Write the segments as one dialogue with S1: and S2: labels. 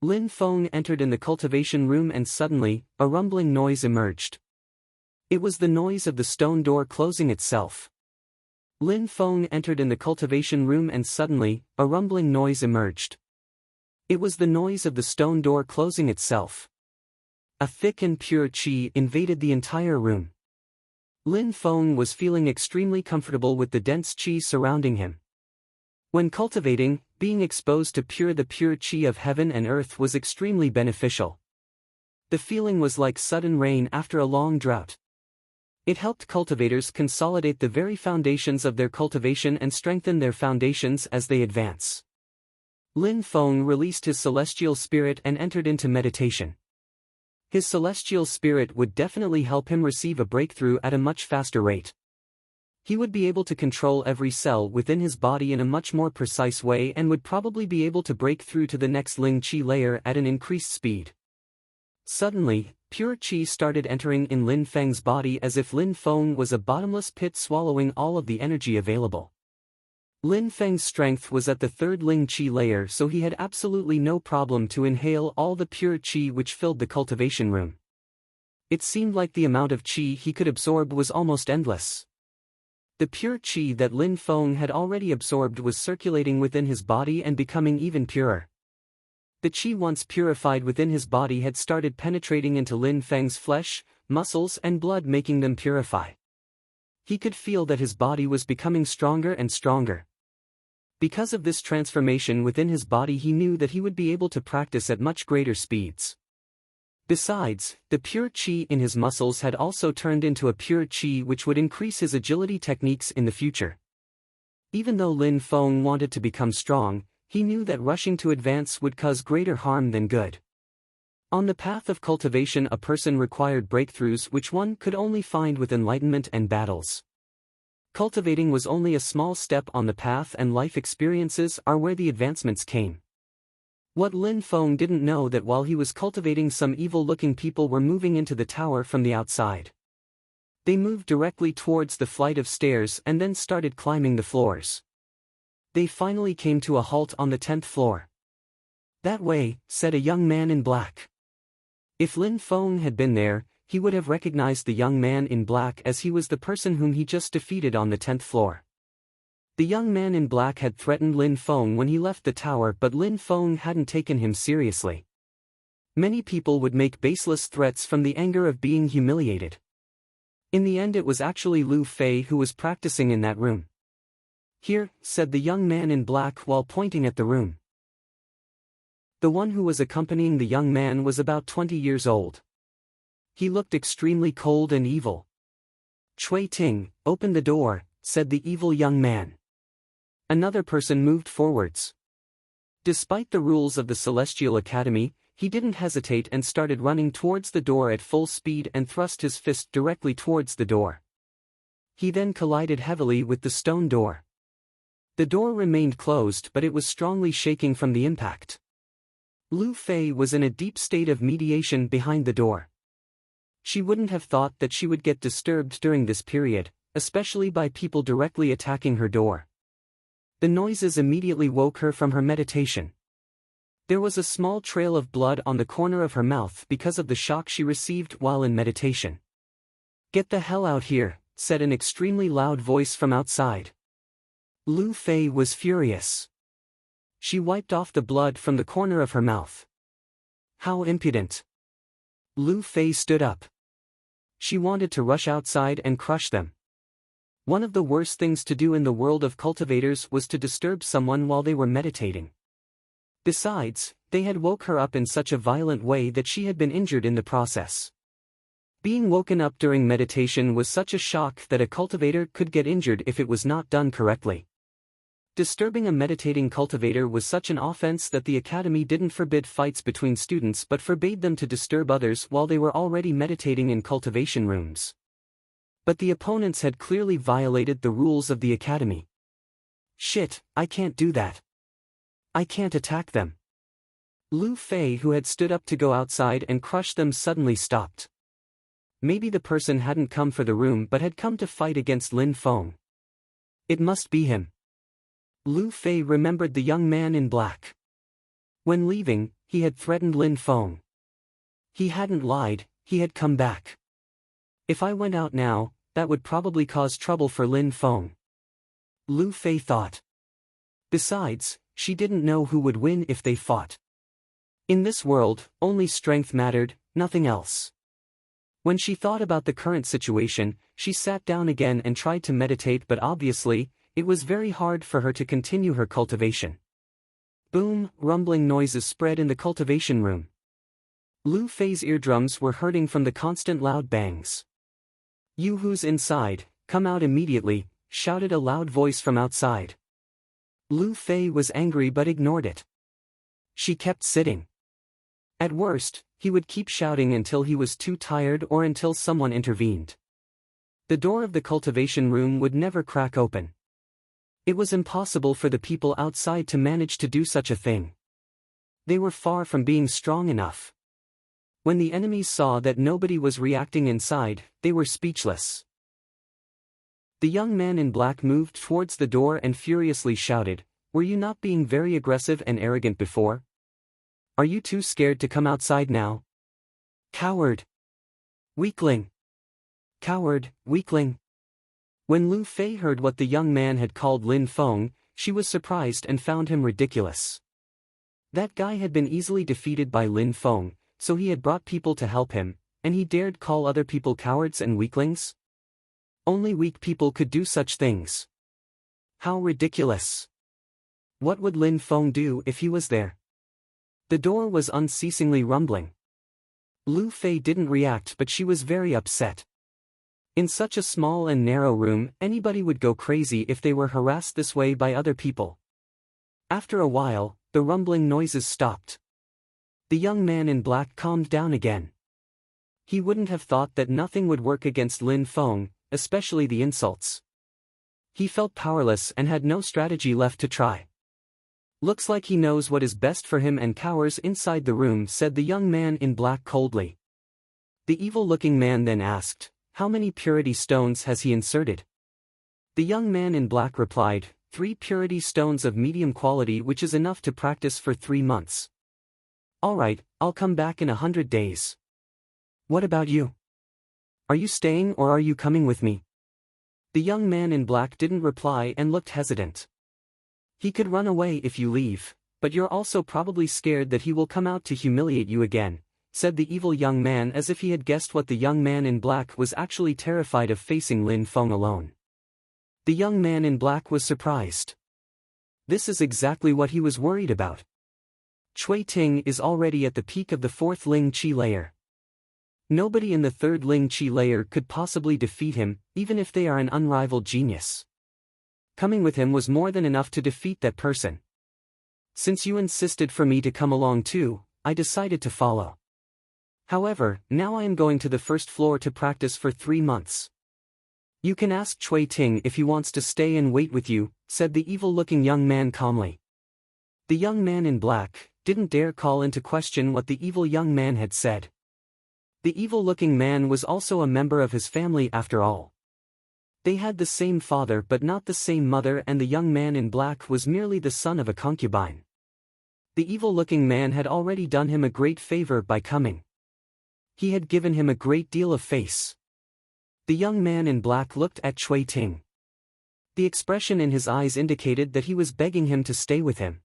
S1: Lin Feng entered in the cultivation room and suddenly, a rumbling noise emerged. It was the noise of the stone door closing itself. Lin Feng entered in the cultivation room and suddenly, a rumbling noise emerged. It was the noise of the stone door closing itself. A thick and pure qi invaded the entire room. Lin Feng was feeling extremely comfortable with the dense qi surrounding him. When cultivating, being exposed to the pure qi of heaven and earth was extremely beneficial. The feeling was like sudden rain after a long drought. It helped cultivators consolidate the very foundations of their cultivation and strengthen their foundations as they advance. Lin Feng released his celestial spirit and entered into meditation. His celestial spirit would definitely help him receive a breakthrough at a much faster rate. He would be able to control every cell within his body in a much more precise way and would probably be able to break through to the next Ling Qi layer at an increased speed. Suddenly, pure Qi started entering in Lin Feng's body as if Lin Feng was a bottomless pit swallowing all of the energy available. Lin Feng's strength was at the third Ling Qi layer, so he had absolutely no problem to inhale all the pure Qi which filled the cultivation room. It seemed like the amount of Qi he could absorb was almost endless. The pure Qi that Lin Feng had already absorbed was circulating within his body and becoming even purer. The Qi once purified within his body had started penetrating into Lin Feng's flesh, muscles and blood, making them purify. He could feel that his body was becoming stronger and stronger. Because of this transformation within his body, he knew that he would be able to practice at much greater speeds. Besides, the pure Qi in his muscles had also turned into a pure Qi which would increase his agility techniques in the future. Even though Lin Feng wanted to become strong, he knew that rushing to advance would cause greater harm than good. On the path of cultivation, a person required breakthroughs which one could only find with enlightenment and battles. Cultivating was only a small step on the path, and life experiences are where the advancements came. What Lin Feng didn't know that while he was cultivating, some evil-looking people were moving into the tower from the outside. They moved directly towards the flight of stairs and then started climbing the floors. They finally came to a halt on the 10th floor. "That way," said a young man in black. If Lin Feng had been there, he would have recognized the young man in black as he was the person whom he just defeated on the 10th floor. The young man in black had threatened Lin Feng when he left the tower, but Lin Feng hadn't taken him seriously. Many people would make baseless threats from the anger of being humiliated. In the end, it was actually Lu Fei who was practicing in that room. "Here," said the young man in black while pointing at the room. The one who was accompanying the young man was about 20 years old. He looked extremely cold and evil. "Cui Ting, open the door," said the evil young man. Another person moved forwards. Despite the rules of the Celestial Academy, he didn't hesitate and started running towards the door at full speed and thrust his fist directly towards the door. He then collided heavily with the stone door. The door remained closed, but it was strongly shaking from the impact. Lu Fei was in a deep state of meditation behind the door. She wouldn't have thought that she would get disturbed during this period, especially by people directly attacking her door. The noises immediately woke her from her meditation. There was a small trail of blood on the corner of her mouth because of the shock she received while in meditation. "Get the hell out here," said an extremely loud voice from outside. Lu Fei was furious. She wiped off the blood from the corner of her mouth. "How impudent!" Lu Fei stood up. She wanted to rush outside and crush them. One of the worst things to do in the world of cultivators was to disturb someone while they were meditating. Besides, they had woke her up in such a violent way that she had been injured in the process. Being woken up during meditation was such a shock that a cultivator could get injured if it was not done correctly. Disturbing a meditating cultivator was such an offense that the academy didn't forbid fights between students but forbade them to disturb others while they were already meditating in cultivation rooms. But the opponents had clearly violated the rules of the academy. "Shit, I can't do that. I can't attack them." Lu Fei, who had stood up to go outside and crush them, suddenly stopped. Maybe the person hadn't come for the room but had come to fight against Lin Feng. It must be him. Lu Fei remembered the young man in black. When leaving, he had threatened Lin Feng. He hadn't lied, he had come back. If I went out now, that would probably cause trouble for Lin Feng. Lu Fei thought. Besides, she didn't know who would win if they fought. In this world, only strength mattered, nothing else. When she thought about the current situation, she sat down again and tried to meditate, but obviously, it was very hard for her to continue her cultivation. Boom, rumbling noises spread in the cultivation room. Lu Fei's eardrums were hurting from the constant loud bangs. "You who's inside, come out immediately," shouted a loud voice from outside. Lu Fei was angry but ignored it. She kept sitting. At worst, he would keep shouting until he was too tired or until someone intervened. The door of the cultivation room would never crack open. It was impossible for the people outside to manage to do such a thing. They were far from being strong enough. When the enemies saw that nobody was reacting inside, they were speechless. The young man in black moved towards the door and furiously shouted, "Were you not being very aggressive and arrogant before? Are you too scared to come outside now? Coward! Weakling! Coward, weakling!" When Lu Fei heard what the young man had called Lin Feng, she was surprised and found him ridiculous. That guy had been easily defeated by Lin Feng, so he had brought people to help him, and he dared call other people cowards and weaklings? Only weak people could do such things. How ridiculous! What would Lin Feng do if he was there? The door was unceasingly rumbling. Lu Fei didn't react, but she was very upset. In such a small and narrow room, anybody would go crazy if they were harassed this way by other people. After a while, the rumbling noises stopped. The young man in black calmed down again. He wouldn't have thought that nothing would work against Lin Feng, especially the insults. He felt powerless and had no strategy left to try. "Looks like he knows what is best for him and cowers inside the room," said the young man in black coldly. The evil-looking man then asked, "How many purity stones has he inserted?" The young man in black replied, 3 purity stones of medium quality, which is enough to practice for 3 months. "Alright, I'll come back in 100 days. What about you? Are you staying or are you coming with me?" The young man in black didn't reply and looked hesitant. "He could run away if you leave, but you're also probably scared that he will come out to humiliate you again," said the evil young man, as if he had guessed what the young man in black was actually terrified of facing Lin Feng alone. The young man in black was surprised. This is exactly what he was worried about. Cui Ting is already at the peak of the 4th Ling Qi layer. Nobody in the 3rd Ling Qi layer could possibly defeat him, even if they are an unrivaled genius. Coming with him was more than enough to defeat that person. Since you insisted for me to come along too, I decided to follow. However, now I am going to the 1st floor to practice for 3 months. You can ask Cui Ting if he wants to stay and wait with you," said the evil-looking young man calmly. The young man in black didn't dare call into question what the evil young man had said. The evil-looking man was also a member of his family after all. They had the same father but not the same mother, and the young man in black was merely the son of a concubine. The evil-looking man had already done him a great favor by coming. He had given him a great deal of face. The young man in black looked at Cui Ting. The expression in his eyes indicated that he was begging him to stay with him.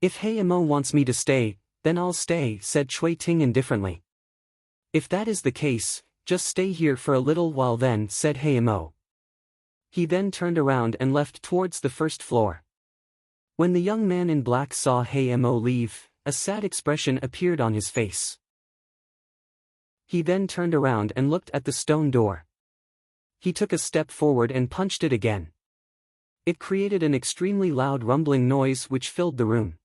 S1: "If He Mo wants me to stay, then I'll stay," said Cui Ting indifferently. "If that is the case, just stay here for a little while then," said He Mo. He then turned around and left towards the 1st floor. When the young man in black saw He Mo leave, a sad expression appeared on his face. He then turned around and looked at the stone door. He took a step forward and punched it again. It created an extremely loud rumbling noise which filled the room.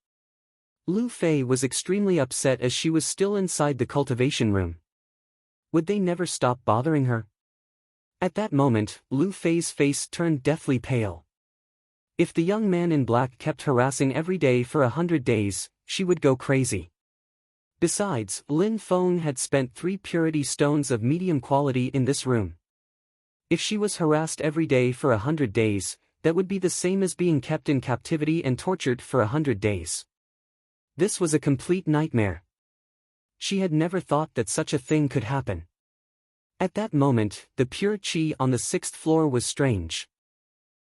S1: Lu Fei was extremely upset as she was still inside the cultivation room. Would they never stop bothering her? At that moment, Lu Fei's face turned deathly pale. If the young man in black kept harassing every day for 100 days, she would go crazy. Besides, Lin Feng had spent 3 purity stones of medium quality in this room. If she was harassed every day for 100 days, that would be the same as being kept in captivity and tortured for 100 days. This was a complete nightmare. She had never thought that such a thing could happen. At that moment, the pure chi on the 6th floor was strange.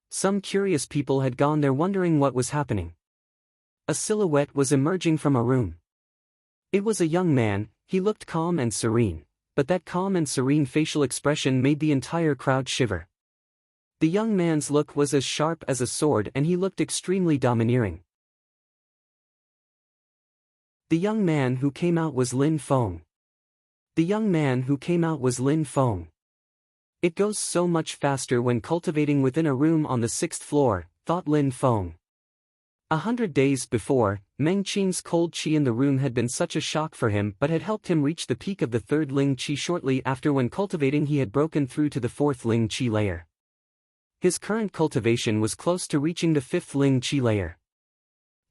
S1: Some curious people had gone there wondering what was happening. A silhouette was emerging from a room. It was a young man. He looked calm and serene, but that calm and serene facial expression made the entire crowd shiver. The young man's look was as sharp as a sword and he looked extremely domineering. The young man who came out was Lin Feng. The young man who came out was Lin Feng. It goes so much faster when cultivating within a room on the 6th floor, thought Lin Feng. 100 days before, Meng Qing's cold qi in the room had been such a shock for him but had helped him reach the peak of the 3rd Ling qi shortly after when cultivating he had broken through to the 4th Ling qi layer. His current cultivation was close to reaching the 5th Ling qi layer.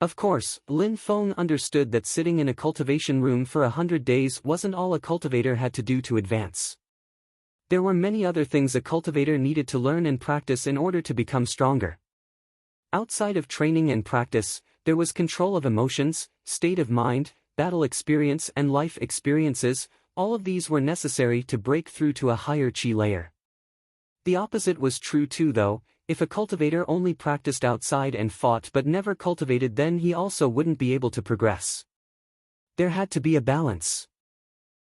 S1: Of course, Lin Feng understood that sitting in a cultivation room for 100 days wasn't all a cultivator had to do to advance. There were many other things a cultivator needed to learn and practice in order to become stronger. Outside of training and practice, there was control of emotions, state of mind, battle experience and life experiences. All of these were necessary to break through to a higher qi layer. The opposite was true too though. If a cultivator only practiced outside and fought but never cultivated, then he also wouldn't be able to progress. There had to be a balance.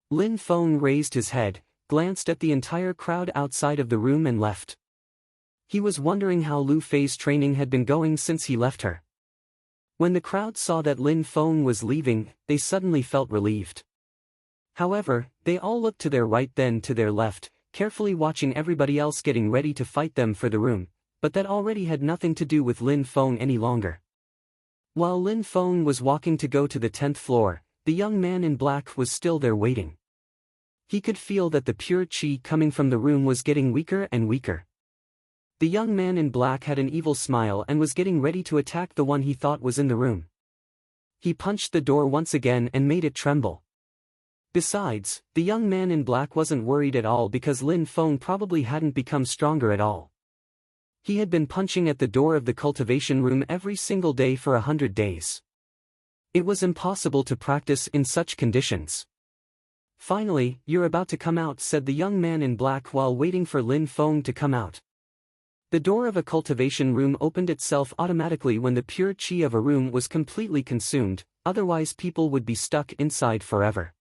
S1: Lin Feng raised his head, glanced at the entire crowd outside of the room and left. He was wondering how Lu Fei's training had been going since he left her. When the crowd saw that Lin Feng was leaving, they suddenly felt relieved. However, they all looked to their right then to their left, carefully watching everybody else getting ready to fight them for the room. But that already had nothing to do with Lin Feng any longer. While Lin Feng was walking to go to the 10th floor, the young man in black was still there waiting. He could feel that the pure qi coming from the room was getting weaker and weaker. The young man in black had an evil smile and was getting ready to attack the one he thought was in the room. He punched the door once again and made it tremble. Besides, the young man in black wasn't worried at all because Lin Feng probably hadn't become stronger at all. He had been punching at the door of the cultivation room every single day for 100 days. It was impossible to practice in such conditions. Finally, "You're about to come out," said the young man in black while waiting for Lin Feng to come out. The door of a cultivation room opened itself automatically when the pure qi of a room was completely consumed, otherwise people would be stuck inside forever.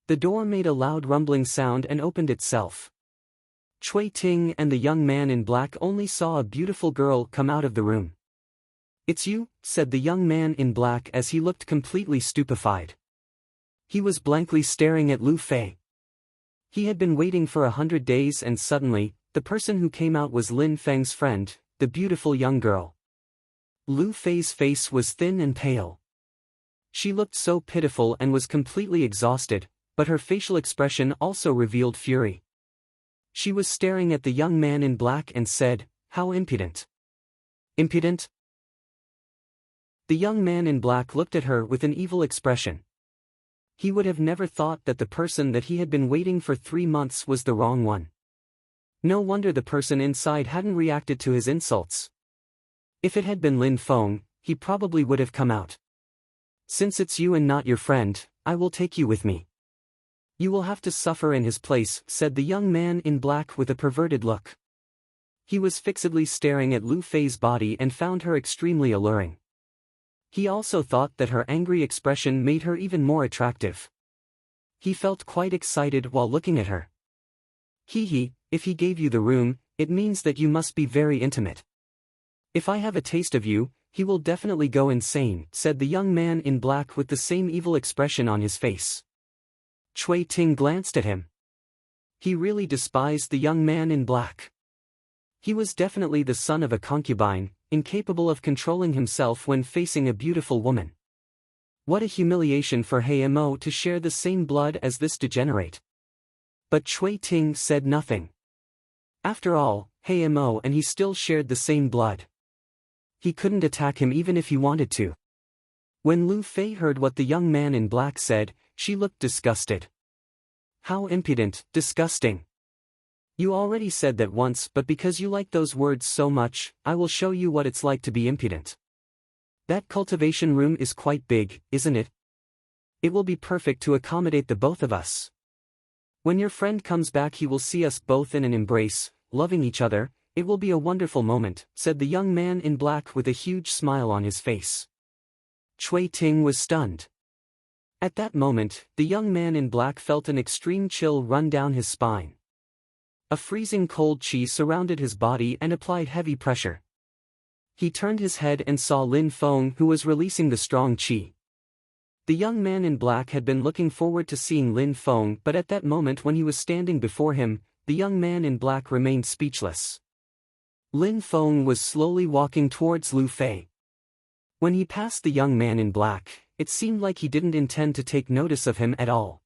S1: The door made a loud rumbling sound and opened itself. Cui Ting and the young man in black only saw a beautiful girl come out of the room. "It's you," said the young man in black as he looked completely stupefied. He was blankly staring at Lu Fei. He had been waiting for 100 days and suddenly, the person who came out was Lin Feng's friend, the beautiful young girl. Lu Fei's face was thin and pale. She looked so pitiful and was completely exhausted, but her facial expression also revealed fury. She was staring at the young man in black and said, "How impudent." "Impudent?" The young man in black looked at her with an evil expression. He would have never thought that the person that he had been waiting for 3 months was the wrong one. No wonder the person inside hadn't reacted to his insults. If it had been Lin Feng, he probably would have come out. "Since it's you and not your friend, I will take you with me. You will have to suffer in his place," said the young man in black with a perverted look. He was fixedly staring at Lu Fei's body and found her extremely alluring. He also thought that her angry expression made her even more attractive. He felt quite excited while looking at her. "Hee, if he gave you the room, it means that you must be very intimate. If I have a taste of you, he will definitely go insane," said the young man in black with the same evil expression on his face. Cui Ting glanced at him. He really despised the young man in black. He was definitely the son of a concubine, incapable of controlling himself when facing a beautiful woman. What a humiliation for Mo to share the same blood as this degenerate. But Cui Ting said nothing. After all, Mo and he still shared the same blood. He couldn't attack him even if he wanted to. When Lu Fei heard what the young man in black said, she looked disgusted. "How impudent, disgusting. You already said that once, but because you like those words so much, I will show you what it's like to be impudent." That cultivation room is quite big, isn't it? It will be perfect to accommodate the both of us. When your friend comes back he will see us both in an embrace, loving each other. It will be a wonderful moment, said the young man in black with a huge smile on his face. Cui Ting was stunned. At that moment, the young man in black felt an extreme chill run down his spine. A freezing cold chi surrounded his body and applied heavy pressure. He turned his head and saw Lin Feng, who was releasing the strong chi. The young man in black had been looking forward to seeing Lin Feng, but at that moment when he was standing before him, the young man in black remained speechless. Lin Feng was slowly walking towards Lu Fei. When he passed the young man in black, it seemed like he didn't intend to take notice of him at all.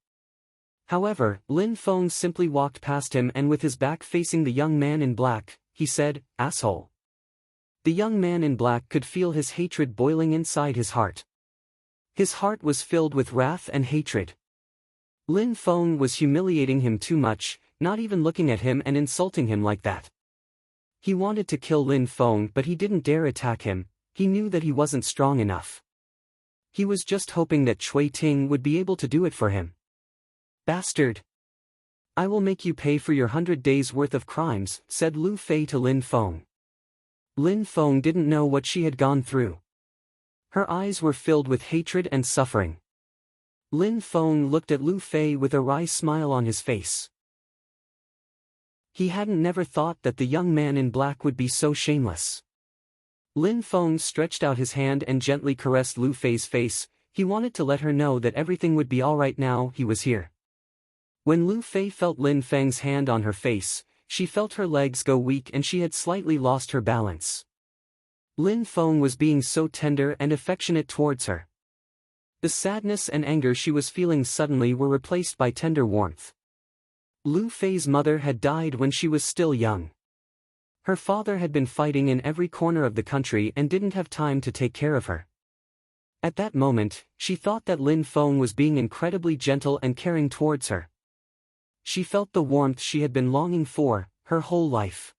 S1: However, Lin Feng simply walked past him and with his back facing the young man in black, he said, "Asshole." The young man in black could feel his hatred boiling inside his heart. His heart was filled with wrath and hatred. Lin Feng was humiliating him too much, not even looking at him and insulting him like that. He wanted to kill Lin Feng but he didn't dare attack him. He knew that he wasn't strong enough. He was just hoping that Cui Ting would be able to do it for him. "Bastard! I will make you pay for your 100 days' worth of crimes," said Lu Fei to Lin Feng. Lin Feng didn't know what she had gone through. Her eyes were filled with hatred and suffering. Lin Feng looked at Lu Fei with a wry smile on his face. He hadn't never thought that the young man in black would be so shameless. Lin Feng stretched out his hand and gently caressed Lu Fei's face. He wanted to let her know that everything would be alright now he was here. When Lu Fei felt Lin Feng's hand on her face, she felt her legs go weak and she had slightly lost her balance. Lin Feng was being so tender and affectionate towards her. The sadness and anger she was feeling suddenly were replaced by tender warmth. Lu Fei's mother had died when she was still young. Her father had been fighting in every corner of the country and didn't have time to take care of her. At that moment, she thought that Lin Feng was being incredibly gentle and caring towards her. She felt the warmth she had been longing for, her whole life.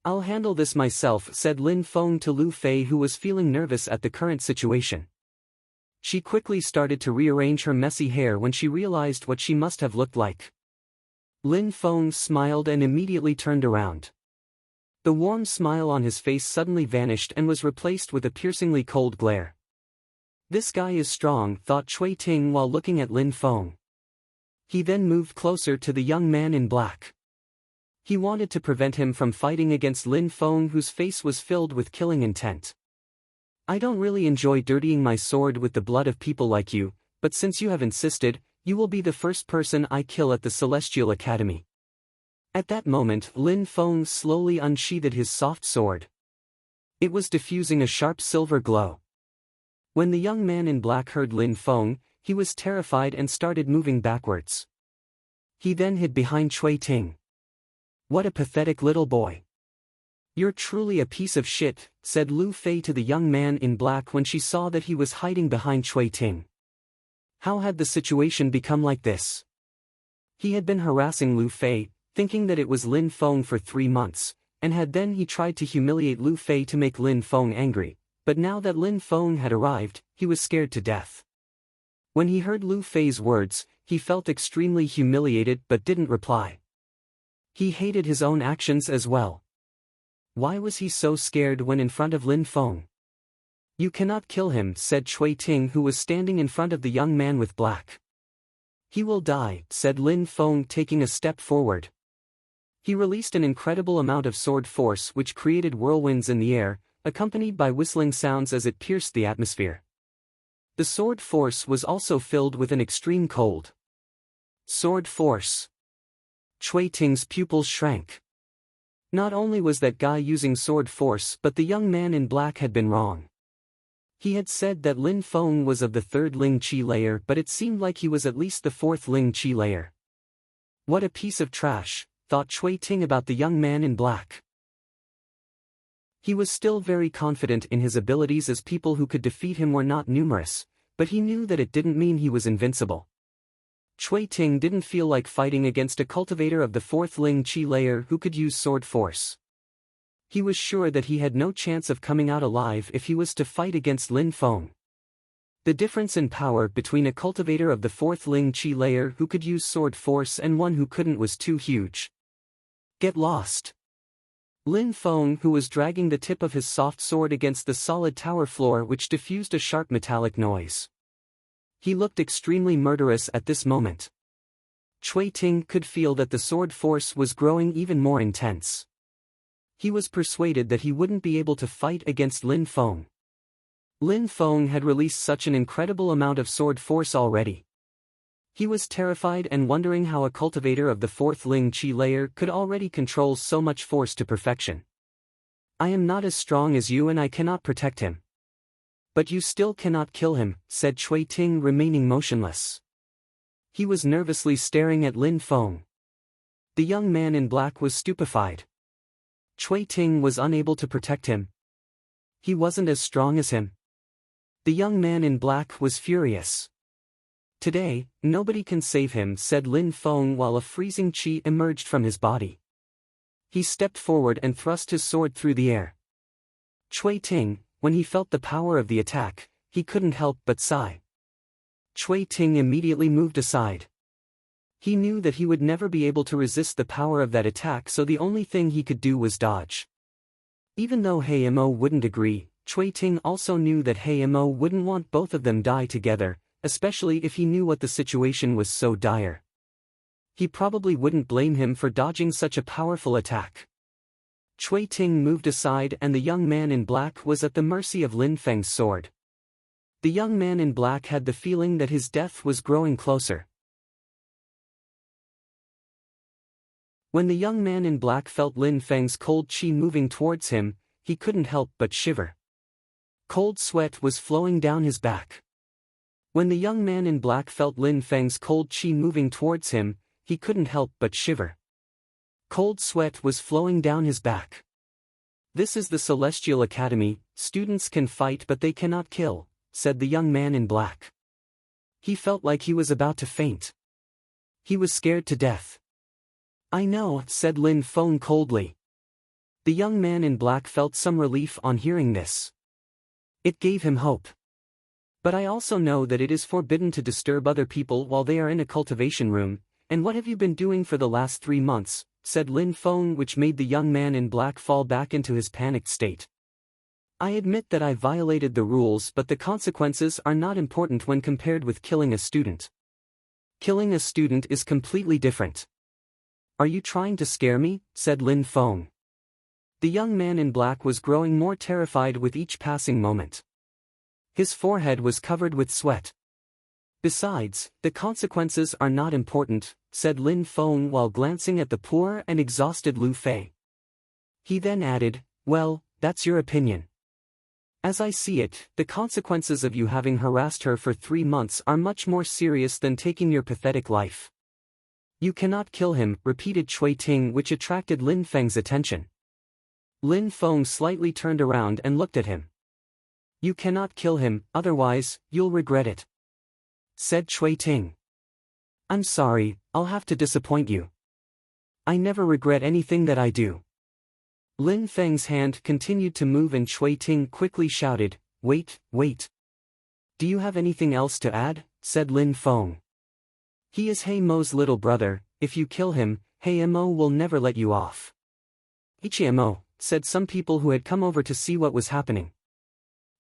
S1: "I'll handle this myself," said Lin Feng to Lu Fei, who was feeling nervous at the current situation. She quickly started to rearrange her messy hair when she realized what she must have looked like. Lin Feng smiled and immediately turned around. The warm smile on his face suddenly vanished and was replaced with a piercingly cold glare. "This guy is strong," thought Cui Ting while looking at Lin Feng. He then moved closer to the young man in black. He wanted to prevent him from fighting against Lin Feng, whose face was filled with killing intent. "I don't really enjoy dirtying my sword with the blood of people like you, but since you have insisted, you will be the first person I kill at the Celestial Academy." At that moment, Lin Feng slowly unsheathed his soft sword. It was diffusing a sharp silver glow. When the young man in black heard Lin Feng, he was terrified and started moving backwards. He then hid behind Cui Ting. "What a pathetic little boy. You're truly a piece of shit," said Lu Fei to the young man in black when she saw that he was hiding behind Cui Ting. How had the situation become like this? He had been harassing Lu Fei, thinking that it was Lin Feng for 3 months, and he tried to humiliate Lu Fei to make Lin Feng angry, but now that Lin Feng had arrived, he was scared to death. When he heard Lu Fei's words, he felt extremely humiliated but didn't reply. He hated his own actions as well. Why was he so scared when in front of Lin Feng? "You cannot kill him," said Cui Ting, who was standing in front of the young man with black. "He will die," said Lin Feng, taking a step forward. He released an incredible amount of sword force which created whirlwinds in the air, accompanied by whistling sounds as it pierced the atmosphere. The sword force was also filled with an extreme cold. Sword force. Cui Ting's pupils shrank. Not only was that guy using sword force, but the young man in black had been wrong. He had said that Lin Feng was of the 3rd Ling Chi layer, but it seemed like he was at least the 4th Ling Chi layer. What a piece of trash, thought Cui Ting about the young man in black. He was still very confident in his abilities, as people who could defeat him were not numerous, but he knew that it didn't mean he was invincible. Cui Ting didn't feel like fighting against a cultivator of the 4th Ling Chi layer who could use sword force. He was sure that he had no chance of coming out alive if he was to fight against Lin Feng. The difference in power between a cultivator of the fourth Ling Qi layer who could use sword force and one who couldn't was too huge. Get lost. Lin Feng, who was dragging the tip of his soft sword against the solid tower floor, which diffused a sharp metallic noise. He looked extremely murderous at this moment. Cui Ting could feel that the sword force was growing even more intense. He was persuaded that he wouldn't be able to fight against Lin Feng. Lin Feng had released such an incredible amount of sword force already. He was terrified and wondering how a cultivator of the fourth Ling Qi layer could already control so much force to perfection. I am not as strong as you and I cannot protect him. But you still cannot kill him, said Cui Ting, remaining motionless. He was nervously staring at Lin Feng. The young man in black was stupefied. Cui Ting was unable to protect him. He wasn't as strong as him. The young man in black was furious. Today, nobody can save him, said Lin Feng while a freezing qi emerged from his body. He stepped forward and thrust his sword through the air. Cui Ting, when he felt the power of the attack, he couldn't help but sigh. Cui Ting immediately moved aside. He knew that he would never be able to resist the power of that attack, so the only thing he could do was dodge. Even though He Mo wouldn't agree, Cui Ting also knew that He Mo wouldn't want both of them die together, especially if he knew what the situation was so dire. He probably wouldn't blame him for dodging such a powerful attack. Cui Ting moved aside and the young man in black was at the mercy of Lin Feng's sword. The young man in black had the feeling that his death was growing closer. When the young man in black felt Lin Feng's cold qi moving towards him, he couldn't help but shiver. Cold sweat was flowing down his back. When the young man in black felt Lin Feng's cold qi moving towards him, he couldn't help but shiver. Cold sweat was flowing down his back. This is the Celestial Academy, students can fight but they cannot kill, said the young man in black. He felt like he was about to faint. He was scared to death. I know, said Lin Feng coldly. The young man in black felt some relief on hearing this. It gave him hope. But I also know that it is forbidden to disturb other people while they are in a cultivation room, and what have you been doing for the last 3 months, said Lin Feng, which made the young man in black fall back into his panicked state. I admit that I violated the rules, but the consequences are not important when compared with killing a student. Killing a student is completely different. Are you trying to scare me, said Lin Feng. The young man in black was growing more terrified with each passing moment. His forehead was covered with sweat. Besides, the consequences are not important, said Lin Feng while glancing at the poor and exhausted Lu Fei. He then added, well, that's your opinion. As I see it, the consequences of you having harassed her for 3 months are much more serious than taking your pathetic life. You cannot kill him, repeated Cui Ting, which attracted Lin Feng's attention. Lin Feng slightly turned around and looked at him. You cannot kill him, otherwise, you'll regret it, said Cui Ting. I'm sorry, I'll have to disappoint you. I never regret anything that I do. Lin Feng's hand continued to move and Cui Ting quickly shouted, wait. Do you have anything else to add, said Lin Feng. He is He Mo's little brother, if you kill him, He Mo will never let you off. He Mo, said some people who had come over to see what was happening.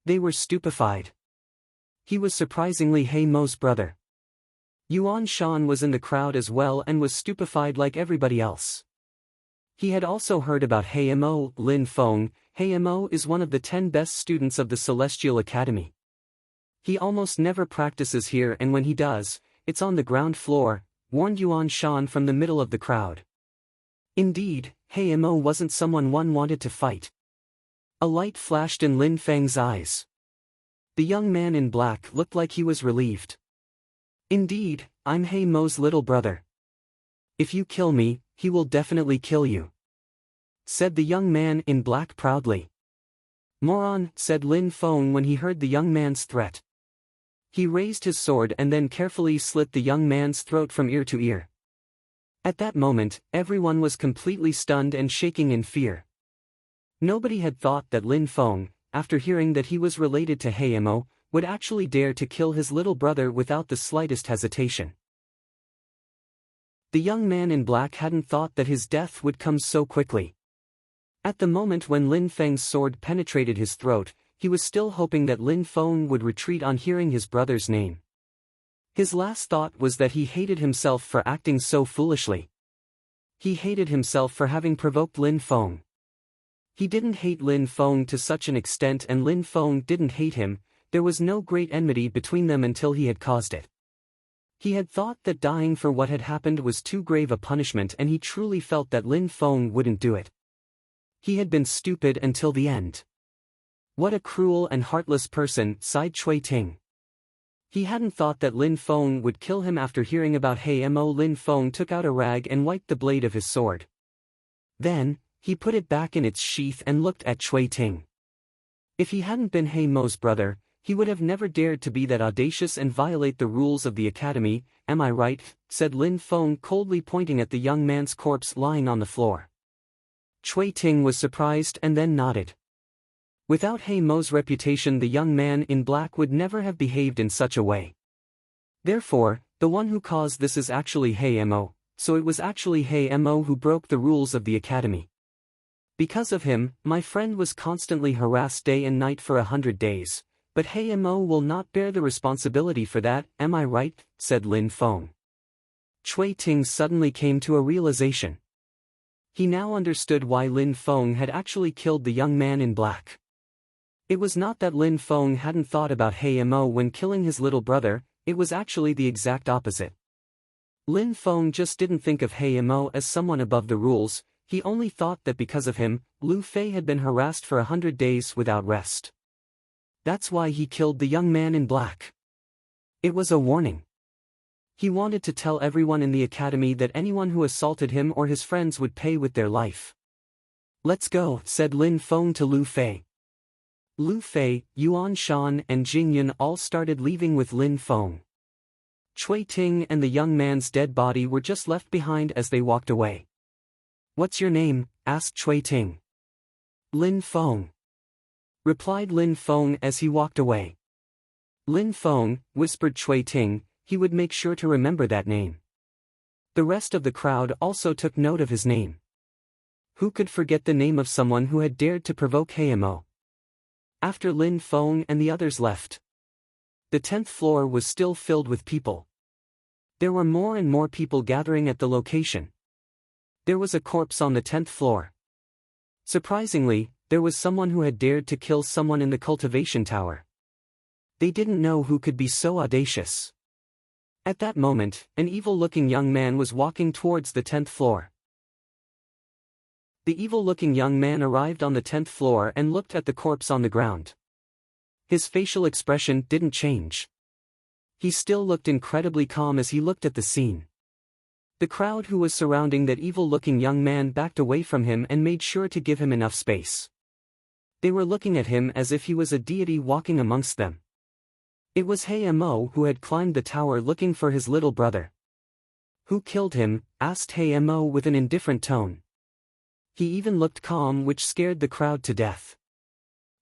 S1: They were stupefied. He was surprisingly He Mo's brother. Yuan Shan was in the crowd as well and was stupefied like everybody else. He had also heard about He Mo. Lin Feng. He Mo is one of the 10 best students of the Celestial Academy. He almost never practices here, and when he does, it's on the ground floor, warned Yuan Shan from the middle of the crowd. Indeed, He Mo wasn't someone one wanted to fight. A light flashed in Lin Feng's eyes. The young man in black looked like he was relieved. Indeed, I'm He Mo's little brother. If you kill me, he will definitely kill you, said the young man in black proudly. Moron, said Lin Feng when he heard the young man's threat. He raised his sword and then carefully slit the young man's throat from ear to ear. At that moment, everyone was completely stunned and shaking in fear. Nobody had thought that Lin Feng, after hearing that he was related to Heimo, would actually dare to kill his little brother without the slightest hesitation. The young man in black hadn't thought that his death would come so quickly. At the moment when Lin Feng's sword penetrated his throat, he was still hoping that Lin Feng would retreat on hearing his brother's name. His last thought was that he hated himself for acting so foolishly. He hated himself for having provoked Lin Feng. He didn't hate Lin Feng to such an extent, and Lin Feng didn't hate him. There was no great enmity between them until he had caused it. He had thought that dying for what had happened was too grave a punishment, and he truly felt that Lin Feng wouldn't do it. He had been stupid until the end. What a cruel and heartless person, sighed Cui Ting. He hadn't thought that Lin Feng would kill him. After hearing about Heimo, Lin Feng took out a rag and wiped the blade of his sword. Then, he put it back in its sheath and looked at Cui Ting. If he hadn't been Heimo's brother, he would have never dared to be that audacious and violate the rules of the academy. Am I right? Said Lin Feng coldly, pointing at the young man's corpse lying on the floor. Cui Ting was surprised and then nodded. Without Heimo's reputation, the young man in black would never have behaved in such a way. Therefore, the one who caused this is actually Heimo, so it was actually Heimo who broke the rules of the academy. Because of him, my friend was constantly harassed day and night for 100 days, but Heimo will not bear the responsibility for that. Am I right? Said Lin Feng. Cui Ting suddenly came to a realization. He now understood why Lin Feng had actually killed the young man in black. It was not that Lin Feng hadn't thought about Heimo when killing his little brother, it was actually the exact opposite. Lin Feng just didn't think of Heimo as someone above the rules. He only thought that because of him, Lu Fei had been harassed for 100 days without rest. That's why he killed the young man in black. It was a warning. He wanted to tell everyone in the academy that anyone who assaulted him or his friends would pay with their life. Let's go, said Lin Feng to Lu Fei. Lu Fei, Yuan Shan and Jingyun all started leaving with Lin Feng. Cui Ting and the young man's dead body were just left behind as they walked away. What's your name? Asked Cui Ting. Lin Feng, replied Lin Feng as he walked away. Lin Feng, whispered Cui Ting, he would make sure to remember that name. The rest of the crowd also took note of his name. Who could forget the name of someone who had dared to provoke Heimo? After Lin Feng and the others left, the 10th floor was still filled with people. There were more and more people gathering at the location. There was a corpse on the 10th floor. Surprisingly, there was someone who had dared to kill someone in the cultivation tower. They didn't know who could be so audacious. At that moment, an evil-looking young man was walking towards the 10th floor. The evil-looking young man arrived on the 10th floor and looked at the corpse on the ground. His facial expression didn't change. He still looked incredibly calm as he looked at the scene. The crowd who was surrounding that evil-looking young man backed away from him and made sure to give him enough space. They were looking at him as if he was a deity walking amongst them. It was Heimo who had climbed the tower looking for his little brother. Who killed him? Asked Heimo with an indifferent tone. He even looked calm, which scared the crowd to death.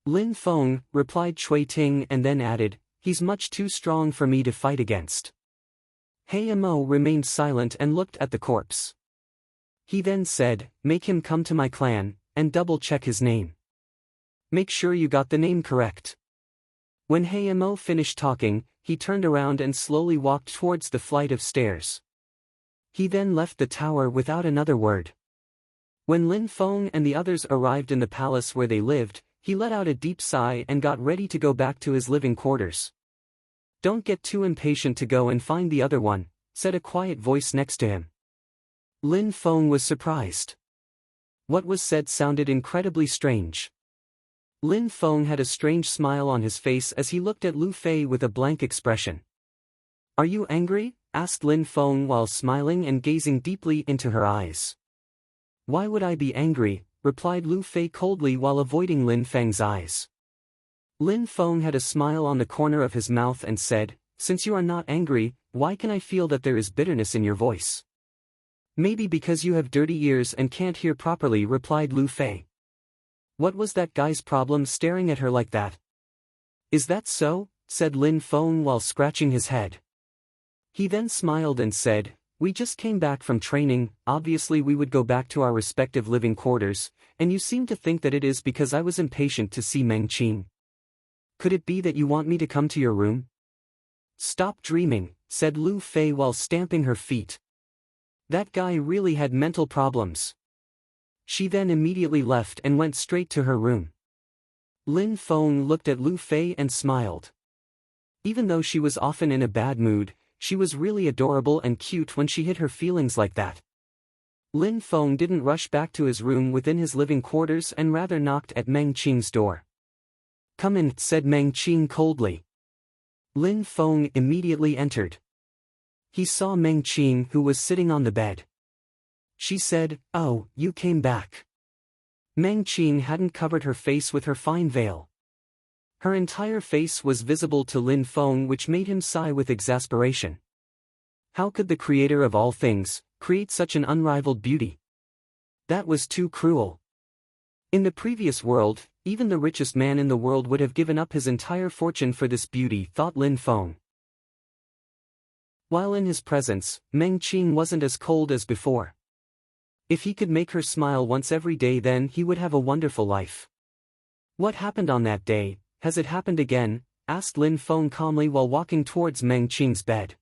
S1: Lin Feng, replied Cui Ting, and then added, he's much too strong for me to fight against. Heimo remained silent and looked at the corpse. He then said, make him come to my clan, and double-check his name. Make sure you got the name correct. When Heimo finished talking, he turned around and slowly walked towards the flight of stairs. He then left the tower without another word. When Lin Feng and the others arrived in the palace where they lived, he let out a deep sigh and got ready to go back to his living quarters. Don't get too impatient to go and find the other one, said a quiet voice next to him. Lin Feng was surprised. What was said sounded incredibly strange. Lin Feng had a strange smile on his face as he looked at Lu Fei with a blank expression. Are you angry? Asked Lin Feng while smiling and gazing deeply into her eyes. Why would I be angry? Replied Lu Fei coldly while avoiding Lin Feng's eyes. Lin Feng had a smile on the corner of his mouth and said, since you are not angry, why can I feel that there is bitterness in your voice? Maybe because you have dirty ears and can't hear properly, replied Lu Fei. What was that guy's problem staring at her like that? Is that so? Said Lin Feng while scratching his head. He then smiled and said, we just came back from training, obviously we would go back to our respective living quarters, and you seem to think that it is because I was impatient to see Meng Qing. Could it be that you want me to come to your room? Stop dreaming, said Lu Fei while stamping her feet. That guy really had mental problems. She then immediately left and went straight to her room. Lin Feng looked at Lu Fei and smiled. Even though she was often in a bad mood, she was really adorable and cute when she hid her feelings like that. Lin Feng didn't rush back to his room within his living quarters and rather knocked at Meng Qing's door. Come in, said Meng Qing coldly. Lin Feng immediately entered. He saw Meng Qing who was sitting on the bed. She said, oh, you came back. Meng Qing hadn't covered her face with her fine veil. Her entire face was visible to Lin Feng, which made him sigh with exasperation. How could the creator of all things create such an unrivaled beauty? That was too cruel. In the previous world, even the richest man in the world would have given up his entire fortune for this beauty, thought Lin Feng. While in his presence, Meng Qing wasn't as cold as before. If he could make her smile once every day, then he would have a wonderful life. What happened on that day? Has it happened again? Asked Lin Feng calmly while walking towards Meng Qing's bed.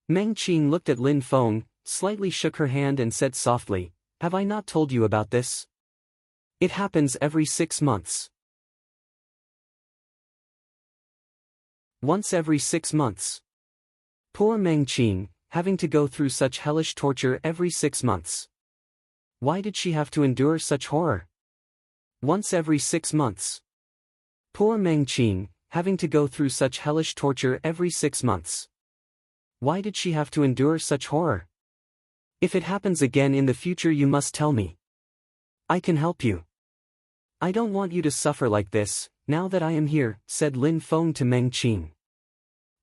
S1: Meng Qing looked at Lin Feng, slightly shook her hand and said softly, have I not told you about this? It happens every 6 months. Once every 6 months. Poor Meng Qing, having to go through such hellish torture every 6 months. Why did she have to endure such horror? Once every 6 months. Poor Meng Qing, having to go through such hellish torture every 6 months. Why did she have to endure such horror? If it happens again in the future, you must tell me. I can help you. I don't want you to suffer like this, now that I am here, said Lin Feng to Meng Qing.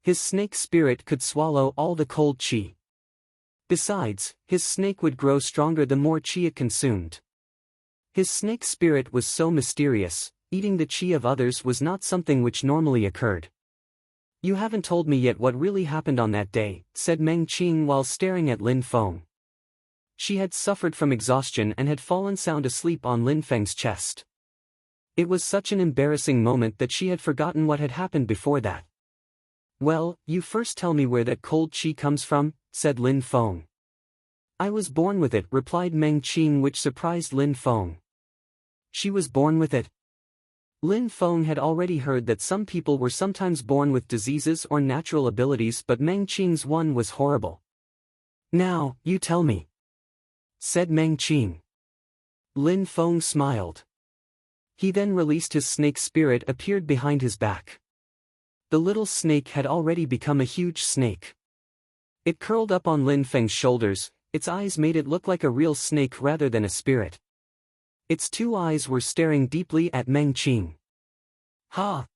S1: His snake spirit could swallow all the cold qi. Besides, his snake would grow stronger the more qi it consumed. His snake spirit was so mysterious. Eating the qi of others was not something which normally occurred. You haven't told me yet what really happened on that day, said Meng Qing while staring at Lin Feng. She had suffered from exhaustion and had fallen sound asleep on Lin Feng's chest. It was such an embarrassing moment that she had forgotten what had happened before that. Well, you first tell me where that cold qi comes from, said Lin Feng. I was born with it, replied Meng Qing, which surprised Lin Feng. She was born with it? Lin Feng had already heard that some people were sometimes born with diseases or natural abilities, but Meng Qing's one was horrible. Now, you tell me, said Meng Qing. Lin Feng smiled. He then released his snake spirit, appeared behind his back. The little snake had already become a huge snake. It curled up on Lin Feng's shoulders, its eyes made it look like a real snake rather than a spirit. Its 2 eyes were staring deeply at Meng Qing. Ha!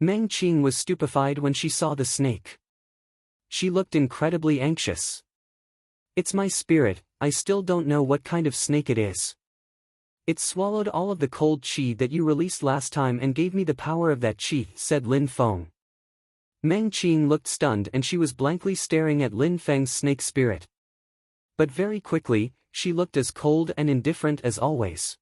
S1: Meng Qing was stupefied when she saw the snake. She looked incredibly anxious. It's my spirit, I still don't know what kind of snake it is. It swallowed all of the cold qi that you released last time and gave me the power of that qi, said Lin Feng. Meng Qing looked stunned and she was blankly staring at Lin Feng's snake spirit. But very quickly, she looked as cold and indifferent as always.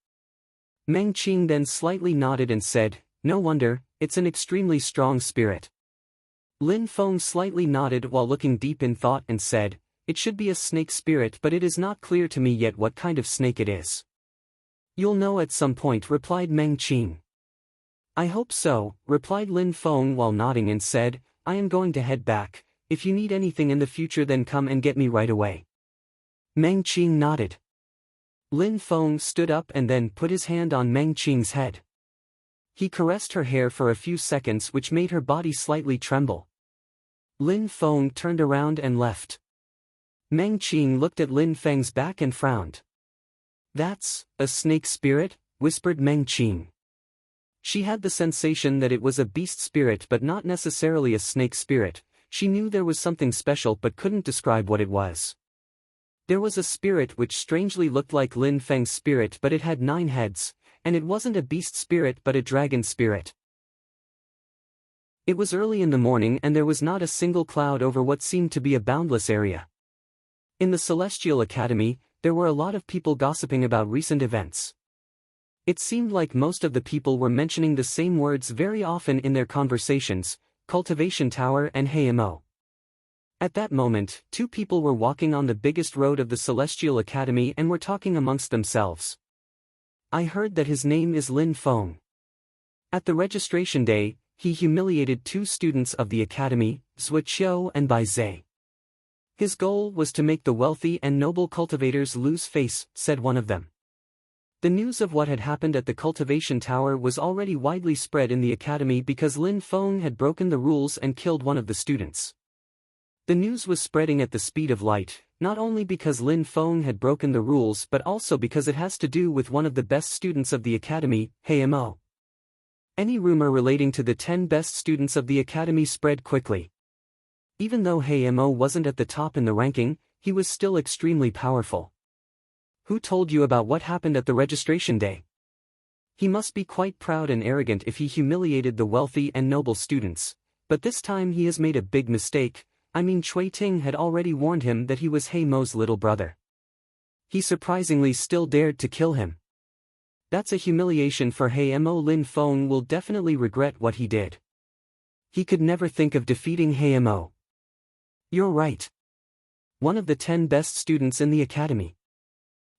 S1: Meng Qing then slightly nodded and said, no wonder, it's an extremely strong spirit. Lin Feng slightly nodded while looking deep in thought and said, it should be a snake spirit, but it is not clear to me yet what kind of snake it is. You'll know at some point, replied Meng Qing. I hope so, replied Lin Feng while nodding and said, I am going to head back. If you need anything in the future, then come and get me right away. Meng Qing nodded. Lin Feng stood up and then put his hand on Meng Qing's head. He caressed her hair for a few seconds, which made her body slightly tremble. Lin Feng turned around and left. Meng Qing looked at Lin Feng's back and frowned. That's a snake spirit, whispered Meng Qing. She had the sensation that it was a beast spirit but not necessarily a snake spirit. She knew there was something special but couldn't describe what it was. There was a spirit which strangely looked like Lin Feng's spirit, but it had 9 heads, and it wasn't a beast spirit but a dragon spirit. It was early in the morning and there was not a single cloud over what seemed to be a boundless area. In the Celestial Academy, there were a lot of people gossiping about recent events. It seemed like most of the people were mentioning the same words very often in their conversations: Cultivation Tower and HMO. At that moment, two people were walking on the biggest road of the Celestial Academy and were talking amongst themselves. I heard that his name is Lin Feng. At the registration day, he humiliated two students of the academy, Zhou Qiu and Bai Zhe. His goal was to make the wealthy and noble cultivators lose face, said one of them. The news of what had happened at the cultivation tower was already widely spread in the academy because Lin Feng had broken the rules and killed one of the students. The news was spreading at the speed of light, not only because Lin Feng had broken the rules but also because it has to do with one of the best students of the academy, HMO. Any rumor relating to the 10 best students of the academy spread quickly. Even though HMO wasn't at the top in the ranking, he was still extremely powerful. Who told you about what happened at the registration day? He must be quite proud and arrogant if he humiliated the wealthy and noble students, but this time he has made a big mistake. I mean, Cui Ting had already warned him that he was HMO's little brother. He surprisingly still dared to kill him. That's a humiliation for HMO. Lin Feng will definitely regret what he did. He could never think of defeating HMO. You're right. One of the 10 best students in the academy.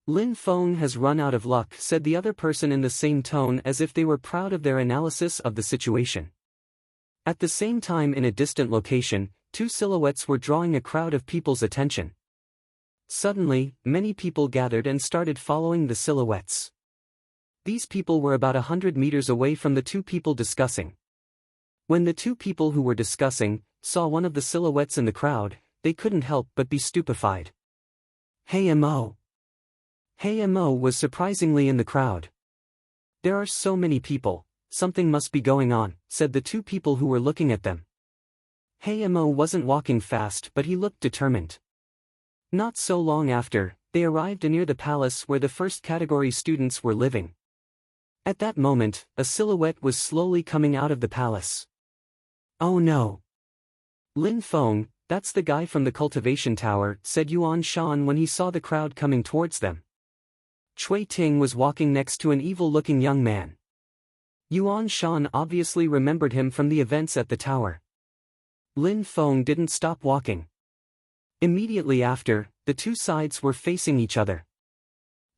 S1: Lin Feng has run out of luck, said the other person in the same tone as if they were proud of their analysis of the situation. At the same time, in a distant location, two silhouettes were drawing a crowd of people's attention. Suddenly, many people gathered and started following the silhouettes. These people were about 100 meters away from the two people discussing. When the two people who were discussing saw one of the silhouettes in the crowd, they couldn't help but be stupefied. HMO. HMO was surprisingly in the crowd. There are so many people, something must be going on, said the two people who were looking at them. HMO wasn't walking fast but he looked determined. Not so long after, they arrived near the palace where the first category students were living. At that moment, a silhouette was slowly coming out of the palace. Oh no! Lin Feng, that's the guy from the cultivation tower, said Yuan Shan when he saw the crowd coming towards them. Cui Ting was walking next to an evil-looking young man. Yuan Shan obviously remembered him from the events at the tower. Lin Feng didn't stop walking. Immediately after, the two sides were facing each other.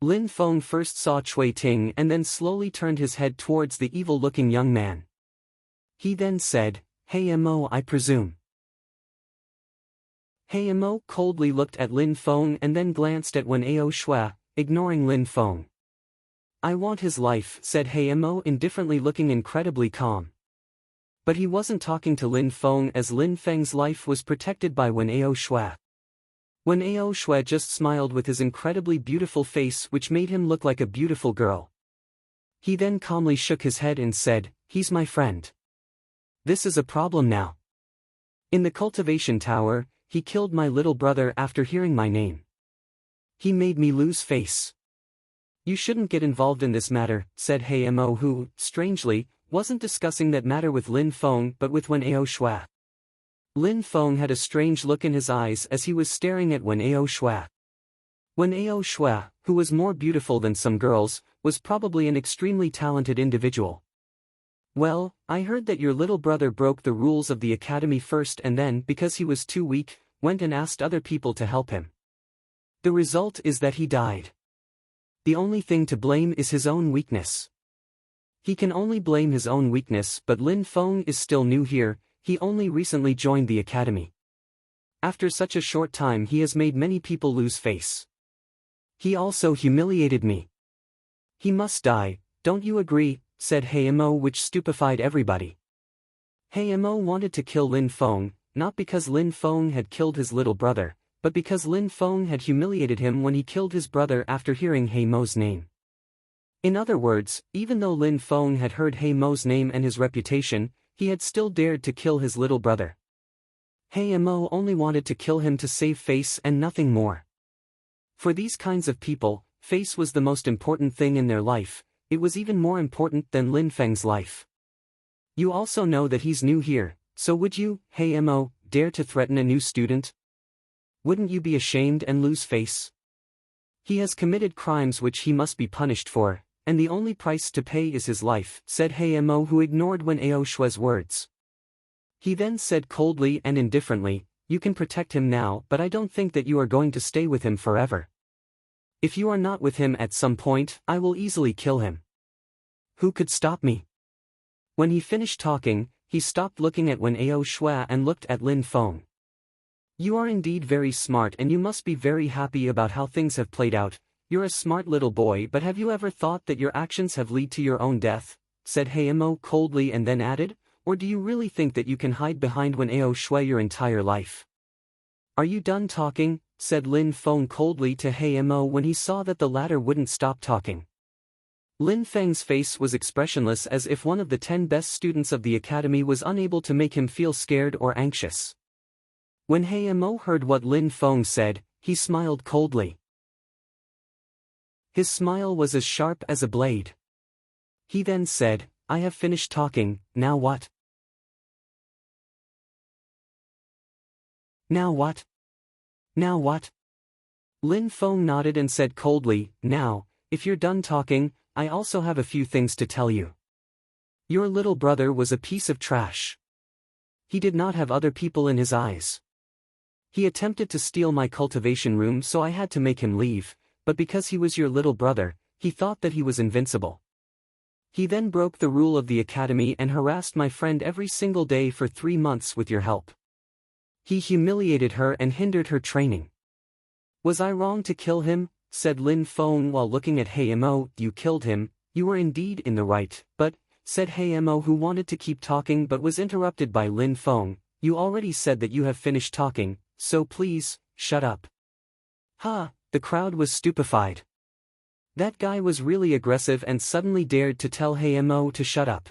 S1: Lin Feng first saw Cui Ting and then slowly turned his head towards the evil-looking young man. He then said, HMO, I presume. HMO coldly looked at Lin Feng and then glanced at Wen Ao Shui, ignoring Lin Feng. I want his life, said HMO indifferently, looking incredibly calm. But he wasn't talking to Lin Feng as Lin Feng's life was protected by Wen Ao Shui. Wen Ao Shui just smiled with his incredibly beautiful face, which made him look like a beautiful girl. He then calmly shook his head and said, he's my friend. This is a problem now. In the cultivation tower, he killed my little brother after hearing my name. He made me lose face. You shouldn't get involved in this matter, said HMO, who, strangely, wasn't discussing that matter with Lin Feng but with Wen Ao Shui. Lin Feng had a strange look in his eyes as he was staring at Wen Ao Shui. Wen Ao Shui, who was more beautiful than some girls, was probably an extremely talented individual. Well, I heard that your little brother broke the rules of the academy first and then, because he was too weak, went and asked other people to help him. The result is that he died. The only thing to blame is his own weakness. He can only blame his own weakness, but Lin Feng is still new here, he only recently joined the academy. After such a short time he has made many people lose face. He also humiliated me. He must die, don't you agree, said HMO, which stupefied everybody. HMO wanted to kill Lin Feng, not because Lin Feng had killed his little brother, but because Lin Feng had humiliated him when he killed his brother after hearing HMO's name. In other words, even though Lin Feng had heard HMO's name and his reputation, he had still dared to kill his little brother. HMO only wanted to kill him to save face and nothing more. For these kinds of people, face was the most important thing in their life, it was even more important than Lin Feng's life. You also know that he's new here, so would you, hey Mo, dare to threaten a new student? Wouldn't you be ashamed and lose face? He has committed crimes which he must be punished for, and the only price to pay is his life, said He Mo, who ignored Wen Ao Shue's words. He then said coldly and indifferently, you can protect him now, but I don't think that you are going to stay with him forever. If you are not with him at some point, I will easily kill him. Who could stop me? When he finished talking, he stopped looking at Wen Ao Shue and looked at Lin Feng. You are indeed very smart and you must be very happy about how things have played out. You're a smart little boy, but have you ever thought that your actions have led to your own death? Said He Mo coldly and then added, or do you really think that you can hide behind Wen Ao Shue your entire life? Are you done talking? Said Lin Feng coldly to He Mo when he saw that the latter wouldn't stop talking. Lin Feng's face was expressionless, as if one of the 10 best students of the academy was unable to make him feel scared or anxious. When He Mo heard what Lin Feng said, he smiled coldly. His smile was as sharp as a blade. He then said, I have finished talking, now what? Now what? Now what? Lin Feng nodded and said coldly, now, if you're done talking, I also have a few things to tell you. Your little brother was a piece of trash. He did not have other people in his eyes. He attempted to steal my cultivation room, so I had to make him leave, but because he was your little brother, he thought that he was invincible. He then broke the rule of the academy and harassed my friend every single day for 3 months with your help. He humiliated her and hindered her training. Was I wrong to kill him? Said Lin Feng while looking at He Mo. You killed him, you were indeed in the right, but, said He Mo, who wanted to keep talking but was interrupted by Lin Feng, you already said that you have finished talking, so please, shut up. The crowd was stupefied. That guy was really aggressive and suddenly dared to tell He Mo to shut up.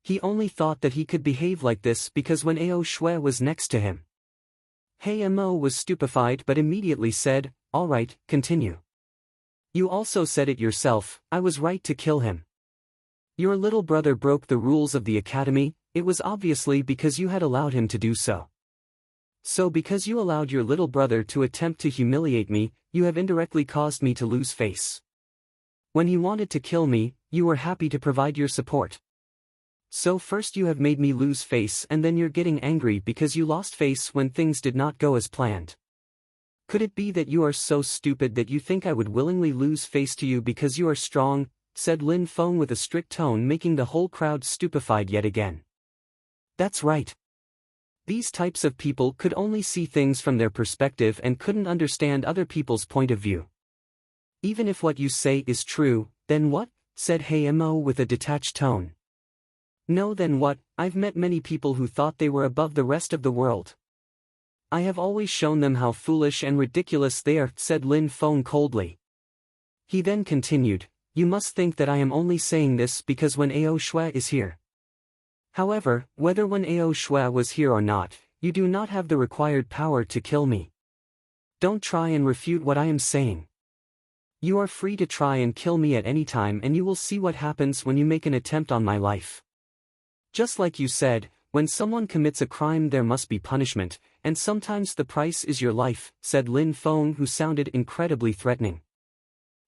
S1: He only thought that he could behave like this because Wen Ao Shue was next to him. He Mo was stupefied but immediately said, all right, continue. You also said it yourself, I was right to kill him. Your little brother broke the rules of the academy, it was obviously because you had allowed him to do so. So because you allowed your little brother to attempt to humiliate me, you have indirectly caused me to lose face. When he wanted to kill me, you were happy to provide your support. So first you have made me lose face and then you're getting angry because you lost face when things did not go as planned. Could it be that you are so stupid that you think I would willingly lose face to you because you are strong? Said Lin Feng with a strict tone, making the whole crowd stupefied yet again. That's right. These types of people could only see things from their perspective and couldn't understand other people's point of view. Even if what you say is true, then what? Said He Mo with a detached tone. No, then what? I've met many people who thought they were above the rest of the world. I have always shown them how foolish and ridiculous they are, said Lin Feng coldly. He then continued, you must think that I am only saying this because Wen Ao Shue is here. However, whether Wen Ao Shue was here or not, you do not have the required power to kill me. Don't try and refute what I am saying. You are free to try and kill me at any time and you will see what happens when you make an attempt on my life. Just like you said, when someone commits a crime there must be punishment, and sometimes the price is your life, said Lin Feng, who sounded incredibly threatening.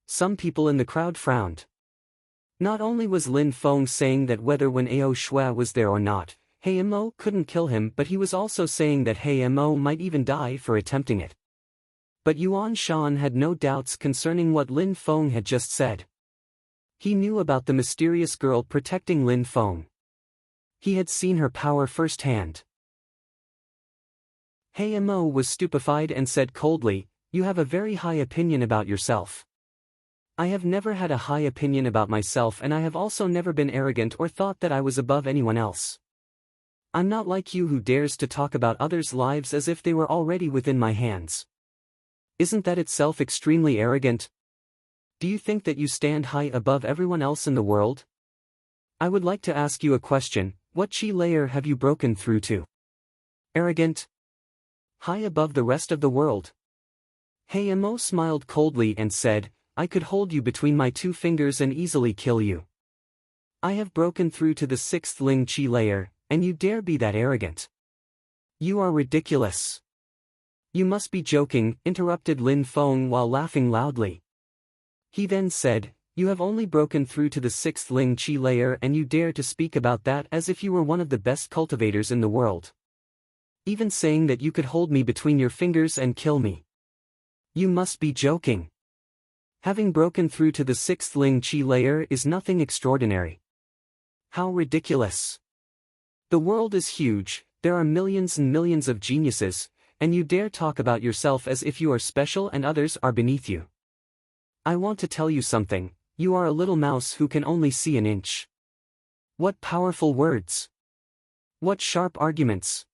S1: Some people in the crowd frowned. Not only was Lin Feng saying that whether Wen Ao Shue was there or not, He Mo couldn't kill him, but he was also saying that He Mo might even die for attempting it. But Yuan Shan had no doubts concerning what Lin Feng had just said. He knew about the mysterious girl protecting Lin Feng. He had seen her power firsthand. He Mo was stupefied and said coldly, you have a very high opinion about yourself. I have never had a high opinion about myself, and I have also never been arrogant or thought that I was above anyone else. I'm not like you who dares to talk about others' lives as if they were already within my hands. Isn't that itself extremely arrogant? Do you think that you stand high above everyone else in the world? I would like to ask you a question, what chi layer have you broken through to? Arrogant? High above the rest of the world? He Mo smiled coldly and said, I could hold you between my two fingers and easily kill you. I have broken through to the 6th Ling Chi layer, and you dare be that arrogant? You are ridiculous. You must be joking, interrupted Lin Feng while laughing loudly. He then said, you have only broken through to the 6th Ling Chi layer and you dare to speak about that as if you were one of the best cultivators in the world. Even saying that you could hold me between your fingers and kill me. You must be joking. Having broken through to the 6th Ling Chi layer is nothing extraordinary. How ridiculous. The world is huge, there are millions and millions of geniuses, and you dare talk about yourself as if you are special and others are beneath you. I want to tell you something, you are a little mouse who can only see an inch. What powerful words! What sharp arguments!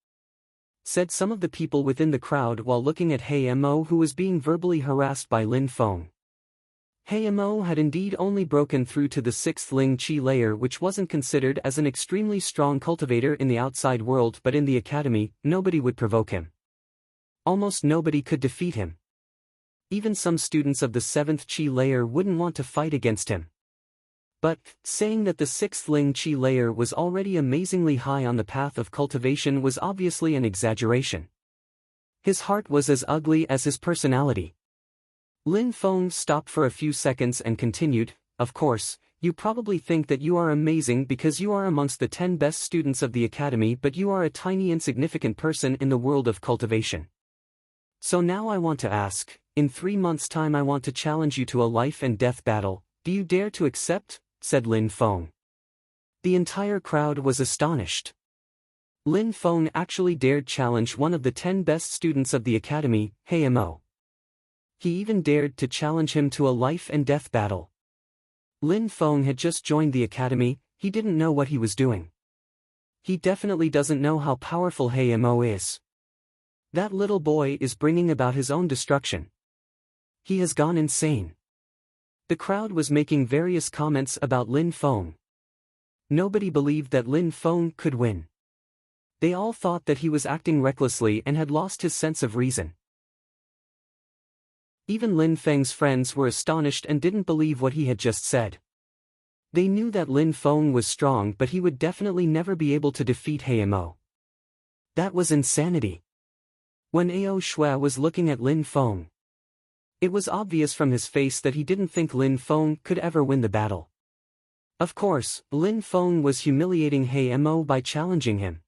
S1: Said some of the people within the crowd while looking at He Mo, who was being verbally harassed by Lin Feng. He Mo had indeed only broken through to the 6th Ling Chi layer, which wasn't considered as an extremely strong cultivator in the outside world, but in the academy, nobody would provoke him. Almost nobody could defeat him. Even some students of the 7th Chi layer wouldn't want to fight against him. But, saying that the 6th Ling Chi layer was already amazingly high on the path of cultivation was obviously an exaggeration. His heart was as ugly as his personality. Lin Feng stopped for a few seconds and continued, of course, you probably think that you are amazing because you are amongst the 10 best students of the academy, but you are a tiny insignificant person in the world of cultivation. So now I want to ask, in 3 months' time I want to challenge you to a life and death battle, do you dare to accept? Said Lin Feng. The entire crowd was astonished. Lin Feng actually dared challenge one of the 10 best students of the academy, He Mo. He even dared to challenge him to a life and death battle. Lin Feng had just joined the academy, he didn't know what he was doing. He definitely doesn't know how powerful He Mo is. That little boy is bringing about his own destruction. He has gone insane. The crowd was making various comments about Lin Feng. Nobody believed that Lin Feng could win. They all thought that he was acting recklessly and had lost his sense of reason. Even Lin Feng's friends were astonished and didn't believe what he had just said. They knew that Lin Feng was strong, but he would definitely never be able to defeat He Mo. That was insanity. When Ao Shui was looking at Lin Feng, it was obvious from his face that he didn't think Lin Feng could ever win the battle. Of course, Lin Feng was humiliating He Mo by challenging him.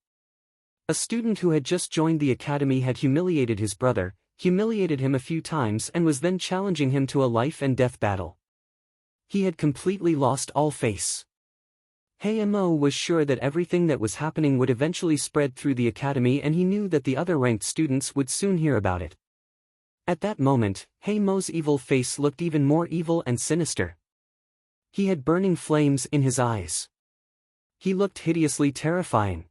S1: A student who had just joined the academy had humiliated his brother, humiliated him a few times and was then challenging him to a life and death battle. He had completely lost all face. He Mo was sure that everything that was happening would eventually spread through the academy, and he knew that the other ranked students would soon hear about it. At that moment, He Mo's evil face looked even more evil and sinister. He had burning flames in his eyes. He looked hideously terrifying.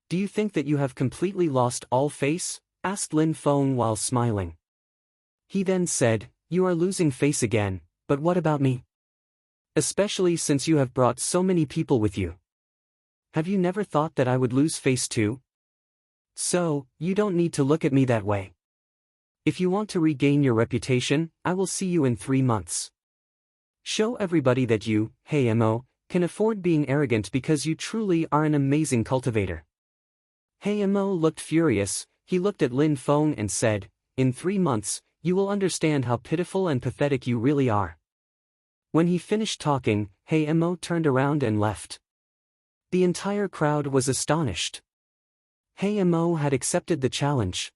S1: Do you think that you have completely lost all face? Asked Lin Feng while smiling. He then said, you are losing face again, but what about me? Especially since you have brought so many people with you. Have you never thought that I would lose face too? So, you don't need to look at me that way. If you want to regain your reputation, I will see you in 3 months. Show everybody that you, He Mo, can afford being arrogant because you truly are an amazing cultivator. He Mo looked furious, he looked at Lin Feng and said, in 3 months, you will understand how pitiful and pathetic you really are. When he finished talking, He Mo turned around and left. The entire crowd was astonished. He Mo had accepted the challenge.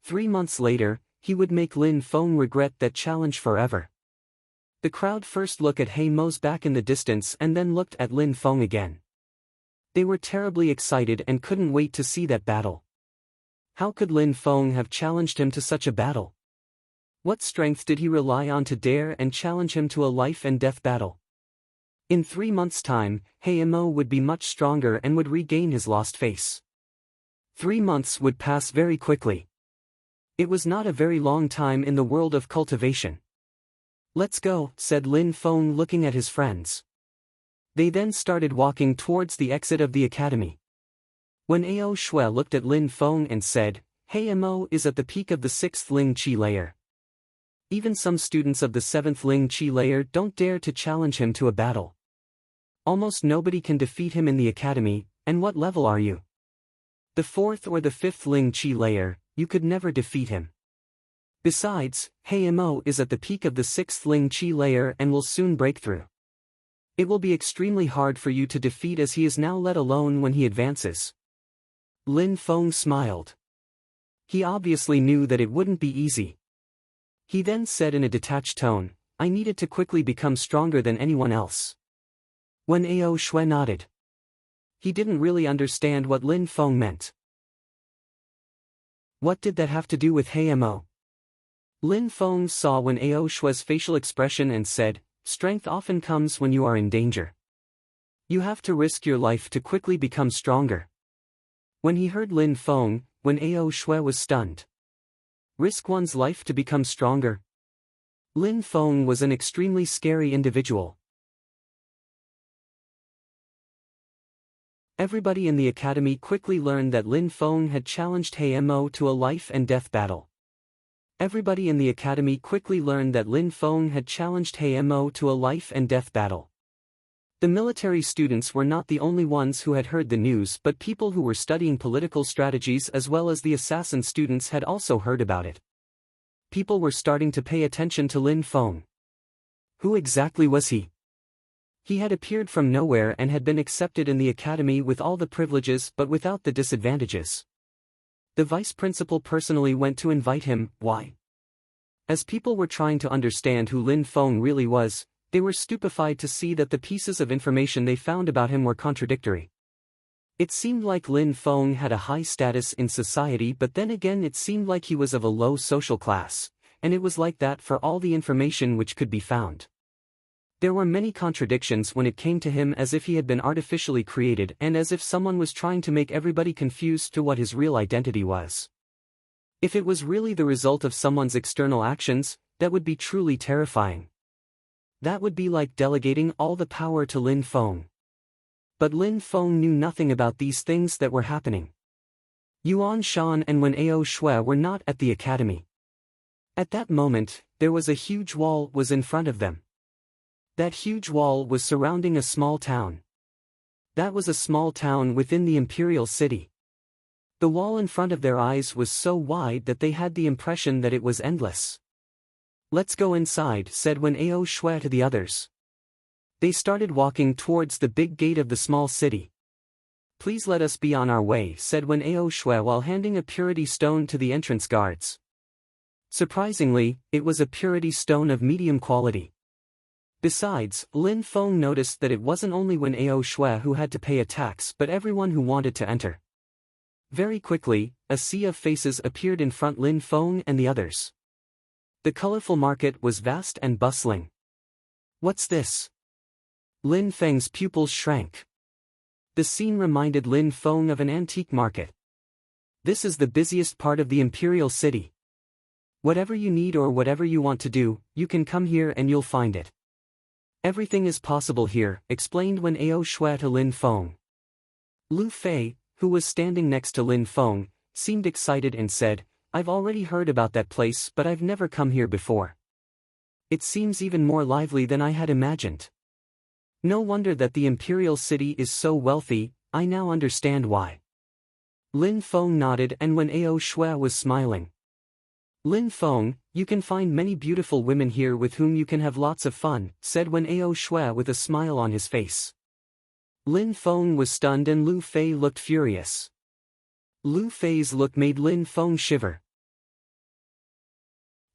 S1: 3 months later, he would make Lin Feng regret that challenge forever. The crowd first looked at He Mo's back in the distance and then looked at Lin Feng again. They were terribly excited and couldn't wait to see that battle. How could Lin Feng have challenged him to such a battle? What strength did he rely on to dare and challenge him to a life and death battle? In 3 months' time, He Mo would be much stronger and would regain his lost face. 3 months would pass very quickly. It was not a very long time in the world of cultivation. Let's go, said Lin Feng looking at his friends. They then started walking towards the exit of the academy. When Ao Shui looked at Lin Feng and said, He Mo is at the peak of the 6th Ling Chi layer. Even some students of the 7th Ling Chi layer don't dare to challenge him to a battle. Almost nobody can defeat him in the academy, and what level are you? The 4th or the 5th Ling Chi layer, you could never defeat him. Besides, Mo is at the peak of the 6th Ling Chi layer and will soon break through. It will be extremely hard for you to defeat as he is now let alone when he advances. Lin Feng smiled. He obviously knew that it wouldn't be easy. He then said in a detached tone, I needed to quickly become stronger than anyone else. When Ao Shui nodded. He didn't really understand what Lin Feng meant. What did that have to do with Mo? Lin Feng saw when Ao Shui's facial expression and said, strength often comes when you are in danger. You have to risk your life to quickly become stronger. When he heard Lin Feng, when Ao Shui was stunned. Risk one's life to become stronger. Lin Feng was an extremely scary individual. Everybody in the academy quickly learned that Lin Feng had challenged Mo to a life and death battle. Everybody in the academy quickly learned that Lin Feng had challenged Mo to a life and death battle. The military students were not the only ones who had heard the news, but people who were studying political strategies as well as the assassin students had also heard about it. People were starting to pay attention to Lin Feng. Who exactly was he? He had appeared from nowhere and had been accepted in the academy with all the privileges but without the disadvantages. The vice principal personally went to invite him. Why? As people were trying to understand who Lin Feng really was, they were stupefied to see that the pieces of information they found about him were contradictory. It seemed like Lin Feng had a high status in society, but then again it seemed like he was of a low social class, and it was like that for all the information which could be found. There were many contradictions when it came to him, as if he had been artificially created and as if someone was trying to make everybody confused to what his real identity was. If it was really the result of someone's external actions, that would be truly terrifying. That would be like delegating all the power to Lin Feng. But Lin Feng knew nothing about these things that were happening. Yuan Shan and Wen Ao Shui were not at the academy. At that moment, there was a huge wall was in front of them. That huge wall was surrounding a small town. That was a small town within the imperial city. The wall in front of their eyes was so wide that they had the impression that it was endless. Let's go inside, said Wen Ao Shui to the others. They started walking towards the big gate of the small city. Please let us be on our way, said Wen Ao Shui while handing a purity stone to the entrance guards. Surprisingly, it was a purity stone of medium quality. Besides, Lin Feng noticed that it wasn't only Wen Ao Shui who had to pay a tax but everyone who wanted to enter. Very quickly, a sea of faces appeared in front of Lin Feng and the others. The colorful market was vast and bustling. What's this? Lin Feng's pupils shrank. The scene reminded Lin Feng of an antique market. This is the busiest part of the imperial city. Whatever you need or whatever you want to do, you can come here and you'll find it. Everything is possible here, explained Wen Ao Shui to Lin Feng. Lu Fei, who was standing next to Lin Feng, seemed excited and said, I've already heard about that place but I've never come here before. It seems even more lively than I had imagined. No wonder that the imperial city is so wealthy, I now understand why. Lin Feng nodded and Wen Ao Shui was smiling. Lin Feng, you can find many beautiful women here with whom you can have lots of fun, said Wen Ao Shui with a smile on his face. Lin Feng was stunned and Lu Fei looked furious. Lu Fei's look made Lin Feng shiver.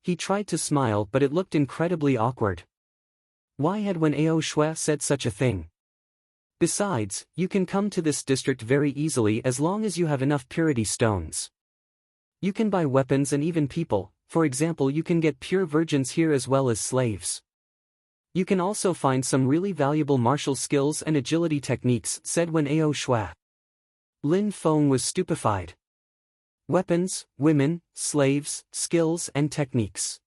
S1: He tried to smile but it looked incredibly awkward. Why had Wen Ao Shui said such a thing? Besides, you can come to this district very easily as long as you have enough purity stones. You can buy weapons and even people, for example you can get pure virgins here as well as slaves. You can also find some really valuable martial skills and agility techniques, said Wen Ao Shui. Lin Feng was stupefied. Weapons, women, slaves, skills and techniques.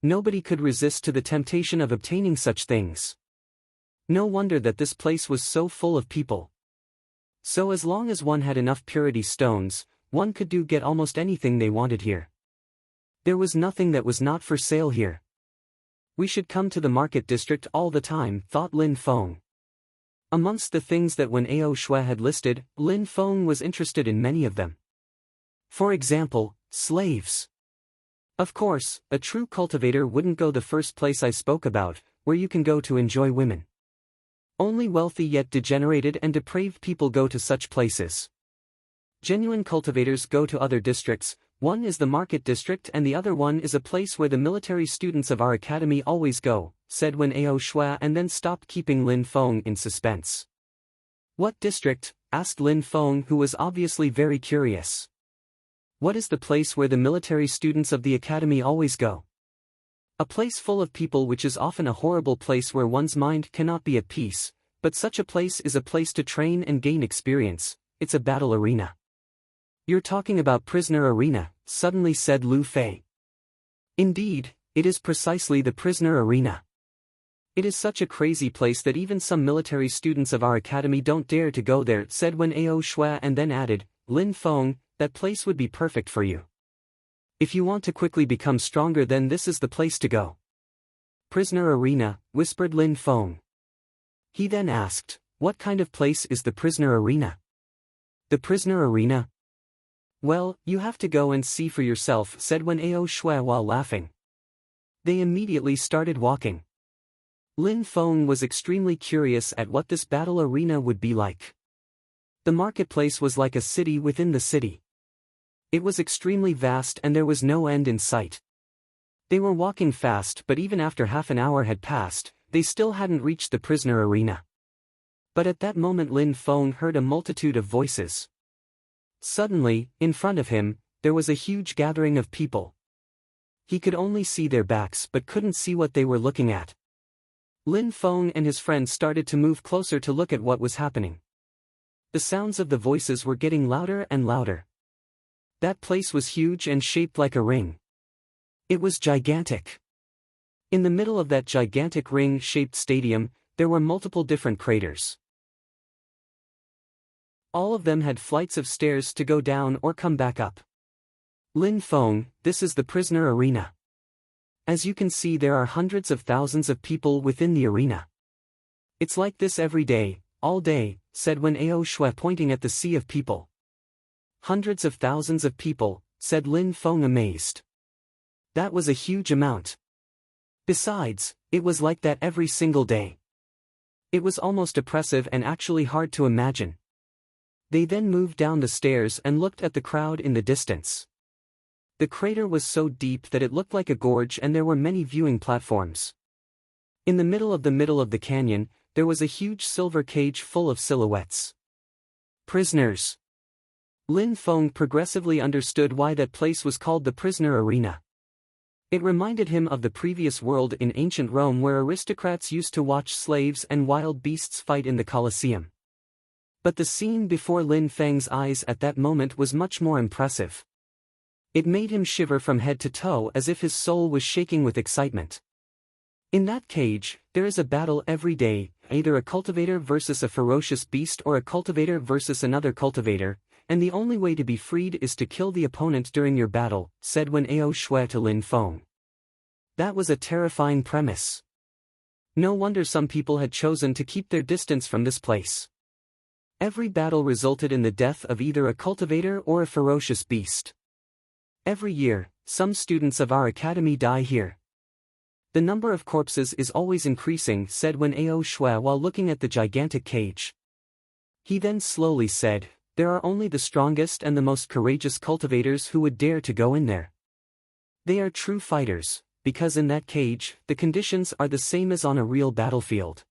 S1: Nobody could resist to the temptation of obtaining such things. No wonder that this place was so full of people. So as long as one had enough purity stones, one could get almost anything they wanted here. There was nothing that was not for sale here. We should come to the market district all the time, thought Lin Feng. Amongst the things that Wen Ao Shui had listed, Lin Feng was interested in many of them. For example, slaves. Of course, a true cultivator wouldn't go the first place I spoke about, where you can go to enjoy women. Only wealthy yet degenerated and depraved people go to such places. Genuine cultivators go to other districts. One is the market district and the other one is a place where the military students of our academy always go, said Wen Ao Shui, and then stopped, keeping Lin Feng in suspense. What district? Asked Lin Feng, who was obviously very curious. What is the place where the military students of the academy always go? A place full of people, which is often a horrible place where one's mind cannot be at peace, but such a place is a place to train and gain experience. It's a battle arena. You're talking about prisoner arena, suddenly said Lu Fei. Indeed, it is precisely the prisoner arena. It is such a crazy place that even some military students of our academy don't dare to go there, said Wen Ao Shui, and then added, Lin Feng, that place would be perfect for you. If you want to quickly become stronger, then this is the place to go. Prisoner arena, whispered Lin Feng. He then asked, what kind of place is the prisoner arena? The prisoner arena? Well, you have to go and see for yourself, said Wen Ao Shui while laughing. They immediately started walking. Lin Feng was extremely curious at what this battle arena would be like. The marketplace was like a city within the city. It was extremely vast and there was no end in sight. They were walking fast, but even after half an hour had passed, they still hadn't reached the prisoner arena. But at that moment Lin Feng heard a multitude of voices. Suddenly, in front of him, there was a huge gathering of people. He could only see their backs but couldn't see what they were looking at. Lin Feng and his friend started to move closer to look at what was happening. The sounds of the voices were getting louder and louder. That place was huge and shaped like a ring. It was gigantic. In the middle of that gigantic ring-shaped stadium, there were multiple different craters. All of them had flights of stairs to go down or come back up. Lin Feng, this is the prisoner arena. As you can see, there are hundreds of thousands of people within the arena. It's like this every day, all day, said Wen Ao Shui, pointing at the sea of people. Hundreds of thousands of people, said Lin Feng, amazed. That was a huge amount. Besides, it was like that every single day. It was almost oppressive and actually hard to imagine. They then moved down the stairs and looked at the crowd in the distance. The crater was so deep that it looked like a gorge, and there were many viewing platforms. In the middle of the canyon, there was a huge silver cage full of silhouettes. Prisoners. Lin Feng progressively understood why that place was called the prisoner arena. It reminded him of the previous world in ancient Rome, where aristocrats used to watch slaves and wild beasts fight in the Colosseum. But the scene before Lin Feng's eyes at that moment was much more impressive. It made him shiver from head to toe as if his soul was shaking with excitement. In that cage, there is a battle every day, either a cultivator versus a ferocious beast or a cultivator versus another cultivator, and the only way to be freed is to kill the opponent during your battle, said Wen Ao Shui to Lin Feng. That was a terrifying premise. No wonder some people had chosen to keep their distance from this place. Every battle resulted in the death of either a cultivator or a ferocious beast. Every year, some students of our academy die here. The number of corpses is always increasing, said Wen Ao Shui while looking at the gigantic cage. He then slowly said, there are only the strongest and the most courageous cultivators who would dare to go in there. They are true fighters, because in that cage, the conditions are the same as on a real battlefield.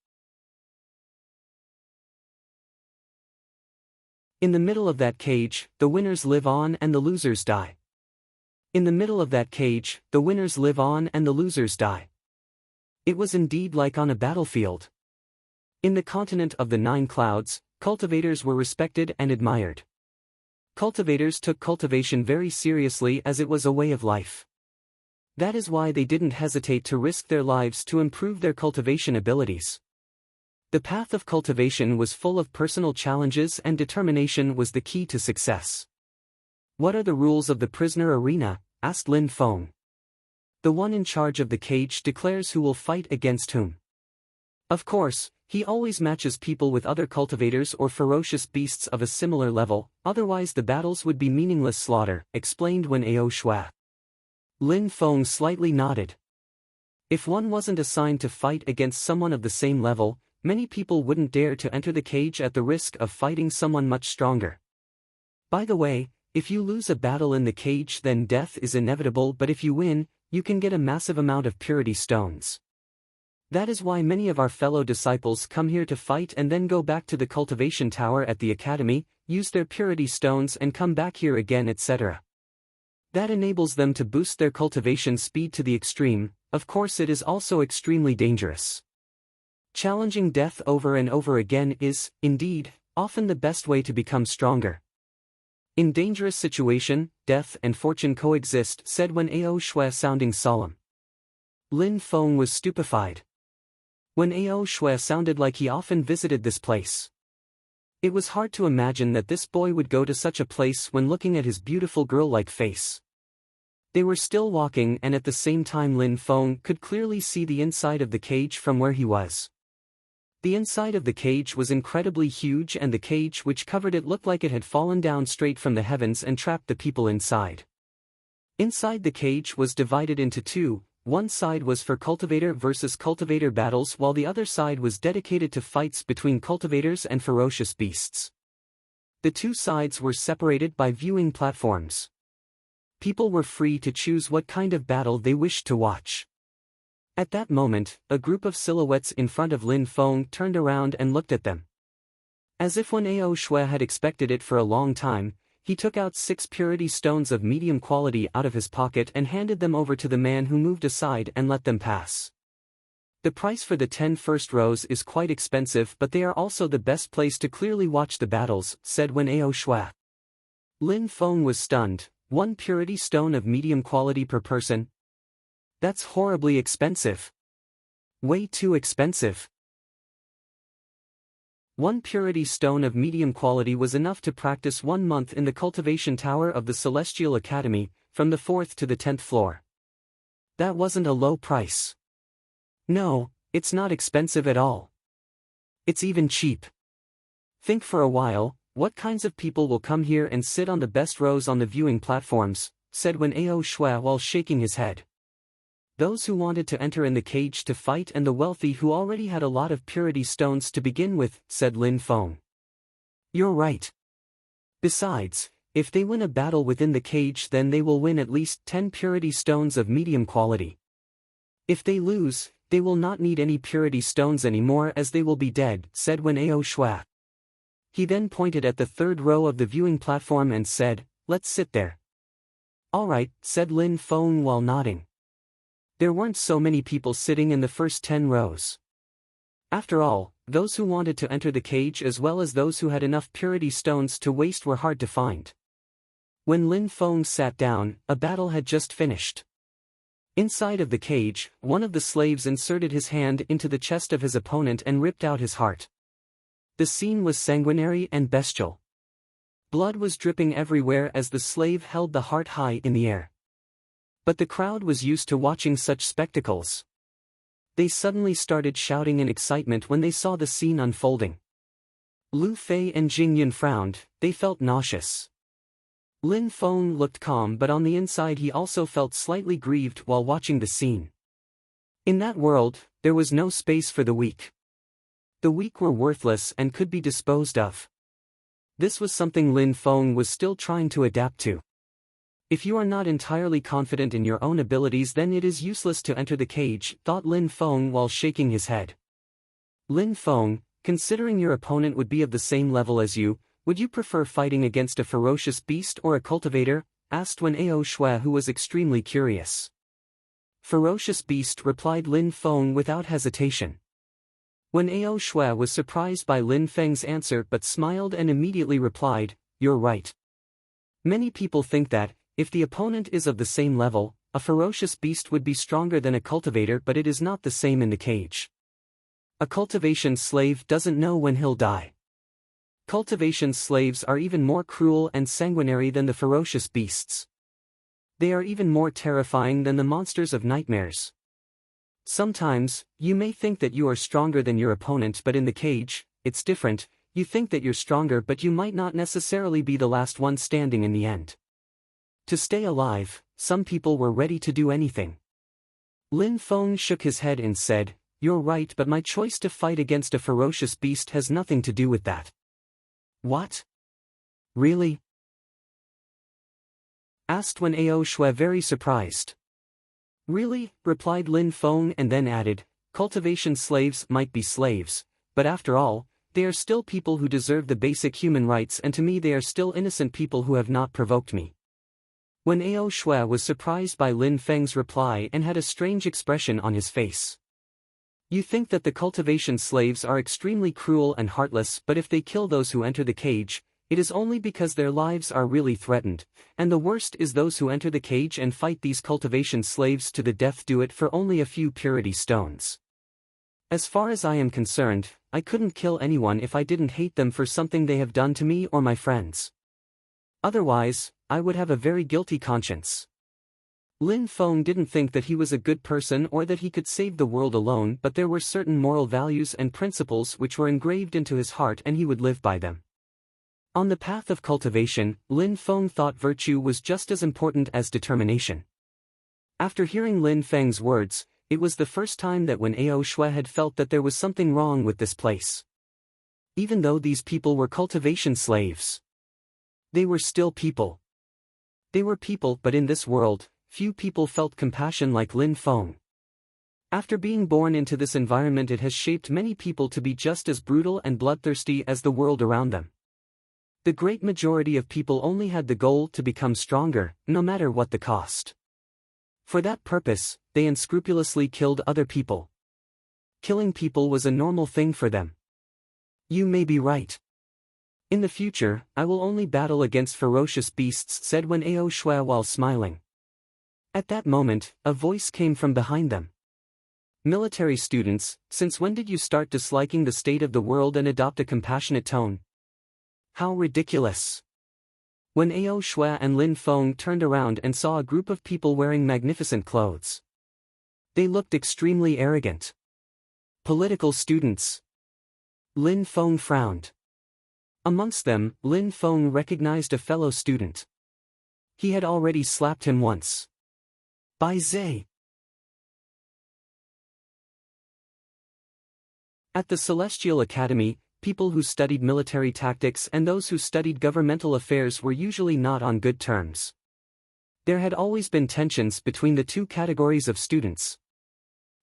S1: In the middle of that cage, the winners live on and the losers die. In the middle of that cage, the winners live on and the losers die. It was indeed like on a battlefield. In the continent of the 9 clouds, cultivators were respected and admired. Cultivators took cultivation very seriously as it was a way of life. That is why they didn't hesitate to risk their lives to improve their cultivation abilities. The path of cultivation was full of personal challenges, and determination was the key to success. What are the rules of the prisoner arena? Asked Lin Feng. The one in charge of the cage declares who will fight against whom. Of course, he always matches people with other cultivators or ferocious beasts of a similar level, otherwise the battles would be meaningless slaughter, explained Wen Ao Shua. Lin Feng slightly nodded. If one wasn't assigned to fight against someone of the same level, many people wouldn't dare to enter the cage at the risk of fighting someone much stronger. By the way, if you lose a battle in the cage then death is inevitable, but if you win, you can get a massive amount of purity stones. That is why many of our fellow disciples come here to fight and then go back to the cultivation tower at the academy, use their purity stones and come back here again, etc. That enables them to boost their cultivation speed to the extreme. Of course it is also extremely dangerous. Challenging death over and over again is, indeed, often the best way to become stronger. In dangerous situation, death and fortune coexist, said Wen Ao Shua, sounding solemn. Lin Feng was stupefied. Wen Ao Shua sounded like he often visited this place. It was hard to imagine that this boy would go to such a place when looking at his beautiful girl-like face. They were still walking and at the same time Lin Feng could clearly see the inside of the cage from where he was. The inside of the cage was incredibly huge and the cage which covered it looked like it had fallen down straight from the heavens and trapped the people inside. Inside the cage was divided into two, one side was for cultivator versus cultivator battles while the other side was dedicated to fights between cultivators and ferocious beasts. The two sides were separated by viewing platforms. People were free to choose what kind of battle they wished to watch. At that moment, a group of silhouettes in front of Lin Feng turned around and looked at them. As if Wen Ao Shua had expected it for a long time, he took out 6 purity stones of medium quality out of his pocket and handed them over to the man who moved aside and let them pass. The price for the 10 first rows is quite expensive, but they are also the best place to clearly watch the battles, said Wen Ao Shua. Lin Feng was stunned. 1 purity stone of medium quality per person? That's horribly expensive. Way too expensive. 1 purity stone of medium quality was enough to practice 1 month in the cultivation tower of the Celestial Academy, from the 4th to the 10th floor. That wasn't a low price. No, it's not expensive at all. It's even cheap. Think for a while, what kinds of people will come here and sit on the best rows on the viewing platforms, said Wen Ao Shua while shaking his head. Those who wanted to enter in the cage to fight and the wealthy who already had a lot of purity stones to begin with, said Lin Feng. You're right. Besides, if they win a battle within the cage then they will win at least 10 purity stones of medium quality. If they lose, they will not need any purity stones anymore as they will be dead, said Wen Ao Shua. He then pointed at the 3rd row of the viewing platform and said, let's sit there. All right, said Lin Feng while nodding. There weren't so many people sitting in the first 10 rows. After all, those who wanted to enter the cage as well as those who had enough purity stones to waste were hard to find. When Lin Feng sat down, a battle had just finished. Inside of the cage, one of the slaves inserted his hand into the chest of his opponent and ripped out his heart. The scene was sanguinary and bestial. Blood was dripping everywhere as the slave held the heart high in the air. But the crowd was used to watching such spectacles. They suddenly started shouting in excitement when they saw the scene unfolding. Lu Fei and Jing Yun frowned, they felt nauseous. Lin Feng looked calm but on the inside he also felt slightly grieved while watching the scene. In that world, there was no space for the weak. The weak were worthless and could be disposed of. This was something Lin Feng was still trying to adapt to. If you are not entirely confident in your own abilities then it is useless to enter the cage, thought Lin Feng while shaking his head. Lin Feng, considering your opponent would be of the same level as you, would you prefer fighting against a ferocious beast or a cultivator? Asked Wen Ao Shua who was extremely curious. Ferocious beast, replied Lin Feng without hesitation. Wen Ao Shua was surprised by Lin Feng's answer but smiled and immediately replied, you're right. Many people think that, if the opponent is of the same level, a ferocious beast would be stronger than a cultivator, but it is not the same in the cage. A cultivation slave doesn't know when he'll die. Cultivation slaves are even more cruel and sanguinary than the ferocious beasts. They are even more terrifying than the monsters of nightmares. Sometimes, you may think that you are stronger than your opponent, but in the cage, it's different. You think that you're stronger, but you might not necessarily be the last one standing in the end. To stay alive, some people were ready to do anything. Lin Feng shook his head and said, "You're right, but my choice to fight against a ferocious beast has nothing to do with that." "What? Really?" asked Wen Ao Shui, very surprised. "Really?" replied Lin Feng, and then added, "Cultivation slaves might be slaves, but after all, they are still people who deserve the basic human rights, and to me they are still innocent people who have not provoked me." Wen Ao Shui was surprised by Lin Feng's reply and had a strange expression on his face. "You think that the cultivation slaves are extremely cruel and heartless, but if they kill those who enter the cage, it is only because their lives are really threatened, and the worst is those who enter the cage and fight these cultivation slaves to the death do it for only a few purity stones. As far as I am concerned, I couldn't kill anyone if I didn't hate them for something they have done to me or my friends. Otherwise, I would have a very guilty conscience." Lin Feng didn't think that he was a good person or that he could save the world alone, but there were certain moral values and principles which were engraved into his heart and he would live by them. On the path of cultivation, Lin Feng thought virtue was just as important as determination. After hearing Lin Feng's words, it was the first time that Wen Ao Shui had felt that there was something wrong with this place. Even though these people were cultivation slaves, they were still people. They were people, but in this world, few people felt compassion like Lin Feng. After being born into this environment, it has shaped many people to be just as brutal and bloodthirsty as the world around them. The great majority of people only had the goal to become stronger, no matter what the cost. For that purpose, they unscrupulously killed other people. Killing people was a normal thing for them. "You may be right. In the future, I will only battle against ferocious beasts," said Wen Ao Shui while smiling. At that moment, a voice came from behind them. "Military students, since when did you start disliking the state of the world and adopt a compassionate tone? How ridiculous!" Wen Ao Shui and Lin Feng turned around and saw a group of people wearing magnificent clothes. They looked extremely arrogant. "Political students." Lin Feng frowned. Amongst them, Lin Feng recognized a fellow student. He had already slapped him once. Bai Zhe. At the Celestial Academy, people who studied military tactics and those who studied governmental affairs were usually not on good terms. There had always been tensions between the two categories of students.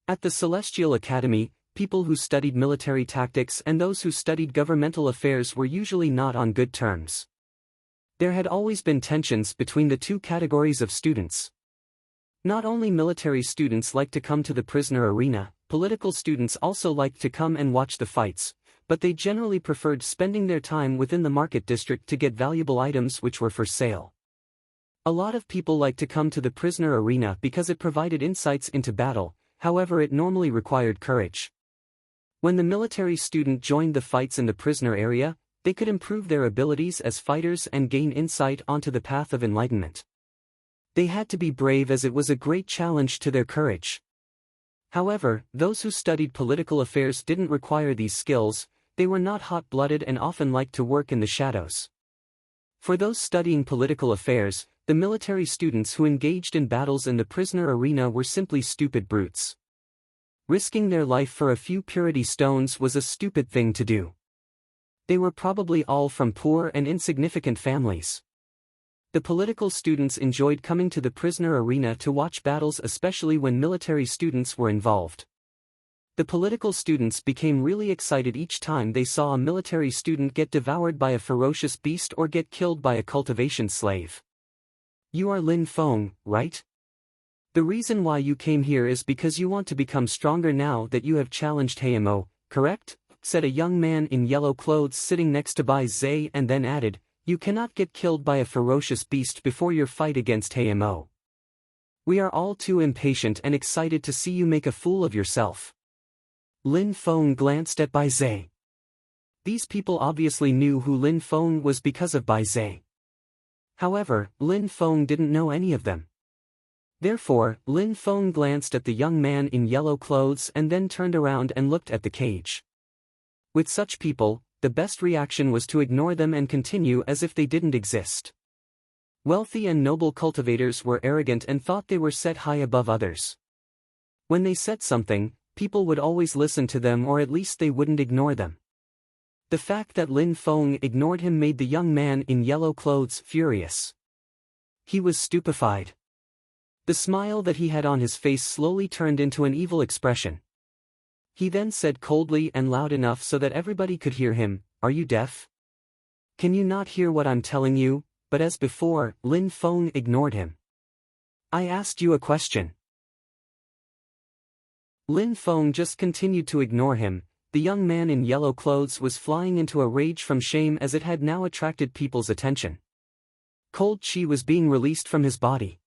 S1: At the Celestial Academy, people who studied military tactics and those who studied governmental affairs were usually not on good terms. There had always been tensions between the two categories of students. Not only military students liked to come to the prisoner arena, political students also liked to come and watch the fights, but they generally preferred spending their time within the market district to get valuable items which were for sale. A lot of people liked to come to the prisoner arena because it provided insights into battle, however it normally required courage. When the military student joined the fights in the prisoner area, they could improve their abilities as fighters and gain insight onto the path of enlightenment. They had to be brave as it was a great challenge to their courage. However, those who studied political affairs didn't require these skills, they were not hot-blooded and often liked to work in the shadows. For those studying political affairs, the military students who engaged in battles in the prisoner arena were simply stupid brutes. Risking their life for a few purity stones was a stupid thing to do. They were probably all from poor and insignificant families. The political students enjoyed coming to the prisoner arena to watch battles, especially when military students were involved. The political students became really excited each time they saw a military student get devoured by a ferocious beast or get killed by a cultivation slave. "You are Lin Feng, right? The reason why you came here is because you want to become stronger now that you have challenged Heimo, correct?" said a young man in yellow clothes sitting next to Bai Zhe, and then added, "You cannot get killed by a ferocious beast before your fight against Heimo. We are all too impatient and excited to see you make a fool of yourself." Lin Feng glanced at Bai Zhe. These people obviously knew who Lin Feng was because of Bai Zhe. However, Lin Feng didn't know any of them. Therefore, Lin Feng glanced at the young man in yellow clothes and then turned around and looked at the cage. With such people, the best reaction was to ignore them and continue as if they didn't exist. Wealthy and noble cultivators were arrogant and thought they were set high above others. When they said something, people would always listen to them, or at least they wouldn't ignore them. The fact that Lin Feng ignored him made the young man in yellow clothes furious. He was stupefied. The smile that he had on his face slowly turned into an evil expression. He then said coldly and loud enough so that everybody could hear him, "Are you deaf? Can you not hear what I'm telling you?" But as before, Lin Feng ignored him. "I asked you a question." Lin Feng just continued to ignore him. The young man in yellow clothes was flying into a rage from shame as it had now attracted people's attention. Cold chi was being released from his body.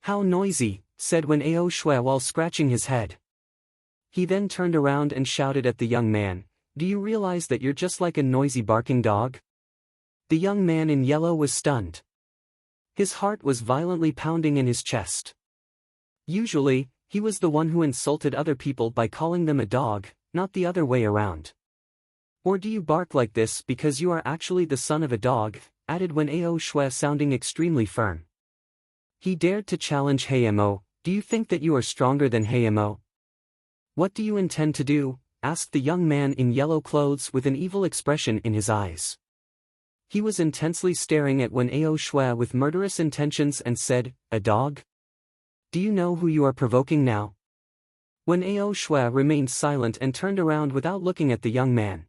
S1: "How noisy," said Wen Ao Shui while scratching his head. He then turned around and shouted at the young man, "Do you realize that you're just like a noisy barking dog?" The young man in yellow was stunned. His heart was violently pounding in his chest. Usually, he was the one who insulted other people by calling them a dog, not the other way around. "Or do you bark like this because you are actually the son of a dog?" added Wen Ao Shui, sounding extremely firm. He dared to challenge Hamo. "Do you think that you are stronger than Hamo? What do you intend to do?" asked the young man in yellow clothes with an evil expression in his eyes. He was intensely staring at Wen Ao Shui with murderous intentions and said, "A dog? Do you know who you are provoking now?" Wen Ao Shui remained silent and turned around without looking at the young man.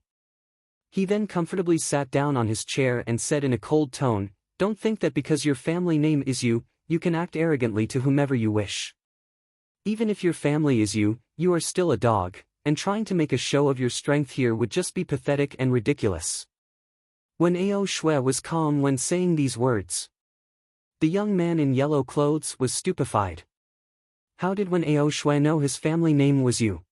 S1: He then comfortably sat down on his chair and said in a cold tone, "Don't think that because your family name is you, you can act arrogantly to whomever you wish. Even if your family is you, you are still a dog, and trying to make a show of your strength here would just be pathetic and ridiculous." Wen Ao Shui was calm when saying these words. The young man in yellow clothes was stupefied. How did Wen Ao Shui know his family name was Yu?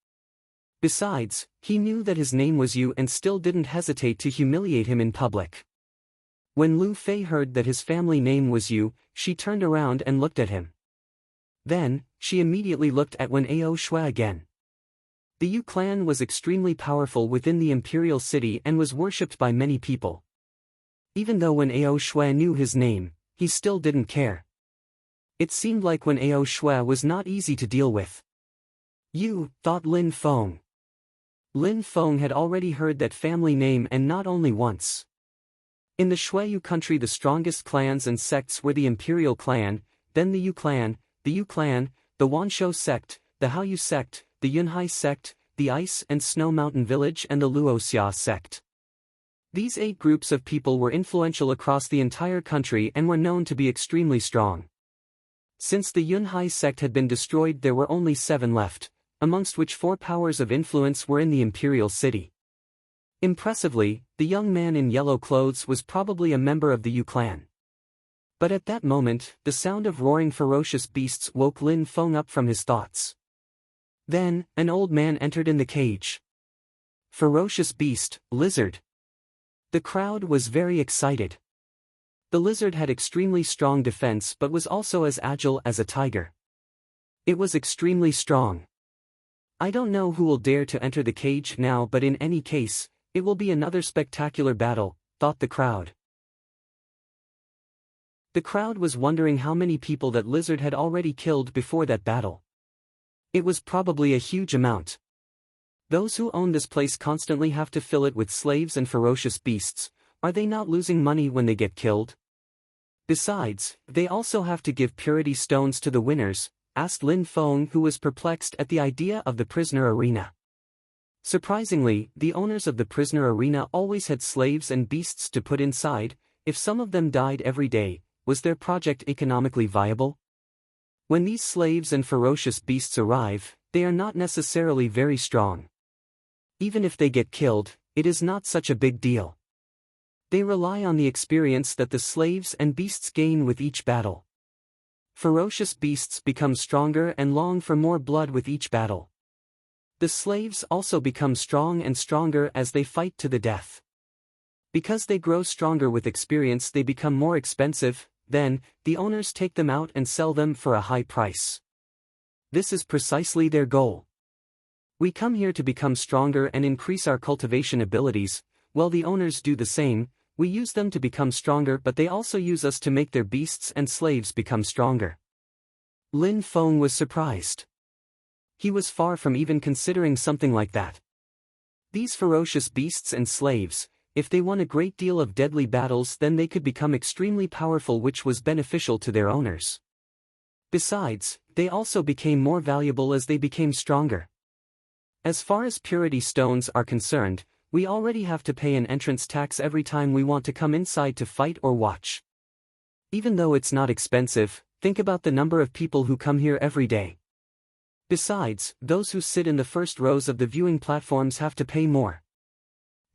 S1: Besides, he knew that his name was Yu and still didn't hesitate to humiliate him in public. When Lu Fei heard that his family name was Yu, she turned around and looked at him. Then, she immediately looked at Wen Ao Shui again. The Yu clan was extremely powerful within the imperial city and was worshipped by many people. Even though Wen Ao Shui knew his name, he still didn't care. It seemed like Wen Ao Shui was not easy to deal with. "You," thought Lin Feng. Lin Feng had already heard that family name, and not only once. In the Shuiyu country, the strongest clans and sects were the Imperial clan, then the Yu clan, the Wanshou sect, the Haoyu sect, the Yunhai sect, the Ice and Snow Mountain Village, and the Luoxia sect. These 8 groups of people were influential across the entire country and were known to be extremely strong. Since the Yunhai sect had been destroyed, there were only 7 left, amongst which 4 powers of influence were in the imperial city. Impressively, the young man in yellow clothes was probably a member of the Yu clan. But at that moment, the sound of roaring ferocious beasts woke Lin Feng up from his thoughts. Then, an old man entered in the cage. Ferocious beast, lizard. The crowd was very excited. The lizard had extremely strong defense but was also as agile as a tiger. It was extremely strong. "I don't know who will dare to enter the cage now, but in any case, it will be another spectacular battle," thought the crowd. The crowd was wondering how many people that lizard had already killed before that battle. It was probably a huge amount. Those who own this place constantly have to fill it with slaves and ferocious beasts. Are they not losing money when they get killed? Besides, they also have to give purity stones to the winners, asked Lin Feng, who was perplexed at the idea of the prisoner arena. Surprisingly, the owners of the prisoner arena always had slaves and beasts to put inside. If some of them died every day, was their project economically viable? When these slaves and ferocious beasts arrive, they are not necessarily very strong. Even if they get killed, it is not such a big deal. They rely on the experience that the slaves and beasts gain with each battle. Ferocious beasts become stronger and long for more blood with each battle. The slaves also become strong and stronger as they fight to the death. Because they grow stronger with experience, they become more expensive, then, the owners take them out and sell them for a high price. This is precisely their goal. We come here to become stronger and increase our cultivation abilities, while the owners do the same. We use them to become stronger, but they also use us to make their beasts and slaves become stronger. Lin Feng was surprised. He was far from even considering something like that. These ferocious beasts and slaves, if they won a great deal of deadly battles, then they could become extremely powerful, which was beneficial to their owners. Besides, they also became more valuable as they became stronger. As far as purity stones are concerned, we already have to pay an entrance tax every time we want to come inside to fight or watch. Even though it's not expensive, think about the number of people who come here every day. Besides, those who sit in the first rows of the viewing platforms have to pay more.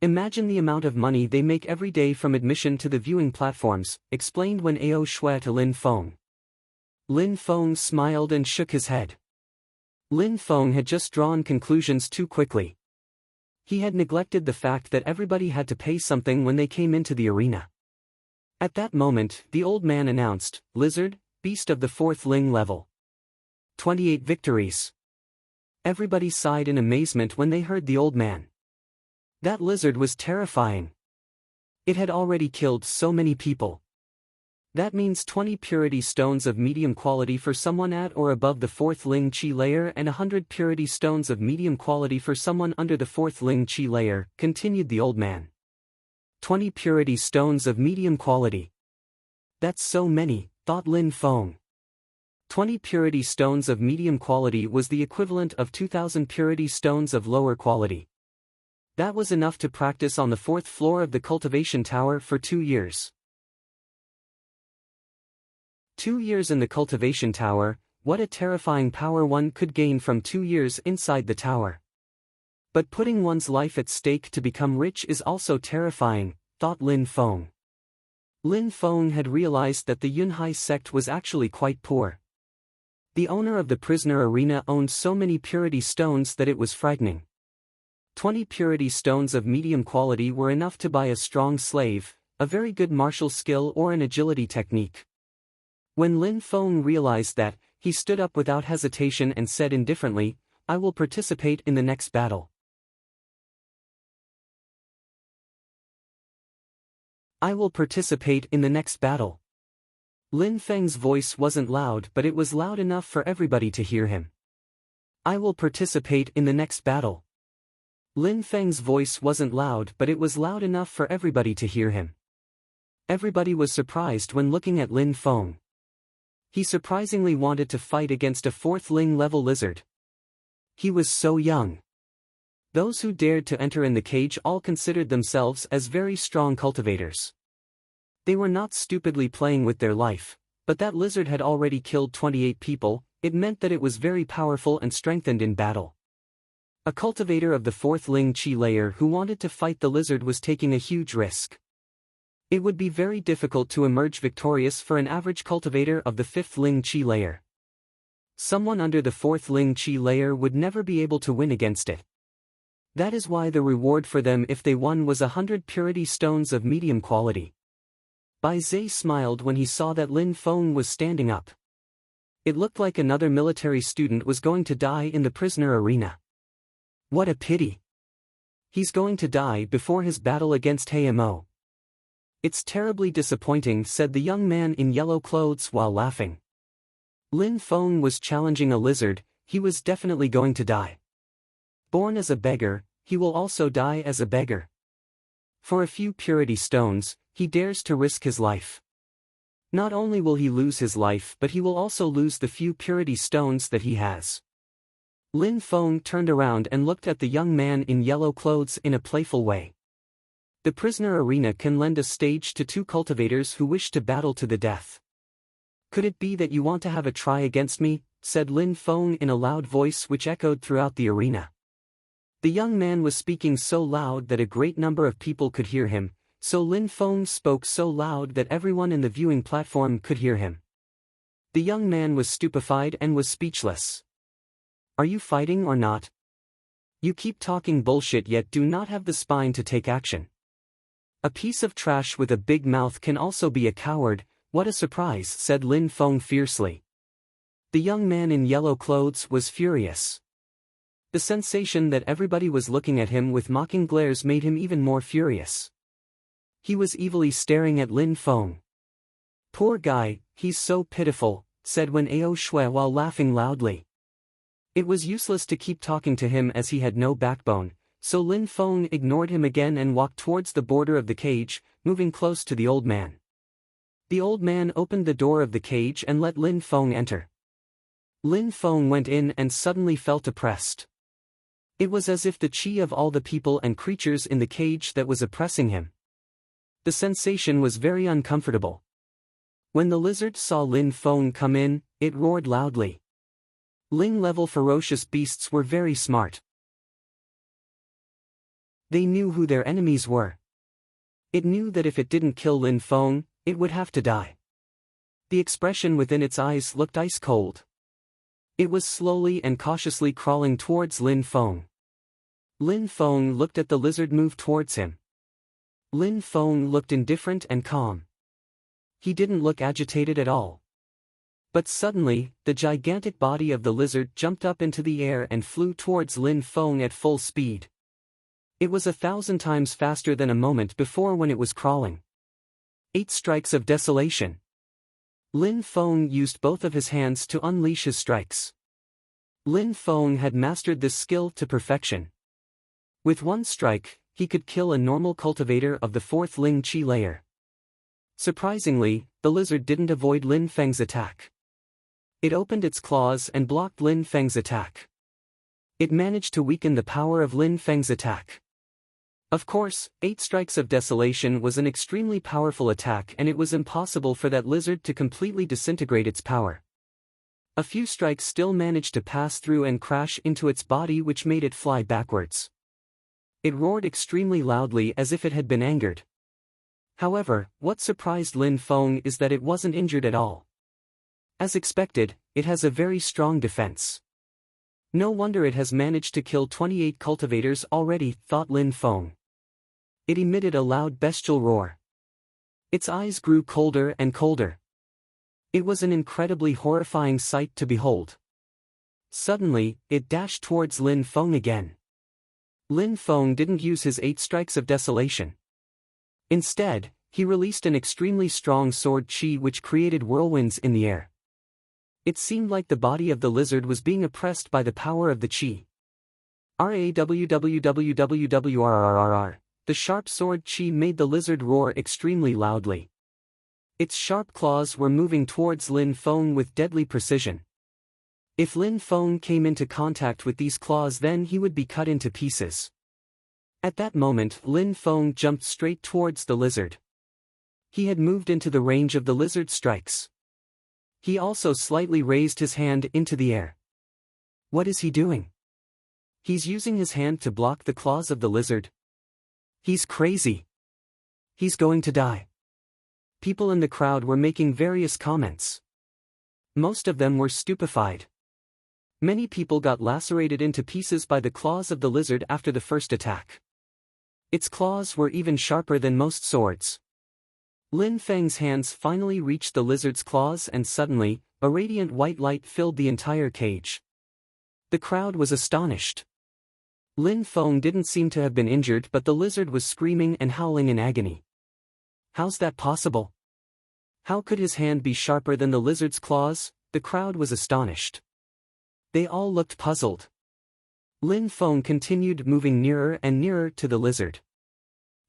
S1: Imagine the amount of money they make every day from admission to the viewing platforms, explained Wen Ao Shui to Lin Feng. Lin Feng smiled and shook his head. Lin Feng had just drawn conclusions too quickly. He had neglected the fact that everybody had to pay something when they came into the arena. At that moment, the old man announced, "Lizard, beast of the 4th Ling level. 28 victories." Everybody sighed in amazement when they heard the old man. That lizard was terrifying. It had already killed so many people. That means 20 purity stones of medium quality for someone at or above the 4th Ling Qi layer and 100 purity stones of medium quality for someone under the 4th Ling Qi layer, continued the old man. 20 purity stones of medium quality. That's so many, thought Lin Feng. 20 purity stones of medium quality was the equivalent of 2,000 purity stones of lower quality. That was enough to practice on the 4th floor of the cultivation tower for 2 years. 2 years in the cultivation tower, what a terrifying power one could gain from 2 years inside the tower. But putting one's life at stake to become rich is also terrifying, thought Lin Feng. Lin Feng had realized that the Yunhai sect was actually quite poor. The owner of the prisoner arena owned so many purity stones that it was frightening. 20 purity stones of medium quality were enough to buy a strong slave, a very good martial skill, or an agility technique. When Lin Feng realized that, he stood up without hesitation and said indifferently, "I will participate in the next battle. I will participate in the next battle." Lin Feng's voice wasn't loud, but it was loud enough for everybody to hear him. "I will participate in the next battle." Lin Feng's voice wasn't loud, but it was loud enough for everybody to hear him. Everybody was surprised when looking at Lin Feng. He surprisingly wanted to fight against a 4th Ling level lizard. He was so young. Those who dared to enter in the cage all considered themselves as very strong cultivators. They were not stupidly playing with their life, but that lizard had already killed 28 people. It meant that it was very powerful and strengthened in battle. A cultivator of the 4th Ling Qi layer who wanted to fight the lizard was taking a huge risk. It would be very difficult to emerge victorious for an average cultivator of the 5th Ling Qi layer. Someone under the 4th Ling Qi layer would never be able to win against it. That is why the reward for them if they won was 100 purity stones of medium quality. Bai Zhe smiled when he saw that Lin Feng was standing up. It looked like another military student was going to die in the prisoner arena. What a pity. He's going to die before his battle against Mo. It's terribly disappointing, said the young man in yellow clothes while laughing. Lin Feng was challenging a lizard, he was definitely going to die. Born as a beggar, he will also die as a beggar. For a few purity stones, he dares to risk his life. Not only will he lose his life, but he will also lose the few purity stones that he has. Lin Feng turned around and looked at the young man in yellow clothes in a playful way. The prisoner arena can lend a stage to 2 cultivators who wish to battle to the death. "Could it be that you want to have a try against me?" said Lin Feng in a loud voice which echoed throughout the arena. The young man was speaking so loud that a great number of people could hear him, so Lin Feng spoke so loud that everyone in the viewing platform could hear him. The young man was stupefied and was speechless. "Are you fighting or not? You keep talking bullshit yet do not have the spine to take action. A piece of trash with a big mouth can also be a coward. What a surprise, said Lin Feng fiercely. The young man in yellow clothes was furious. The sensation that everybody was looking at him with mocking glares made him even more furious. He was evilly staring at Lin Feng. Poor guy, he's so pitiful, said Wen Ao Shui while laughing loudly. It was useless to keep talking to him as he had no backbone, so Lin Feng ignored him again and walked towards the border of the cage, moving close to the old man. The old man opened the door of the cage and let Lin Feng enter. Lin Feng went in and suddenly felt oppressed. It was as if the qi of all the people and creatures in the cage that was oppressing him. The sensation was very uncomfortable. When the lizard saw Lin Feng come in, it roared loudly. Ling-level ferocious beasts were very smart. They knew who their enemies were. It knew that if it didn't kill Lin Feng, it would have to die. The expression within its eyes looked ice cold. It was slowly and cautiously crawling towards Lin Feng. Lin Feng looked at the lizard move towards him. Lin Feng looked indifferent and calm. He didn't look agitated at all. But suddenly, the gigantic body of the lizard jumped up into the air and flew towards Lin Feng at full speed. It was 1,000 times faster than a moment before when it was crawling. 8 strikes of desolation. Lin Feng used both of his hands to unleash his strikes. Lin Feng had mastered this skill to perfection. With one strike, he could kill a normal cultivator of the 4th Ling Qi layer. Surprisingly, the lizard didn't avoid Lin Feng's attack. It opened its claws and blocked Lin Feng's attack. It managed to weaken the power of Lin Feng's attack. Of course, 8 strikes of desolation was an extremely powerful attack and it was impossible for that lizard to completely disintegrate its power. A few strikes still managed to pass through and crash into its body, which made it fly backwards. It roared extremely loudly as if it had been angered. However, what surprised Lin Feng is that it wasn't injured at all. As expected, it has a very strong defense. No wonder it has managed to kill 28 cultivators already, thought Lin Feng. It emitted a loud bestial roar. Its eyes grew colder and colder. It was an incredibly horrifying sight to behold. Suddenly, it dashed towards Lin Feng again. Lin Feng didn't use his 8 strikes of desolation. Instead, he released an extremely strong sword qi which created whirlwinds in the air. It seemed like the body of the lizard was being oppressed by the power of the qi. Rawwwwwrrrr. The sharp sword qi made the lizard roar extremely loudly. Its sharp claws were moving towards Lin Feng with deadly precision. If Lin Feng came into contact with these claws, then he would be cut into pieces. At that moment, Lin Feng jumped straight towards the lizard. He had moved into the range of the lizard's strikes. He also slightly raised his hand into the air. What is he doing? He's using his hand to block the claws of the lizard. He's crazy. He's going to die. People in the crowd were making various comments. Most of them were stupefied. Many people got lacerated into pieces by the claws of the lizard after the first attack. Its claws were even sharper than most swords. Lin Feng's hands finally reached the lizard's claws and suddenly, a radiant white light filled the entire cage. The crowd was astonished. Lin Feng didn't seem to have been injured, but the lizard was screaming and howling in agony. How's that possible? How could his hand be sharper than the lizard's claws? The crowd was astonished. They all looked puzzled. Lin Feng continued moving nearer and nearer to the lizard.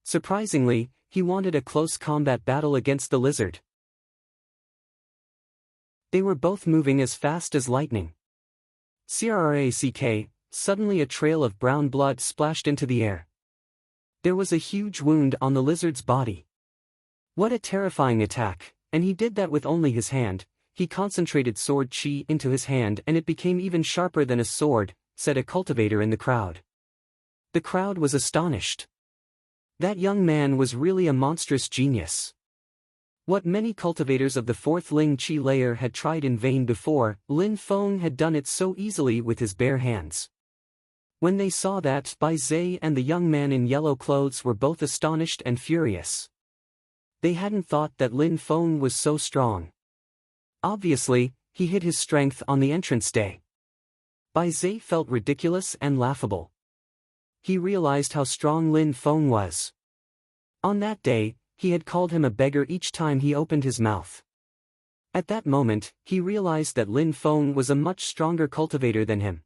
S1: Surprisingly, he wanted a close combat battle against the lizard. They were both moving as fast as lightning. Crack, suddenly a trail of brown blood splashed into the air. There was a huge wound on the lizard's body. What a terrifying attack, and he did that with only his hand. He concentrated sword qi into his hand and it became even sharper than a sword, said a cultivator in the crowd. The crowd was astonished. That young man was really a monstrous genius. What many cultivators of the 4th Ling Qi layer had tried in vain before, Lin Feng had done it so easily with his bare hands. When they saw that, Bai Zhe and the young man in yellow clothes were both astonished and furious. They hadn't thought that Lin Feng was so strong. Obviously, he hid his strength on the entrance day. Bai Zhe felt ridiculous and laughable. He realized how strong Lin Feng was. On that day, he had called him a beggar each time he opened his mouth. At that moment, he realized that Lin Feng was a much stronger cultivator than him.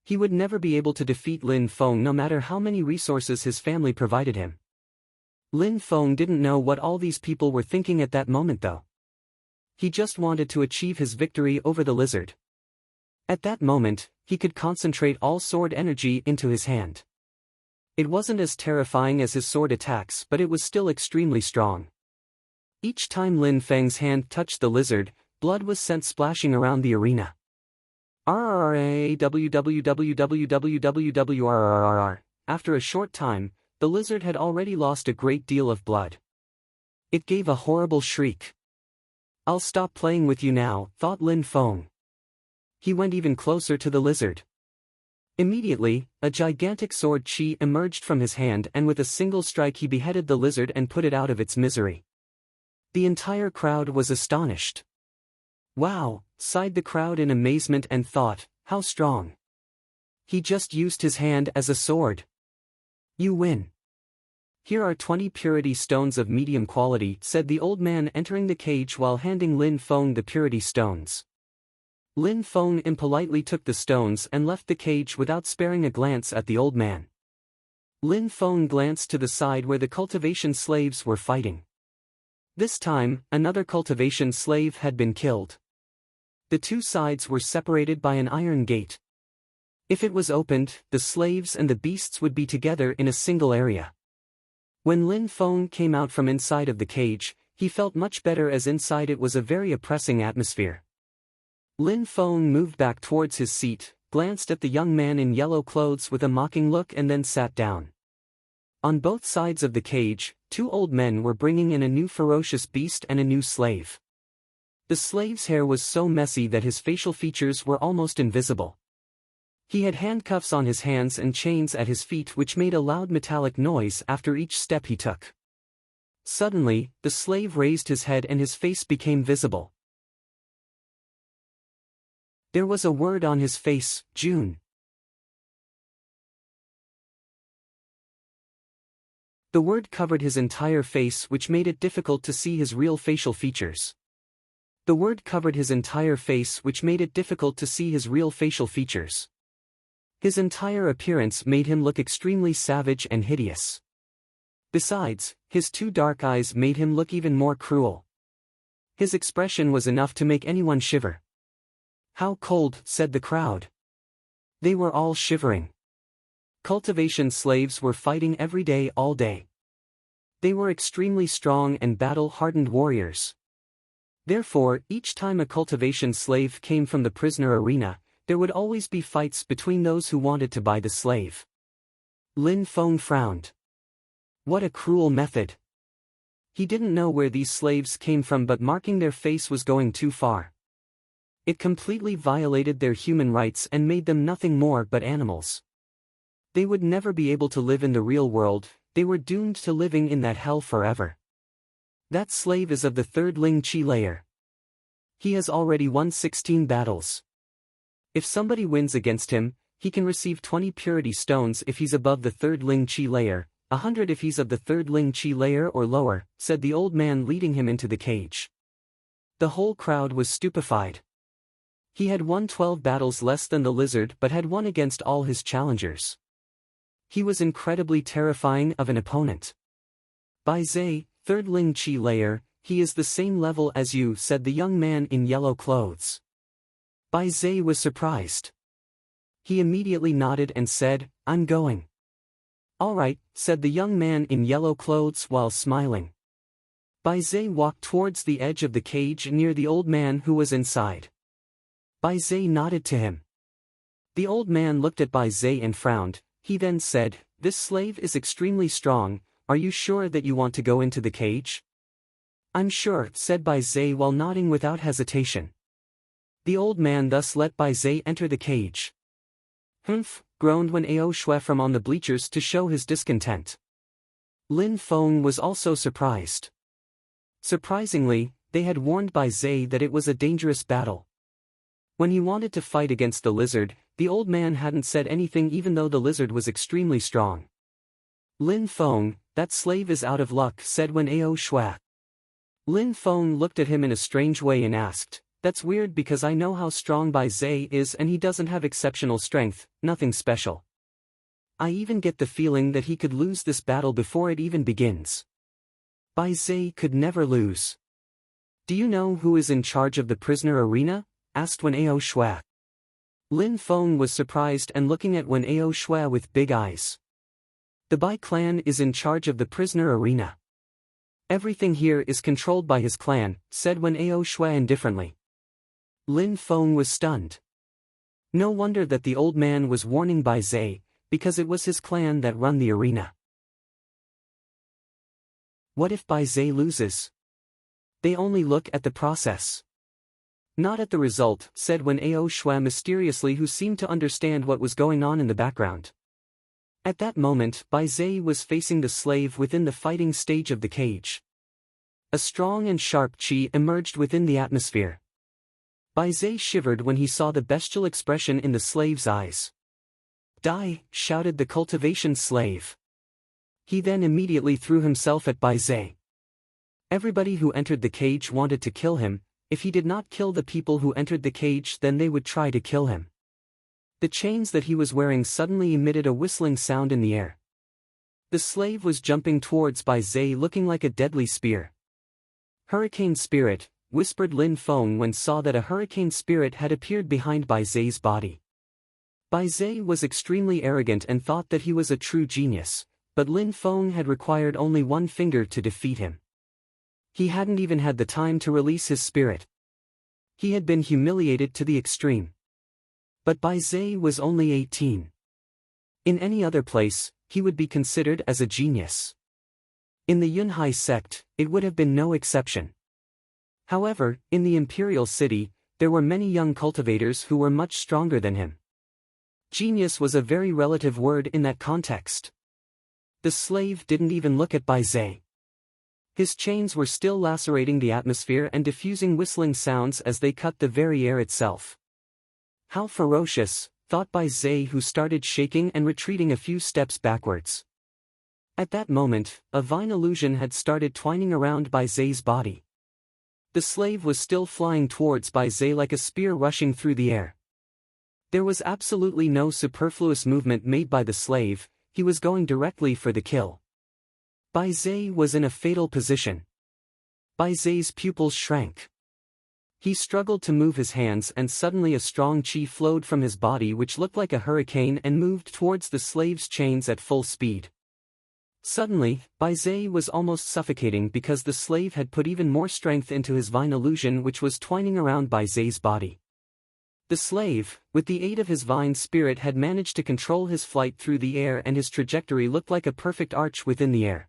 S1: He would never be able to defeat Lin Feng no matter how many resources his family provided him. Lin Feng didn't know what all these people were thinking at that moment though. He just wanted to achieve his victory over the lizard. At that moment, he could concentrate all sword energy into his hand. It wasn't as terrifying as his sword attacks, but it was still extremely strong. Each time Lin Feng's hand touched the lizard, blood was sent splashing around the arena. After a short time, the lizard had already lost a great deal of blood. It gave a horrible shriek. "I'll stop playing with you now," thought Lin Feng. He went even closer to the lizard. Immediately, a gigantic sword chi emerged from his hand, and with a single strike he beheaded the lizard and put it out of its misery. The entire crowd was astonished. "Wow," sighed the crowd in amazement and thought, "How strong. He just used his hand as a sword. You win." "Here are 20 purity stones of medium quality," said the old man entering the cage while handing Lin Feng the purity stones. Lin Feng impolitely took the stones and left the cage without sparing a glance at the old man. Lin Feng glanced to the side where the cultivation slaves were fighting. This time, another cultivation slave had been killed. The two sides were separated by an iron gate. If it was opened, the slaves and the beasts would be together in a single area. When Lin Feng came out from inside of the cage, he felt much better as inside it was a very oppressing atmosphere. Lin Feng moved back towards his seat, glanced at the young man in yellow clothes with a mocking look and then sat down. On both sides of the cage, two old men were bringing in a new ferocious beast and a new slave. The slave's hair was so messy that his facial features were almost invisible. He had handcuffs on his hands and chains at his feet which made a loud metallic noise after each step he took. Suddenly, the slave raised his head and his face became visible. There was a word on his face, June. The word covered his entire face, which made it difficult to see his real facial features. The word covered his entire face, which made it difficult to see his real facial features. His entire appearance made him look extremely savage and hideous. Besides, his two dark eyes made him look even more cruel. His expression was enough to make anyone shiver. "How cold," said the crowd. They were all shivering. Cultivation slaves were fighting every day all day. They were extremely strong and battle-hardened warriors. Therefore, each time a cultivation slave came from the prisoner arena, there would always be fights between those who wanted to buy the slave. Lin Feng frowned. What a cruel method. He didn't know where these slaves came from, but marking their face was going too far. It completely violated their human rights and made them nothing more but animals. They would never be able to live in the real world, they were doomed to living in that hell forever. That slave is of the third Ling Chi layer. He has already won 16 battles. If somebody wins against him, he can receive 20 purity stones if he's above the third Ling Chi layer, 100 if he's of the third Ling Chi layer or lower, said the old man leading him into the cage. The whole crowd was stupefied. He had won 12 battles less than the lizard but had won against all his challengers. He was incredibly terrifying of an opponent. Bai Zhe, third Ling Chi layer, he is the same level as you, said the young man in yellow clothes. Bai Zhe was surprised. He immediately nodded and said, "I'm going." "All right," said the young man in yellow clothes while smiling. Bai Zhe walked towards the edge of the cage near the old man who was inside. Bai Zhe nodded to him. The old man looked at Bai Zhe and frowned. He then said, "This slave is extremely strong, are you sure that you want to go into the cage?" "I'm sure," said Bai Zhe while nodding without hesitation. The old man thus let Bai Zhe enter the cage. "Humph," groaned Wen Ao Shui from on the bleachers to show his discontent. Lin Feng was also surprised. Surprisingly, they had warned Bai Zhe that it was a dangerous battle. When he wanted to fight against the lizard, the old man hadn't said anything even though the lizard was extremely strong. Lin Feng, that slave is out of luck, said when Ao Shua. Lin Feng looked at him in a strange way and asked, "That's weird because I know how strong Bai Zhe is and he doesn't have exceptional strength, nothing special. I even get the feeling that he could lose this battle before it even begins." Bai Zhe could never lose. "Do you know who is in charge of the prisoner arena?" asked Wen Ao Shua. Lin Feng was surprised and looking at Wen Ao Shua with big eyes. "The Bai clan is in charge of the prisoner arena. Everything here is controlled by his clan," said Wen Ao Shua indifferently. Lin Feng was stunned. No wonder that the old man was warning Bai Zhe, because it was his clan that run the arena. What if Bai Zhe loses? They only look at the process, not at the result, said Wen Ao Shua mysteriously, who seemed to understand what was going on in the background. At that moment, Bai Zhe was facing the slave within the fighting stage of the cage. A strong and sharp qi emerged within the atmosphere. Bai Zhe shivered when he saw the bestial expression in the slave's eyes. "Die!" shouted the cultivation slave. He then immediately threw himself at Bai Zhe. Everybody who entered the cage wanted to kill him. If he did not kill the people who entered the cage, then they would try to kill him. The chains that he was wearing suddenly emitted a whistling sound in the air. The slave was jumping towards Bai Zhe looking like a deadly spear. "Hurricane spirit," whispered Lin Feng when saw that a hurricane spirit had appeared behind Bai Zhe's body. Bai Zhe was extremely arrogant and thought that he was a true genius, but Lin Feng had required only one finger to defeat him. He hadn't even had the time to release his spirit. He had been humiliated to the extreme. But Bai Zhe was only 18. In any other place, he would be considered as a genius. In the Yunhai sect, it would have been no exception. However, in the imperial city, there were many young cultivators who were much stronger than him. Genius was a very relative word in that context. The slave didn't even look at Bai Zhe. His chains were still lacerating the atmosphere and diffusing whistling sounds as they cut the very air itself. How ferocious, thought Bai Zhe, who started shaking and retreating a few steps backwards. At that moment, a vine illusion had started twining around Bai Zhe's body. The slave was still flying towards Bai Zhe like a spear rushing through the air. There was absolutely no superfluous movement made by the slave, he was going directly for the kill. Bai Zhe was in a fatal position. Bai Zhe's pupils shrank. He struggled to move his hands and suddenly a strong qi flowed from his body which looked like a hurricane and moved towards the slave's chains at full speed. Suddenly, Bai Zhe was almost suffocating because the slave had put even more strength into his vine illusion which was twining around Bai Zhe's body. The slave, with the aid of his vine spirit, had managed to control his flight through the air and his trajectory looked like a perfect arch within the air.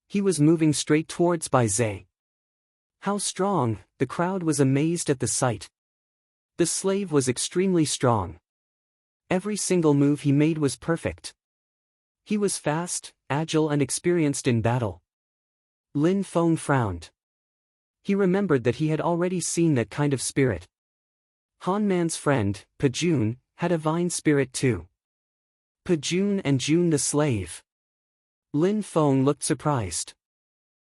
S1: He was moving straight towards Bai Zhe. How strong! The crowd was amazed at the sight. The slave was extremely strong. Every single move he made was perfect. He was fast, agile and experienced in battle. Lin Feng frowned. He remembered that he had already seen that kind of spirit. Han Man's friend, Pajun, had a vine spirit too. Pajun and Jun the slave. Lin Feng looked surprised.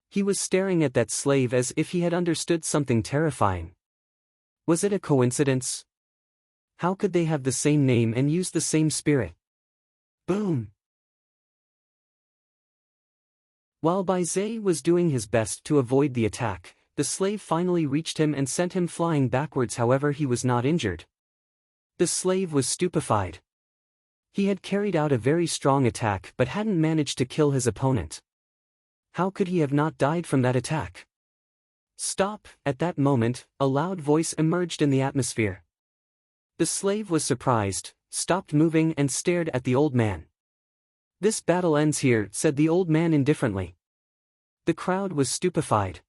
S1: He was staring at that slave as if he had understood something terrifying. Was it a coincidence? How could they have the same name and use the same spirit? Boom! While Bai Zhe was doing his best to avoid the attack, the slave finally reached him and sent him flying backwards. However, he was not injured. The slave was stupefied. He had carried out a very strong attack but hadn't managed to kill his opponent. How could he have not died from that attack? Stop! At that moment, a loud voice emerged in the atmosphere. The slave was surprised, stopped moving and stared at the old man. "This battle ends here," said the old man indifferently. The crowd was stupefied.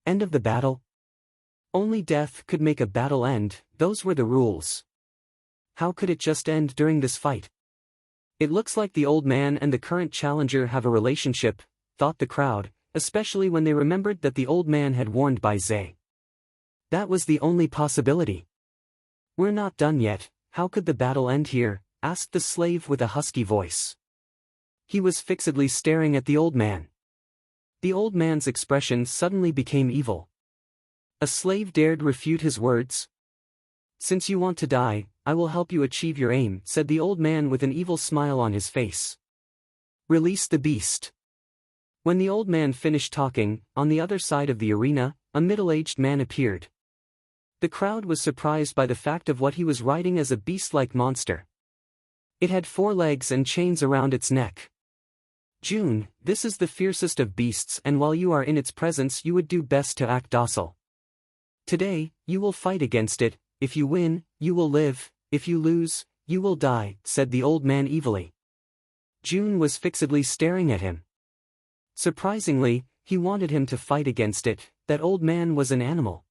S1: End of the battle? Only death could make a battle end, those were the rules. How could it just end during this fight? It looks like the old man and the current challenger have a relationship, thought the crowd, especially when they remembered that the old man had warned by Zay. That was the only possibility. "We're not done yet, how could the battle end here?" asked the slave with a husky voice. He was fixedly staring at the old man. The old man's expression suddenly became evil. A slave dared refute his words. "Since you want to die, I will help you achieve your aim," said the old man with an evil smile on his face. "Release the beast." When the old man finished talking, on the other side of the arena, a middle-aged man appeared. The crowd was surprised by the fact of what he was riding as a beast-like monster. It had 4 legs and chains around its neck. "June, this is the fiercest of beasts, and while you are in its presence you would do best to act docile. Today, you will fight against it. If you win, you will live, if you lose, you will die," said the old man evilly. June was fixedly staring at him. Surprisingly, he wanted him to fight against it. That old man was an animal.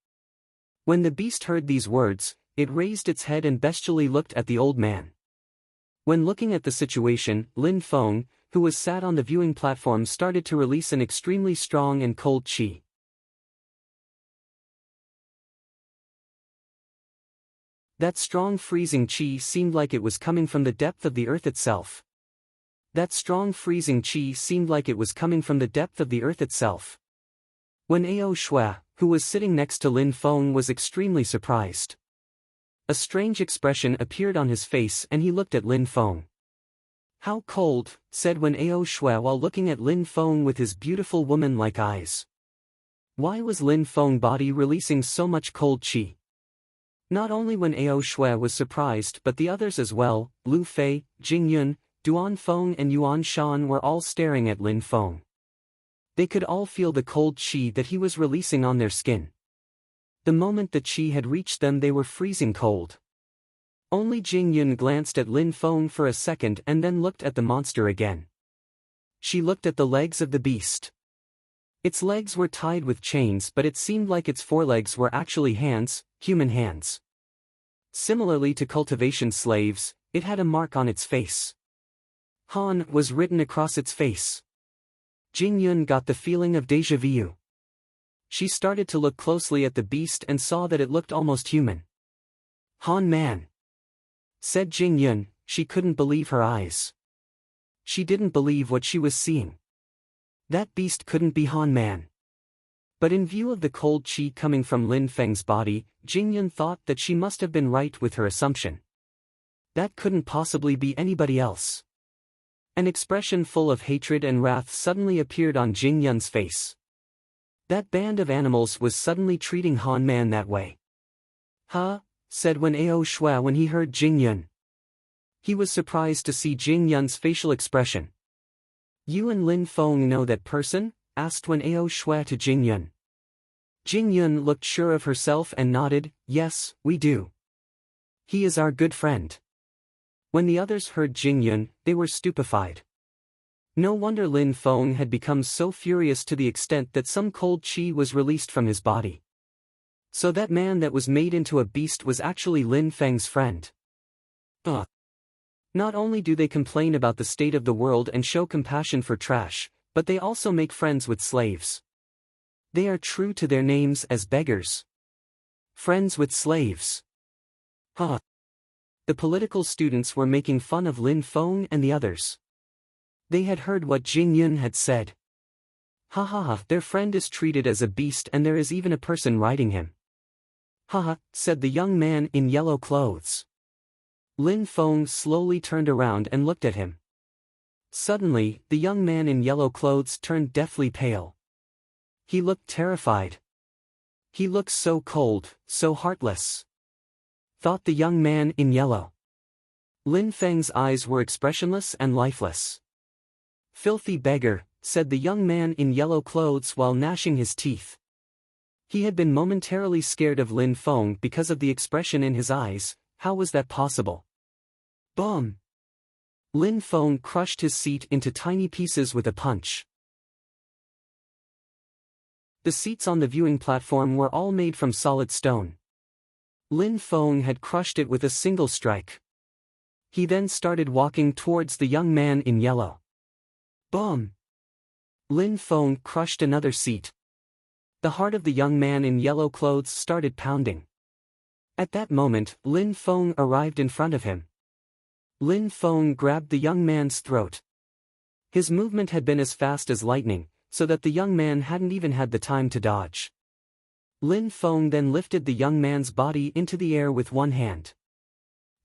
S1: When the beast heard these words, it raised its head and bestially looked at the old man. When looking at the situation, Lin Feng, who was sat on the viewing platform, started to release an extremely strong and cold qi. That strong freezing qi seemed like it was coming from the depth of the earth itself. That strong freezing qi seemed like it was coming from the depth of the earth itself. When Ao Shui, who was sitting next to Lin Feng, was extremely surprised. A strange expression appeared on his face and he looked at Lin Feng. "How cold," said Ao Shui while looking at Lin Feng with his beautiful woman-like eyes. Why was Lin Feng's body releasing so much cold qi? Not only Ao Shui was surprised but the others as well. Lu Fei, Jing Yun, Duan Feng and Yuan Shan were all staring at Lin Feng. They could all feel the cold qi that he was releasing on their skin. The moment the qi had reached them they were freezing cold. Only Jing Yun glanced at Lin Feng for a second and then looked at the monster again. She looked at the legs of the beast. Its legs were tied with chains, but it seemed like its forelegs were actually hands, human hands. Similarly to cultivation slaves, it had a mark on its face. Han was written across its face. Jing Yun got the feeling of déjà vu. She started to look closely at the beast and saw that it looked almost human. "Han man," said Jing Yun. She couldn't believe her eyes. She didn't believe what she was seeing. That beast couldn't be Han man. But in view of the cold qi coming from Lin Feng's body, Jing Yun thought that she must have been right with her assumption. That couldn't possibly be anybody else. An expression full of hatred and wrath suddenly appeared on Jing Yun's face. That band of animals was suddenly treating Han man that way. "Huh?" said Ao Shui when he heard Jing Yun. He was surprised to see Jing Yun's facial expression. "You and Lin Feng know that person?" asked Ao Shui to Jing Yun. Jing Yun looked sure of herself and nodded, "Yes, we do. He is our good friend." When the others heard Jing Yun, they were stupefied. No wonder Lin Feng had become so furious to the extent that some cold qi was released from his body. So that man that was made into a beast was actually Lin Feng's friend. Not only do they complain about the state of the world and show compassion for trash, but they also make friends with slaves. They are true to their names as beggars. Friends with slaves. The political students were making fun of Lin Feng and the others. They had heard what Jing Yun had said. Their friend is treated as a beast and there is even a person riding him. Said the young man in yellow clothes. Lin Feng slowly turned around and looked at him. Suddenly, the young man in yellow clothes turned deathly pale. He looked terrified. He looked so cold, so heartless. Thought the young man in yellow. Lin Feng's eyes were expressionless and lifeless. "Filthy beggar," said the young man in yellow clothes while gnashing his teeth. He had been momentarily scared of Lin Feng because of the expression in his eyes. How was that possible? Boom! Lin Feng crushed his seat into tiny pieces with a punch. The seats on the viewing platform were all made from solid stone. Lin Feng had crushed it with a single strike. He then started walking towards the young man in yellow. Boom! Lin Feng crushed another seat. The heart of the young man in yellow clothes started pounding. At that moment, Lin Feng arrived in front of him. Lin Feng grabbed the young man's throat. His movement had been as fast as lightning, so that the young man hadn't even had the time to dodge. Lin Feng then lifted the young man's body into the air with one hand.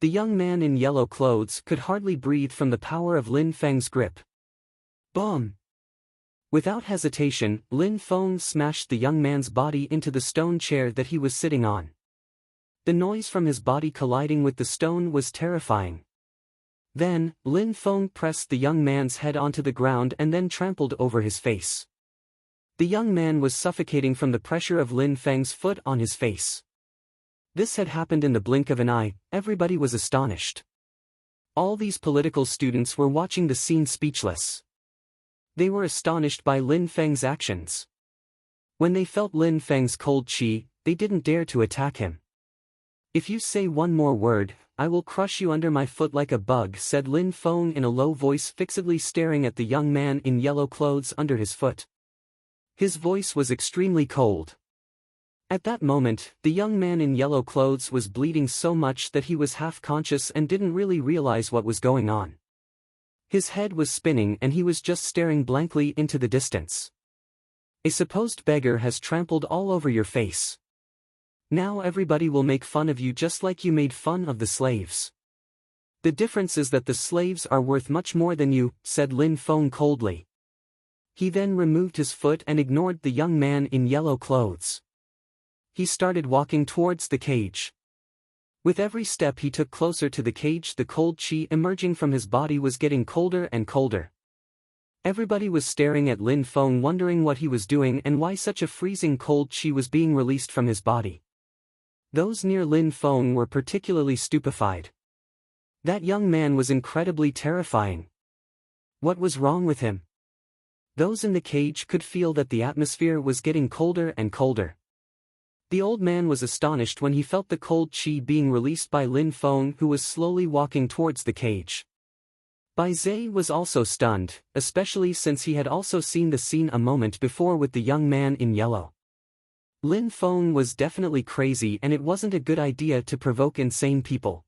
S1: The young man in yellow clothes could hardly breathe from the power of Lin Feng's grip. Boom! Without hesitation, Lin Feng smashed the young man's body into the stone chair that he was sitting on. The noise from his body colliding with the stone was terrifying. Then, Lin Feng pressed the young man's head onto the ground and then trampled over his face. The young man was suffocating from the pressure of Lin Feng's foot on his face. This had happened in the blink of an eye. Everybody was astonished. All these political students were watching the scene speechless. They were astonished by Lin Feng's actions. When they felt Lin Feng's cold qi, they didn't dare to attack him. "If you say one more word, I will crush you under my foot like a bug," said Lin Feng in a low voice, fixedly staring at the young man in yellow clothes under his foot. His voice was extremely cold. At that moment, the young man in yellow clothes was bleeding so much that he was half-conscious and didn't really realize what was going on. His head was spinning and he was just staring blankly into the distance. "A supposed beggar has trampled all over your face. Now everybody will make fun of you just like you made fun of the slaves. The difference is that the slaves are worth much more than you," said Lin Feng coldly. He then removed his foot and ignored the young man in yellow clothes. He started walking towards the cage. With every step he took closer to the cage, the cold qi emerging from his body was getting colder and colder. Everybody was staring at Lin Feng, wondering what he was doing and why such a freezing cold qi was being released from his body. Those near Lin Feng were particularly stupefied. That young man was incredibly terrifying. What was wrong with him? Those in the cage could feel that the atmosphere was getting colder and colder. The old man was astonished when he felt the cold qi being released by Lin Feng, who was slowly walking towards the cage. Bai Zhe was also stunned, especially since he had also seen the scene a moment before with the young man in yellow. Lin Feng was definitely crazy and it wasn't a good idea to provoke insane people.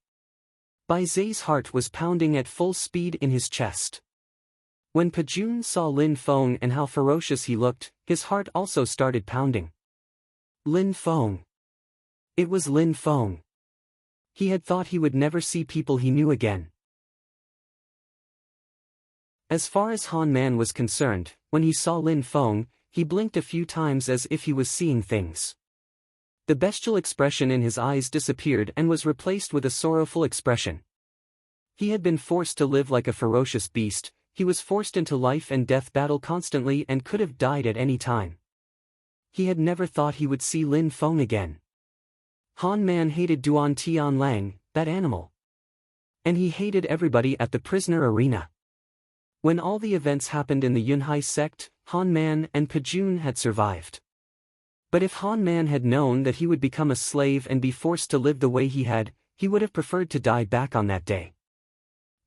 S1: Bai Zhe's heart was pounding at full speed in his chest. When Pajun saw Lin Feng and how ferocious he looked, his heart also started pounding. Lin Feng. It was Lin Feng. He had thought he would never see people he knew again. As far as Han Man was concerned, when he saw Lin Feng, he blinked a few times as if he was seeing things. The bestial expression in his eyes disappeared and was replaced with a sorrowful expression. He had been forced to live like a ferocious beast. He was forced into life and death battle constantly and could have died at any time. He had never thought he would see Lin Feng again. Han Man hated Duan Tian Lang, that animal. And he hated everybody at the prisoner arena. When all the events happened in the Yunhai sect, Han Man and Pajun had survived. But if Han Man had known that he would become a slave and be forced to live the way he had, he would have preferred to die back on that day.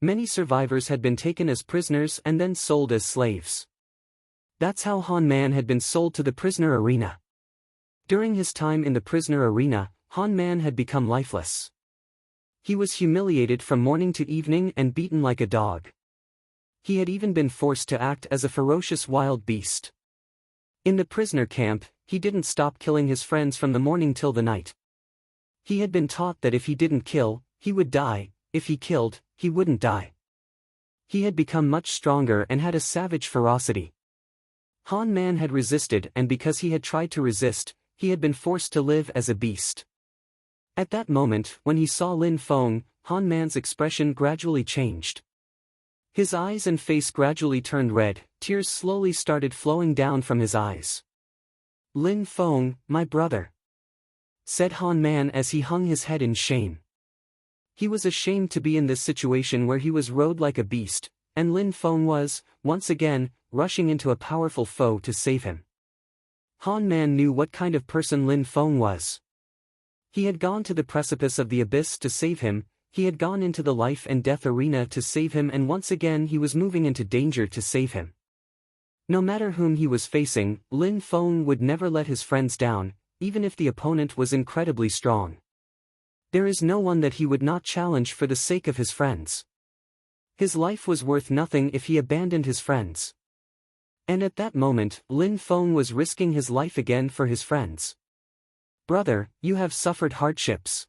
S1: Many survivors had been taken as prisoners and then sold as slaves. That's how Han Man had been sold to the prisoner arena. During his time in the prisoner arena, Han Man had become lifeless. He was humiliated from morning to evening and beaten like a dog. He had even been forced to act as a ferocious wild beast. In the prisoner camp, he didn't stop killing his friends from the morning till the night. He had been taught that if he didn't kill, he would die. If he killed, he wouldn't die. He had become much stronger and had a savage ferocity. Han Man had resisted, and because he had tried to resist, he had been forced to live as a beast. At that moment, when he saw Lin Feng, Han Man's expression gradually changed. His eyes and face gradually turned red, tears slowly started flowing down from his eyes. "Lin Feng, my brother," said Han Man as he hung his head in shame. He was ashamed to be in this situation where he was rode like a beast, and Lin Feng was, once again, rushing into a powerful foe to save him. Han Man knew what kind of person Lin Feng was. He had gone to the precipice of the abyss to save him. He had gone into the life and death arena to save him, and once again he was moving into danger to save him. No matter whom he was facing, Lin Feng would never let his friends down, even if the opponent was incredibly strong. There is no one that he would not challenge for the sake of his friends. His life was worth nothing if he abandoned his friends. And at that moment, Lin Feng was risking his life again for his friends. Brother, you have suffered hardships.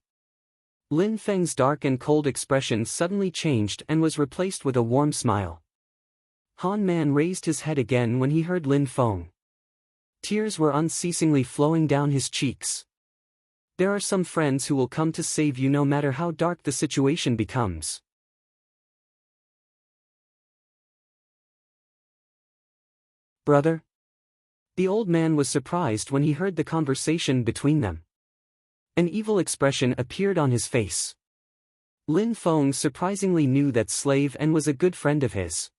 S1: Lin Feng's dark and cold expression suddenly changed and was replaced with a warm smile. Han Man raised his head again when he heard Lin Feng. Tears were unceasingly flowing down his cheeks. There are some friends who will come to save you no matter how dark the situation becomes. Brother? The old man was surprised when he heard the conversation between them. An evil expression appeared on his face. Lin Feng surprisingly knew that slave and was a good friend of his.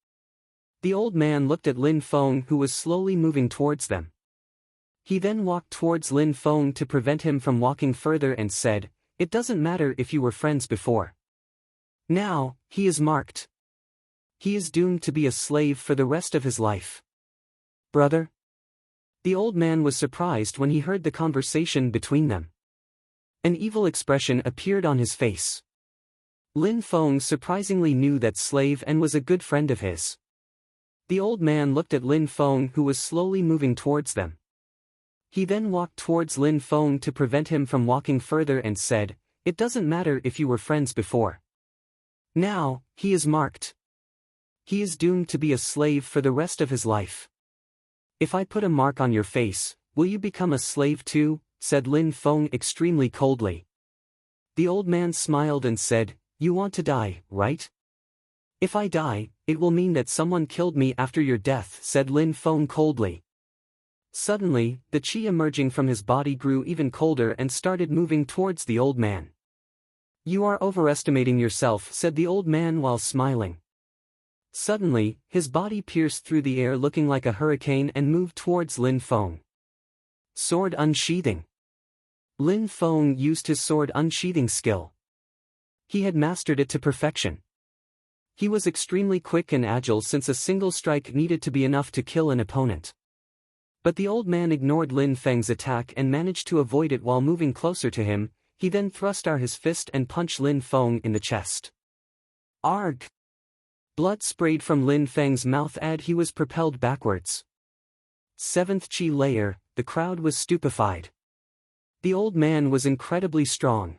S1: The old man looked at Lin Feng, who was slowly moving towards them. He then walked towards Lin Feng to prevent him from walking further and said, "It doesn't matter if you were friends before. Now, he is marked. He is doomed to be a slave for the rest of his life." Brother? The old man was surprised when he heard the conversation between them. An evil expression appeared on his face. Lin Feng surprisingly knew that slave and was a good friend of his. The old man looked at Lin Feng, who was slowly moving towards them. He then walked towards Lin Feng to prevent him from walking further and said, "It doesn't matter if you were friends before. Now, he is marked. He is doomed to be a slave for the rest of his life. If I put a mark on your face, will you become a slave too?" said Lin Feng extremely coldly. The old man smiled and said, "You want to die, right? If I die, it will mean that someone killed me after your death," said Lin Feng coldly. Suddenly, the qi emerging from his body grew even colder and started moving towards the old man. "You are overestimating yourself," said the old man while smiling. Suddenly, his body pierced through the air looking like a hurricane and moved towards Lin Feng. Sword unsheathing. Lin Feng used his sword unsheathing skill. He had mastered it to perfection. He was extremely quick and agile since a single strike needed to be enough to kill an opponent. But the old man ignored Lin Feng's attack and managed to avoid it while moving closer to him. He then thrust out his fist and punched Lin Feng in the chest. Arg! Blood sprayed from Lin Feng's mouth and he was propelled backwards. Seventh Qi layer, the crowd was stupefied. The old man was incredibly strong.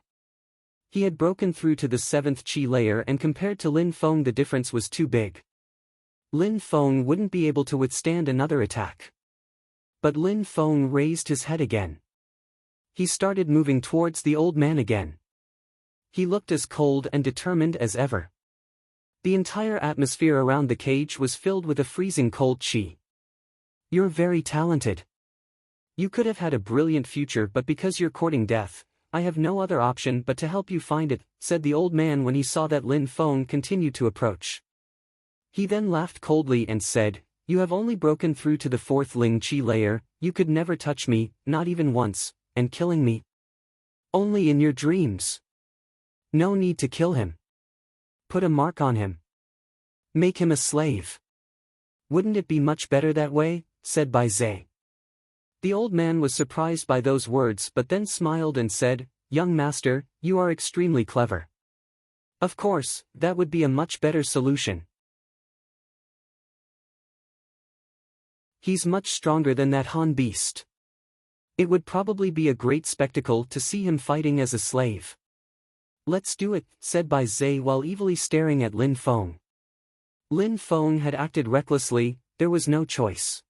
S1: He had broken through to the seventh Qi layer, and compared to Lin Feng the difference was too big. Lin Feng wouldn't be able to withstand another attack. But Lin Feng raised his head again. He started moving towards the old man again. He looked as cold and determined as ever. The entire atmosphere around the cage was filled with a freezing cold qi. "You're very talented. You could have had a brilliant future, but because you're courting death, I have no other option but to help you find it," said the old man when he saw that Lin Feng continued to approach. He then laughed coldly and said, "You have only broken through to the fourth Ling Qi layer, you could never touch me, not even once, and killing me? Only in your dreams. No need to kill him. Put a mark on him. Make him a slave. Wouldn't it be much better that way?" said Bai Zhe. The old man was surprised by those words but then smiled and said, "Young master, you are extremely clever. Of course, that would be a much better solution. He's much stronger than that Han beast. It would probably be a great spectacle to see him fighting as a slave." "Let's do it," said Bai Zhe while evilly staring at Lin Feng. Lin Feng had acted recklessly, there was no choice.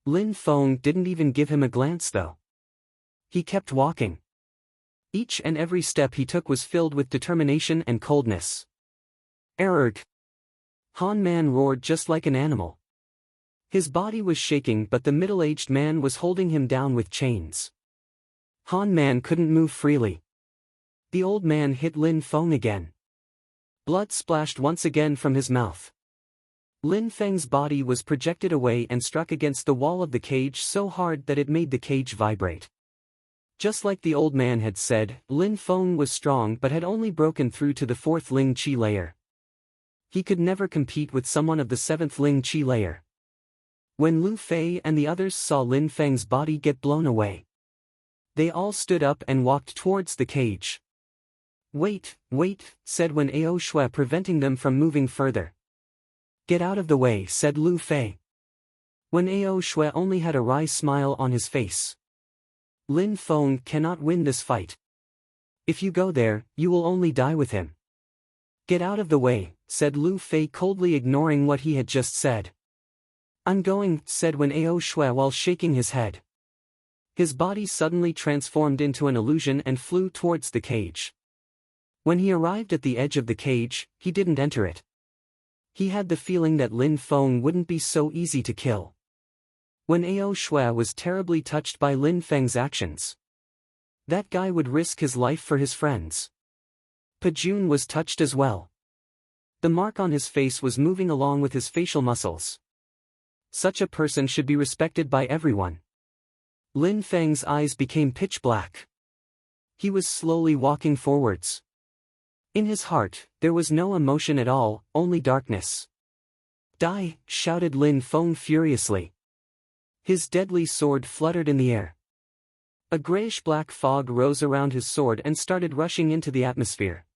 S1: Lin Feng didn't even give him a glance though. He kept walking. Each and every step he took was filled with determination and coldness. "Erg!" Han Man roared just like an animal. His body was shaking, but the middle-aged man was holding him down with chains. Han Man couldn't move freely. The old man hit Lin Feng again. Blood splashed once again from his mouth. Lin Feng's body was projected away and struck against the wall of the cage so hard that it made the cage vibrate. Just like the old man had said, Lin Feng was strong but had only broken through to the fourth Ling Qi layer. He could never compete with someone of the seventh Ling Qi layer. When Lu Fei and the others saw Lin Feng's body get blown away, they all stood up and walked towards the cage. "Wait, wait," said Wen Ao Shui, preventing them from moving further. "Get out of the way," said Lu Fei. Wen Ao Shui only had a wry smile on his face. "Lin Feng cannot win this fight. If you go there, you will only die with him." "Get out of the way," said Lu Fei, coldly ignoring what he had just said. "I'm going," said Wen Ao Shui while shaking his head. His body suddenly transformed into an illusion and flew towards the cage. When he arrived at the edge of the cage, he didn't enter it. He had the feeling that Lin Feng wouldn't be so easy to kill. Wen Ao Shui was terribly touched by Lin Feng's actions. That guy would risk his life for his friends. Pa Jun was touched as well. The mark on his face was moving along with his facial muscles. Such a person should be respected by everyone. Lin Feng's eyes became pitch black. He was slowly walking forwards. In his heart, there was no emotion at all, only darkness. "Die!" shouted Lin Feng furiously. His deadly sword fluttered in the air. A grayish-black fog rose around his sword and started rushing into the atmosphere.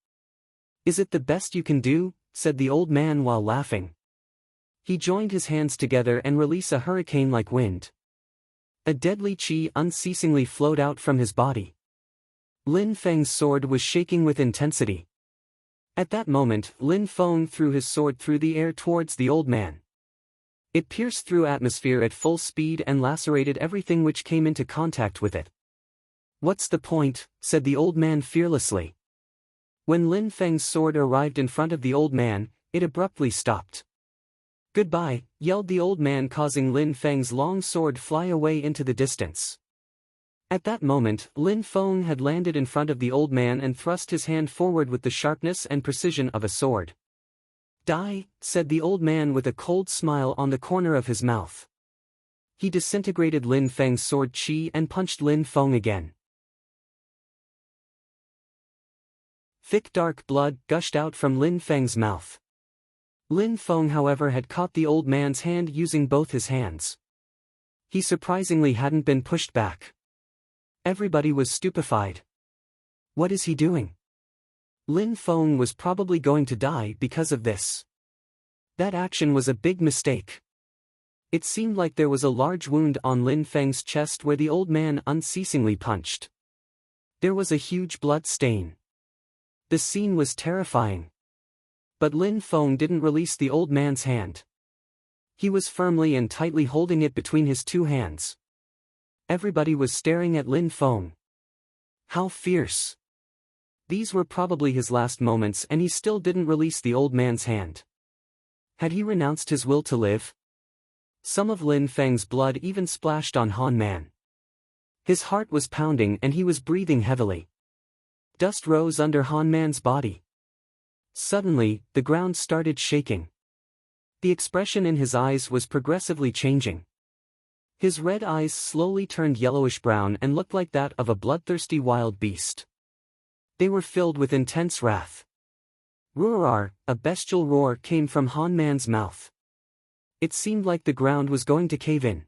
S1: "Is it the best you can do?" said the old man while laughing. He joined his hands together and released a hurricane-like wind. A deadly qi unceasingly flowed out from his body. Lin Feng's sword was shaking with intensity. At that moment, Lin Feng threw his sword through the air towards the old man. It pierced through atmosphere at full speed and lacerated everything which came into contact with it. "What's the point?" said the old man fearlessly. When Lin Feng's sword arrived in front of the old man, it abruptly stopped. "Goodbye," yelled the old man, causing Lin Feng's long sword fly away into the distance. At that moment, Lin Feng had landed in front of the old man and thrust his hand forward with the sharpness and precision of a sword. "Die," said the old man with a cold smile on the corner of his mouth. He disintegrated Lin Feng's sword qi and punched Lin Feng again. Thick dark blood gushed out from Lin Feng's mouth. Lin Feng, however, had caught the old man's hand using both his hands. He surprisingly hadn't been pushed back. Everybody was stupefied. What is he doing? Lin Feng was probably going to die because of this. That action was a big mistake. It seemed like there was a large wound on Lin Feng's chest where the old man unceasingly punched. There was a huge blood stain. The scene was terrifying. But Lin Feng didn't release the old man's hand. He was firmly and tightly holding it between his two hands. Everybody was staring at Lin Feng. How fierce! These were probably his last moments, and he still didn't release the old man's hand. Had he renounced his will to live? Some of Lin Feng's blood even splashed on Han Man. His heart was pounding and he was breathing heavily. Dust rose under Han Man's body. Suddenly, the ground started shaking. The expression in his eyes was progressively changing. His red eyes slowly turned yellowish-brown and looked like that of a bloodthirsty wild beast. They were filled with intense wrath. Roar! A bestial roar came from Han Man's mouth. It seemed like the ground was going to cave in.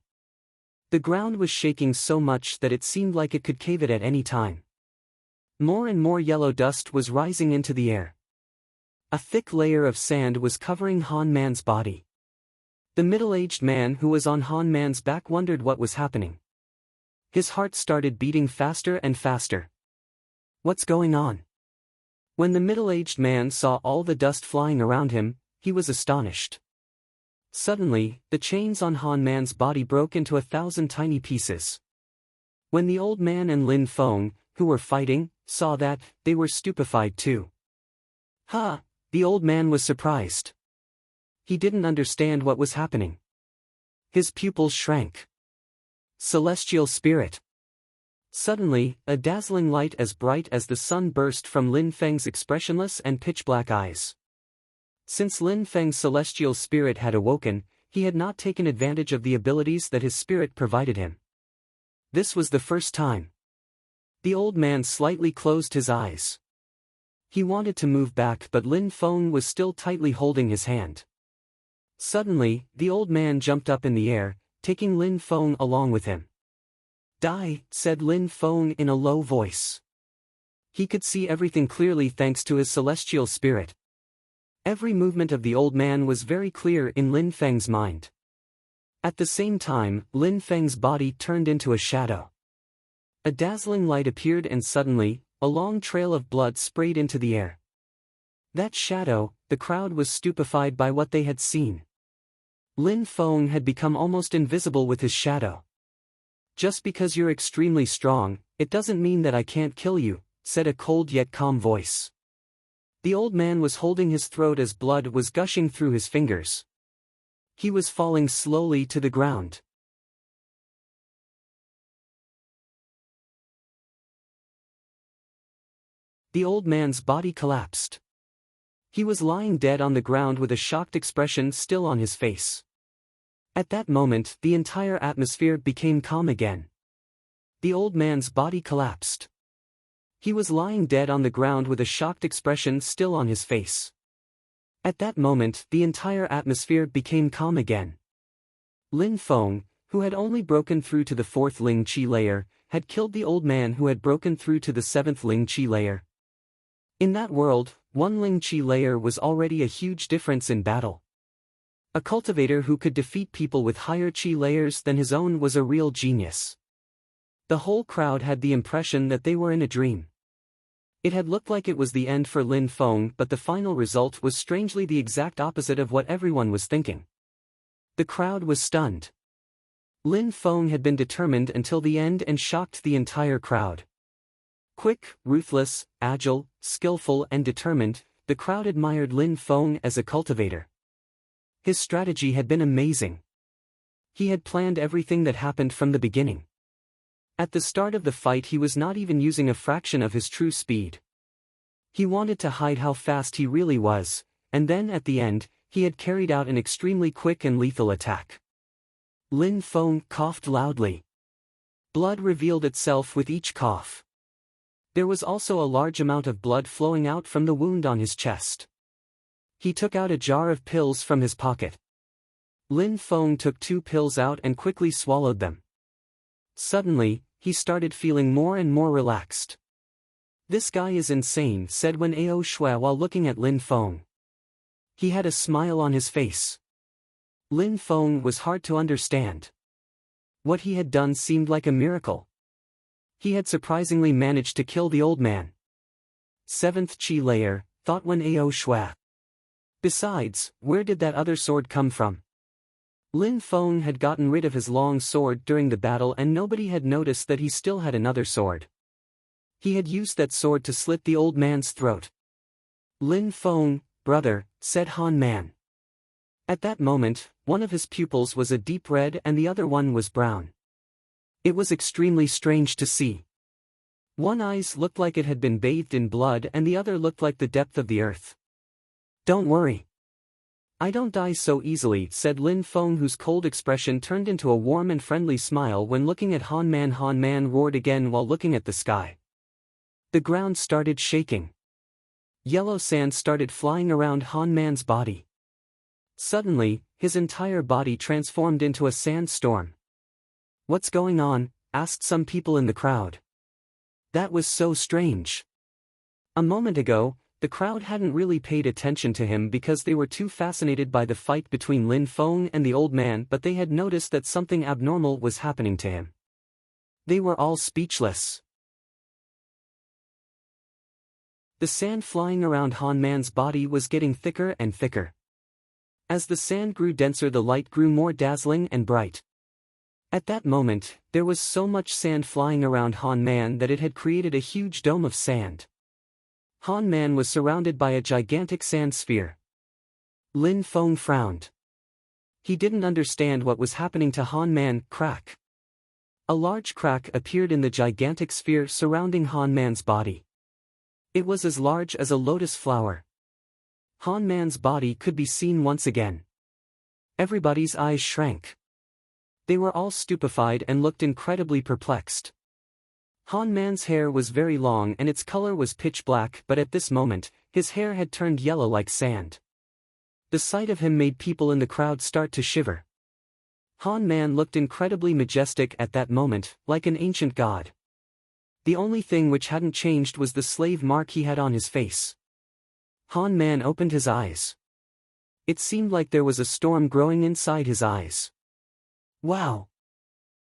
S1: The ground was shaking so much that it seemed like it could cave it at any time. More and more yellow dust was rising into the air. A thick layer of sand was covering Han Man's body. The middle-aged man who was on Han Man's back wondered what was happening. His heart started beating faster and faster. What's going on? When the middle-aged man saw all the dust flying around him, he was astonished. Suddenly, the chains on Han Man's body broke into 1,000 tiny pieces. When the old man and Lin Feng, who were fighting, saw that, they were stupefied too. "Ha!" The old man was surprised. He didn't understand what was happening. His pupils shrank. Celestial spirit. Suddenly, a dazzling light as bright as the sun burst from Lin Feng's expressionless and pitch-black eyes. Since Lin Feng's celestial spirit had awoken, he had not taken advantage of the abilities that his spirit provided him. This was the first time. The old man slightly closed his eyes. He wanted to move back, but Lin Feng was still tightly holding his hand. Suddenly, the old man jumped up in the air, taking Lin Feng along with him. "Die," said Lin Feng in a low voice. He could see everything clearly thanks to his celestial spirit. Every movement of the old man was very clear in Lin Feng's mind. At the same time, Lin Feng's body turned into a shadow. A dazzling light appeared and suddenly, a long trail of blood sprayed into the air. That shadow, the crowd was stupefied by what they had seen. Lin Feng had become almost invisible with his shadow. "Just because you're extremely strong, it doesn't mean that I can't kill you," said a cold yet calm voice. The old man was holding his throat as blood was gushing through his fingers. He was falling slowly to the ground. The old man's body collapsed. He was lying dead on the ground with a shocked expression still on his face. At that moment, the entire atmosphere became calm again. The old man's body collapsed. He was lying dead on the ground with a shocked expression still on his face. At that moment, the entire atmosphere became calm again. Lin Feng, who had only broken through to the 4th Ling Qi layer, had killed the old man who had broken through to the 7th Ling Qi layer. In that world, 1 Ling Qi layer was already a huge difference in battle. A cultivator who could defeat people with higher Qi layers than his own was a real genius. The whole crowd had the impression that they were in a dream. It had looked like it was the end for Lin Feng, but the final result was strangely the exact opposite of what everyone was thinking. The crowd was stunned. Lin Feng had been determined until the end and shocked the entire crowd. Quick, ruthless, agile, skillful and determined, the crowd admired Lin Feng as a cultivator. His strategy had been amazing. He had planned everything that happened from the beginning. At the start of the fight he was not even using a fraction of his true speed. He wanted to hide how fast he really was, and then at the end, he had carried out an extremely quick and lethal attack. Lin Feng coughed loudly. Blood revealed itself with each cough. There was also a large amount of blood flowing out from the wound on his chest. He took out a jar of pills from his pocket. Lin Feng took 2 pills out and quickly swallowed them. Suddenly, he started feeling more and more relaxed. "This guy is insane," said Wen Ao Shui while looking at Lin Feng. He had a smile on his face. Lin Feng was hard to understand. What he had done seemed like a miracle. He had surprisingly managed to kill the old man. 7th Qi layer, thought Wen Ao Shui. Besides, where did that other sword come from? Lin Feng had gotten rid of his long sword during the battle and nobody had noticed that he still had another sword. He had used that sword to slit the old man's throat. "Lin Feng, brother," said Han Man. At that moment, one of his pupils was a deep red and the other one was brown. It was extremely strange to see. One eyes looked like it had been bathed in blood and the other looked like the depth of the earth. "Don't worry. I don't die so easily," said Lin Feng, whose cold expression turned into a warm and friendly smile when looking at Han Man. Han Man roared again while looking at the sky. The ground started shaking. Yellow sand started flying around Han Man's body. Suddenly, his entire body transformed into a sandstorm. "What's going on?" asked some people in the crowd. That was so strange. A moment ago, the crowd hadn't really paid attention to him because they were too fascinated by the fight between Lin Feng and the old man, but they had noticed that something abnormal was happening to him. They were all speechless. The sand flying around Han Man's body was getting thicker and thicker. As the sand grew denser, the light grew more dazzling and bright. At that moment, there was so much sand flying around Han Man that it had created a huge dome of sand. Han Man was surrounded by a gigantic sand sphere. Lin Feng frowned. He didn't understand what was happening to Han Man. Crack. A large crack appeared in the gigantic sphere surrounding Han Man's body. It was as large as a lotus flower. Han Man's body could be seen once again. Everybody's eyes shrank. They were all stupefied and looked incredibly perplexed. Han Man's hair was very long and its color was pitch black, but at this moment, his hair had turned yellow like sand. The sight of him made people in the crowd start to shiver. Han Man looked incredibly majestic at that moment, like an ancient god. The only thing which hadn't changed was the slave mark he had on his face. Han Man opened his eyes. It seemed like there was a storm growing inside his eyes. Wow!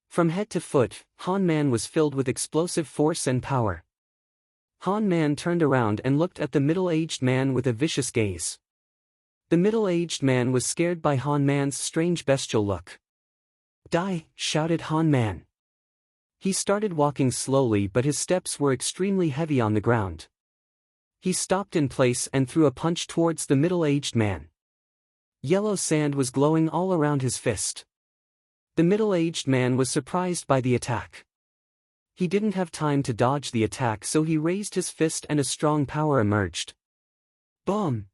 S1: From head to foot, Han Man was filled with explosive force and power. Han Man turned around and looked at the middle-aged man with a vicious gaze. The middle-aged man was scared by Han Man's strange bestial look. "Die!" shouted Han Man. He started walking slowly, but his steps were extremely heavy on the ground. He stopped in place and threw a punch towards the middle-aged man. Yellow sand was glowing all around his fist. The middle-aged man was surprised by the attack. He didn't have time to dodge the attack, so he raised his fist and a strong power emerged. Boom!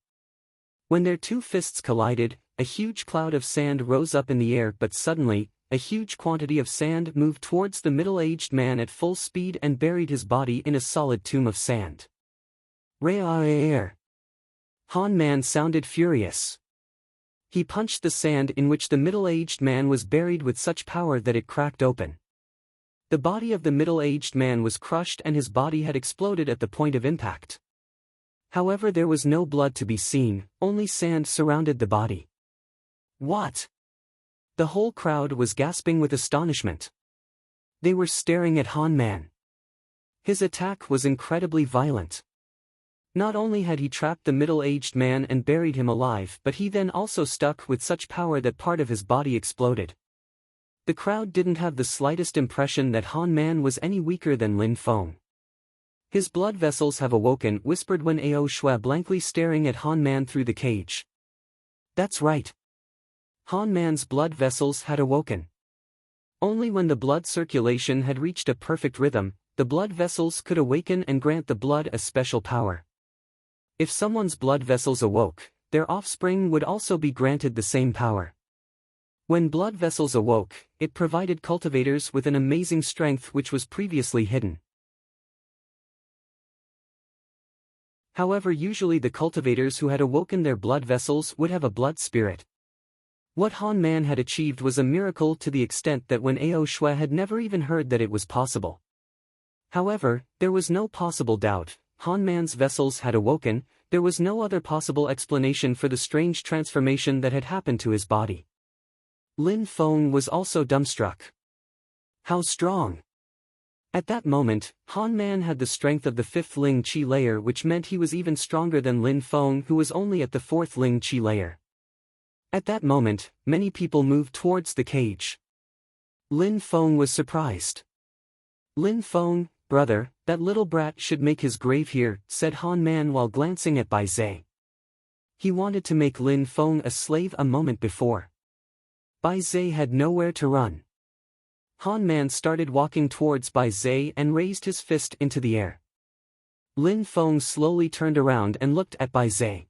S1: When their two fists collided, a huge cloud of sand rose up in the air, but suddenly, a huge quantity of sand moved towards the middle-aged man at full speed and buried his body in a solid tomb of sand. Re-air! Han Man sounded furious. He punched the sand in which the middle-aged man was buried with such power that it cracked open. The body of the middle-aged man was crushed and his body had exploded at the point of impact. However, there was no blood to be seen, only sand surrounded the body. What? The whole crowd was gasping with astonishment. They were staring at Han Man. His attack was incredibly violent. Not only had he trapped the middle-aged man and buried him alive, but he then also stuck with such power that part of his body exploded. The crowd didn't have the slightest impression that Han Man was any weaker than Lin Feng. "His blood vessels have awoken," whispered Wen Ao Shui, blankly staring at Han Man through the cage. That's right. Han Man's blood vessels had awoken. Only when the blood circulation had reached a perfect rhythm, the blood vessels could awaken and grant the blood a special power. If someone's blood vessels awoke, their offspring would also be granted the same power. When blood vessels awoke, it provided cultivators with an amazing strength which was previously hidden. However, usually the cultivators who had awoken their blood vessels would have a blood spirit. What Han Man had achieved was a miracle to the extent that Wen Ao Shui had never even heard that it was possible. However, there was no possible doubt. Han Man's vessels had awoken. There was no other possible explanation for the strange transformation that had happened to his body. Lin Feng was also dumbstruck. How strong! At that moment, Han Man had the strength of the 5th Ling Qi layer, which meant he was even stronger than Lin Feng, who was only at the 4th Ling Qi layer. At that moment, many people moved towards the cage. Lin Feng was surprised. "Lin Feng, brother, that little brat should make his grave here," said Han Man while glancing at Bai Zhe. He wanted to make Lin Feng a slave a moment before. Bai Zhe had nowhere to run. Han Man started walking towards Bai Zhe and raised his fist into the air. Lin Feng slowly turned around and looked at Bai Zhe.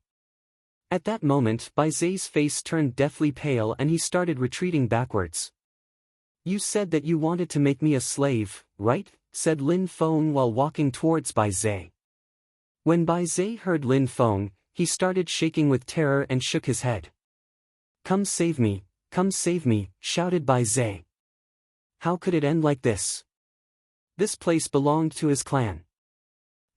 S1: At that moment, Bai Zhe's face turned deathly pale and he started retreating backwards. "You said that you wanted to make me a slave, right?" said Lin Feng while walking towards Bai Zhe. When Bai Zhe heard Lin Feng, he started shaking with terror and shook his head. Come save me, shouted Bai Zhe. How could it end like this? This place belonged to his clan.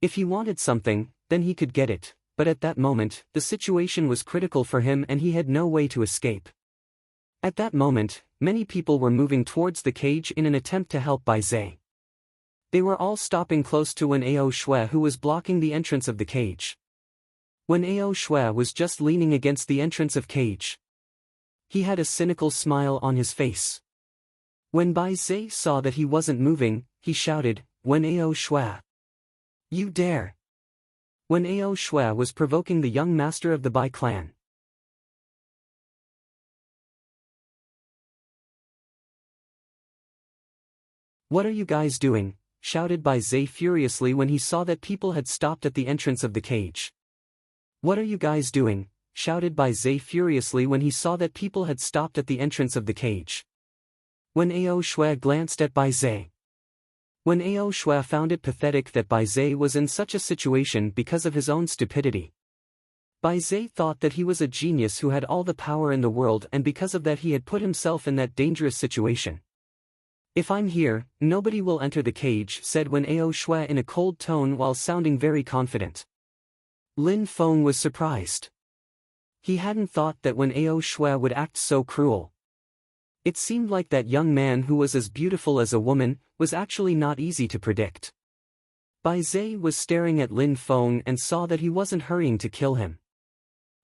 S1: If he wanted something, then he could get it, but at that moment, the situation was critical for him and he had no way to escape. At that moment, many people were moving towards the cage in an attempt to help Bai Zhe. They were all stopping close to Wen Ao Shui, who was blocking the entrance of the cage. Wen Ao Shui was just leaning against the entrance of cage. He had a cynical smile on his face. When Bai Zhe saw that he wasn't moving, he shouted, "Wen Ao Shui! You dare!" Wen Ao Shui was provoking the young master of the Bai clan. "What are you guys doing?" shouted Bai Zhe furiously when he saw that people had stopped at the entrance of the cage. "What are you guys doing?" shouted Bai Zhe furiously when he saw that people had stopped at the entrance of the cage. Wen Ao Shui glanced at Bai Zhe. Wen Ao Shui found it pathetic that Bai Zhe was in such a situation because of his own stupidity. Bai Zai thought that he was a genius who had all the power in the world, and because of that he had put himself in that dangerous situation. "If I'm here, nobody will enter the cage," said Wen Ao Shui in a cold tone while sounding very confident. Lin Feng was surprised. He hadn't thought that Wen Ao Shui would act so cruel. It seemed like that young man, who was as beautiful as a woman, was actually not easy to predict. Bai Zai was staring at Lin Feng and saw that he wasn't hurrying to kill him.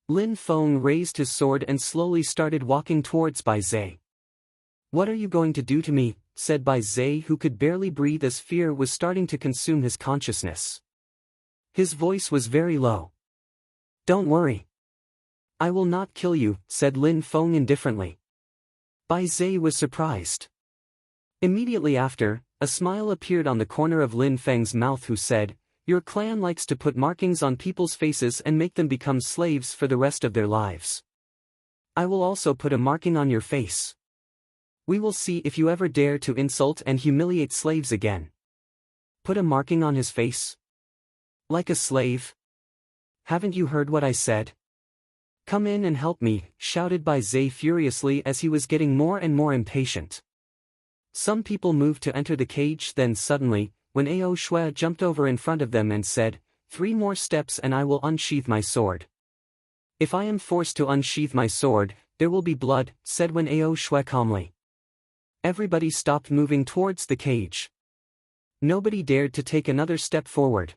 S1: Lin Feng raised his sword and slowly started walking towards Bai Zai. "What are you going to do to me?" said Bai Zai, who could barely breathe as fear was starting to consume his consciousness. His voice was very low. "Don't worry. I will not kill you," said Lin Feng indifferently. Bai Zai was surprised. Immediately after, a smile appeared on the corner of Lin Feng's mouth, who said, "Your clan likes to put markings on people's faces and make them become slaves for the rest of their lives. I will also put a marking on your face. We will see if you ever dare to insult and humiliate slaves again." "Put a marking on his face? Like a slave? Haven't you heard what I said?" "Come in and help me," shouted Bai Zai furiously as he was getting more and more impatient. Some people moved to enter the cage, then suddenly, when Ao Shui jumped over in front of them and said, "3 more steps and I will unsheath my sword." "If I am forced to unsheath my sword, there will be blood," said Wen Ao Shui calmly. Everybody stopped moving towards the cage. Nobody dared to take another step forward.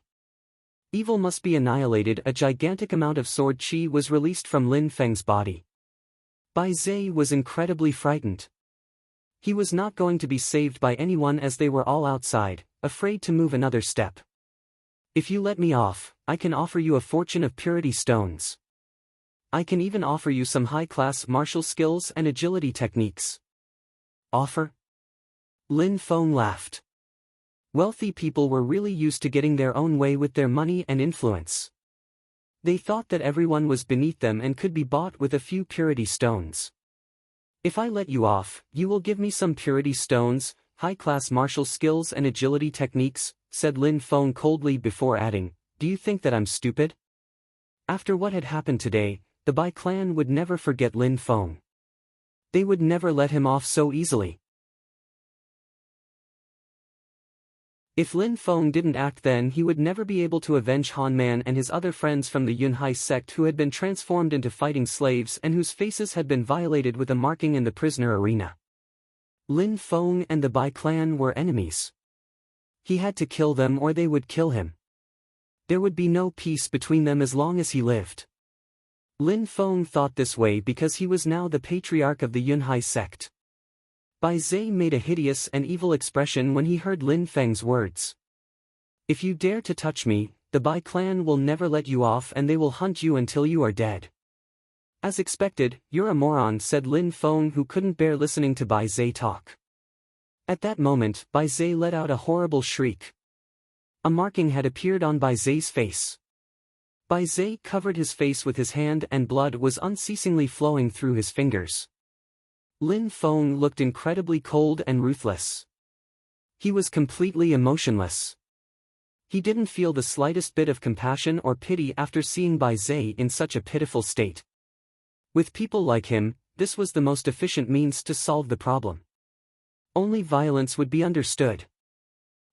S1: Evil must be annihilated. A gigantic amount of sword chi was released from Lin Feng's body. Bai Zai was incredibly frightened. He was not going to be saved by anyone as they were all outside, afraid to move another step. "If you let me off, I can offer you a fortune of purity stones. I can even offer you some high-class martial skills and agility techniques." "Offer?" Lin Feng laughed. Wealthy people were really used to getting their own way with their money and influence. They thought that everyone was beneath them and could be bought with a few purity stones. "If I let you off, you will give me some purity stones, high-class martial skills and agility techniques," said Lin Feng coldly before adding, "Do you think that I'm stupid?" After what had happened today, the Bai clan would never forget Lin Feng. They would never let him off so easily. If Lin Feng didn't act then, he would never be able to avenge Han Man and his other friends from the Yunhai sect who had been transformed into fighting slaves and whose faces had been violated with a marking in the prisoner arena. Lin Feng and the Bai clan were enemies. He had to kill them or they would kill him. There would be no peace between them as long as he lived. Lin Feng thought this way because he was now the patriarch of the Yunhai sect. Bai Zai made a hideous and evil expression when he heard Lin Feng's words. "If you dare to touch me, the Bai clan will never let you off and they will hunt you until you are dead." "As expected, you're a moron," said Lin Feng, who couldn't bear listening to Bai Zai talk. At that moment, Bai Zai let out a horrible shriek. A marking had appeared on Bai Zai's face. Bai Zai covered his face with his hand and blood was unceasingly flowing through his fingers. Lin Feng looked incredibly cold and ruthless. He was completely emotionless. He didn't feel the slightest bit of compassion or pity after seeing Bai Zai in such a pitiful state. With people like him, this was the most efficient means to solve the problem. Only violence would be understood.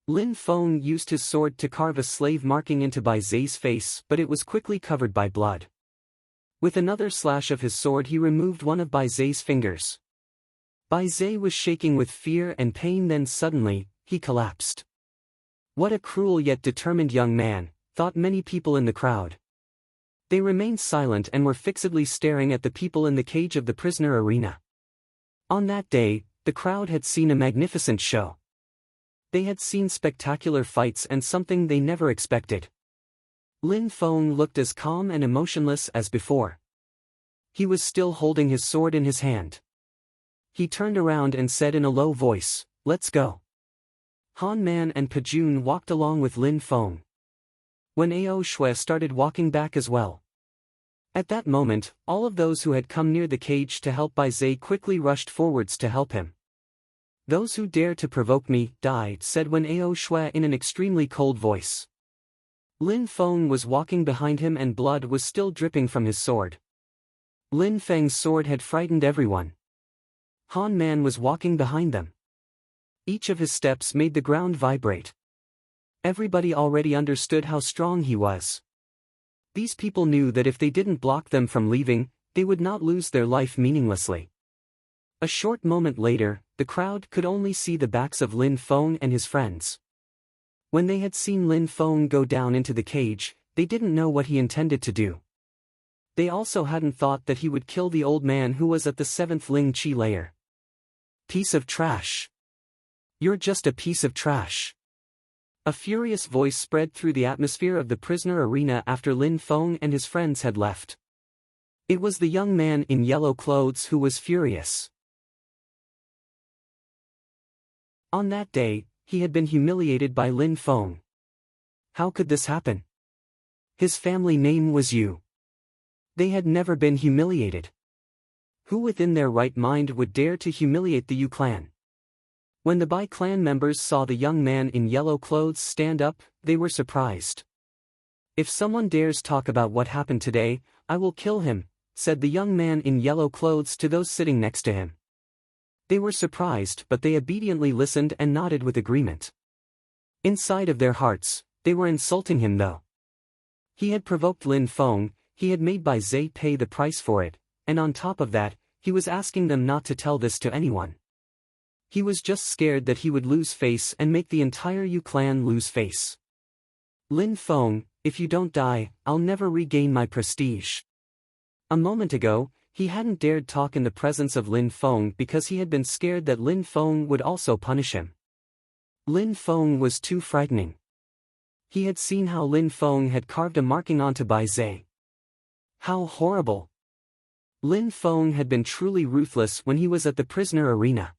S1: Lin Feng used his sword to carve a slave marking into Bai Zai's face, but it was quickly covered by blood. With another slash of his sword he removed one of Bai Zai's fingers. Bai Zai was shaking with fear and pain, then suddenly, he collapsed. What a cruel yet determined young man, thought many people in the crowd. They remained silent and were fixedly staring at the people in the cage of the prisoner arena. On that day, the crowd had seen a magnificent show. They had seen spectacular fights and something they never expected. Lin Feng looked as calm and emotionless as before. He was still holding his sword in his hand. He turned around and said in a low voice, "Let's go." Han Man and Pajun walked along with Lin Feng. When Ao Shui started walking back as well. At that moment, all of those who had come near the cage to help Bai Zai quickly rushed forwards to help him. "Those who dare to provoke me, die," said Wen Ao Shui in an extremely cold voice. Lin Feng was walking behind him and blood was still dripping from his sword. Lin Feng's sword had frightened everyone. Han Man was walking behind them. Each of his steps made the ground vibrate. Everybody already understood how strong he was. These people knew that if they didn't block them from leaving, they would not lose their life meaninglessly. A short moment later, the crowd could only see the backs of Lin Feng and his friends. When they had seen Lin Feng go down into the cage, they didn't know what he intended to do. They also hadn't thought that he would kill the old man who was at the 7th Ling Chi layer. Piece of trash. You're just a piece of trash. A furious voice spread through the atmosphere of the prisoner arena after Lin Feng and his friends had left. It was the young man in yellow clothes who was furious. On that day, he had been humiliated by Lin Feng. How could this happen? His family name was Yu. They had never been humiliated. Who within their right mind would dare to humiliate the Yu clan? When the Bai clan members saw the young man in yellow clothes stand up, they were surprised. If someone dares talk about what happened today, I will kill him, said the young man in yellow clothes to those sitting next to him. They were surprised but they obediently listened and nodded with agreement. Inside of their hearts, they were insulting him though. He had provoked Lin Feng, he had made Bai Zhe pay the price for it, and on top of that, he was asking them not to tell this to anyone. He was just scared that he would lose face and make the entire Yu clan lose face. Lin Feng, if you don't die, I'll never regain my prestige. A moment ago, he hadn't dared talk in the presence of Lin Feng because he had been scared that Lin Feng would also punish him. Lin Feng was too frightening. He had seen how Lin Feng had carved a marking onto Bai Zhe. How horrible! Lin Feng had been truly ruthless when he was at the prisoner arena.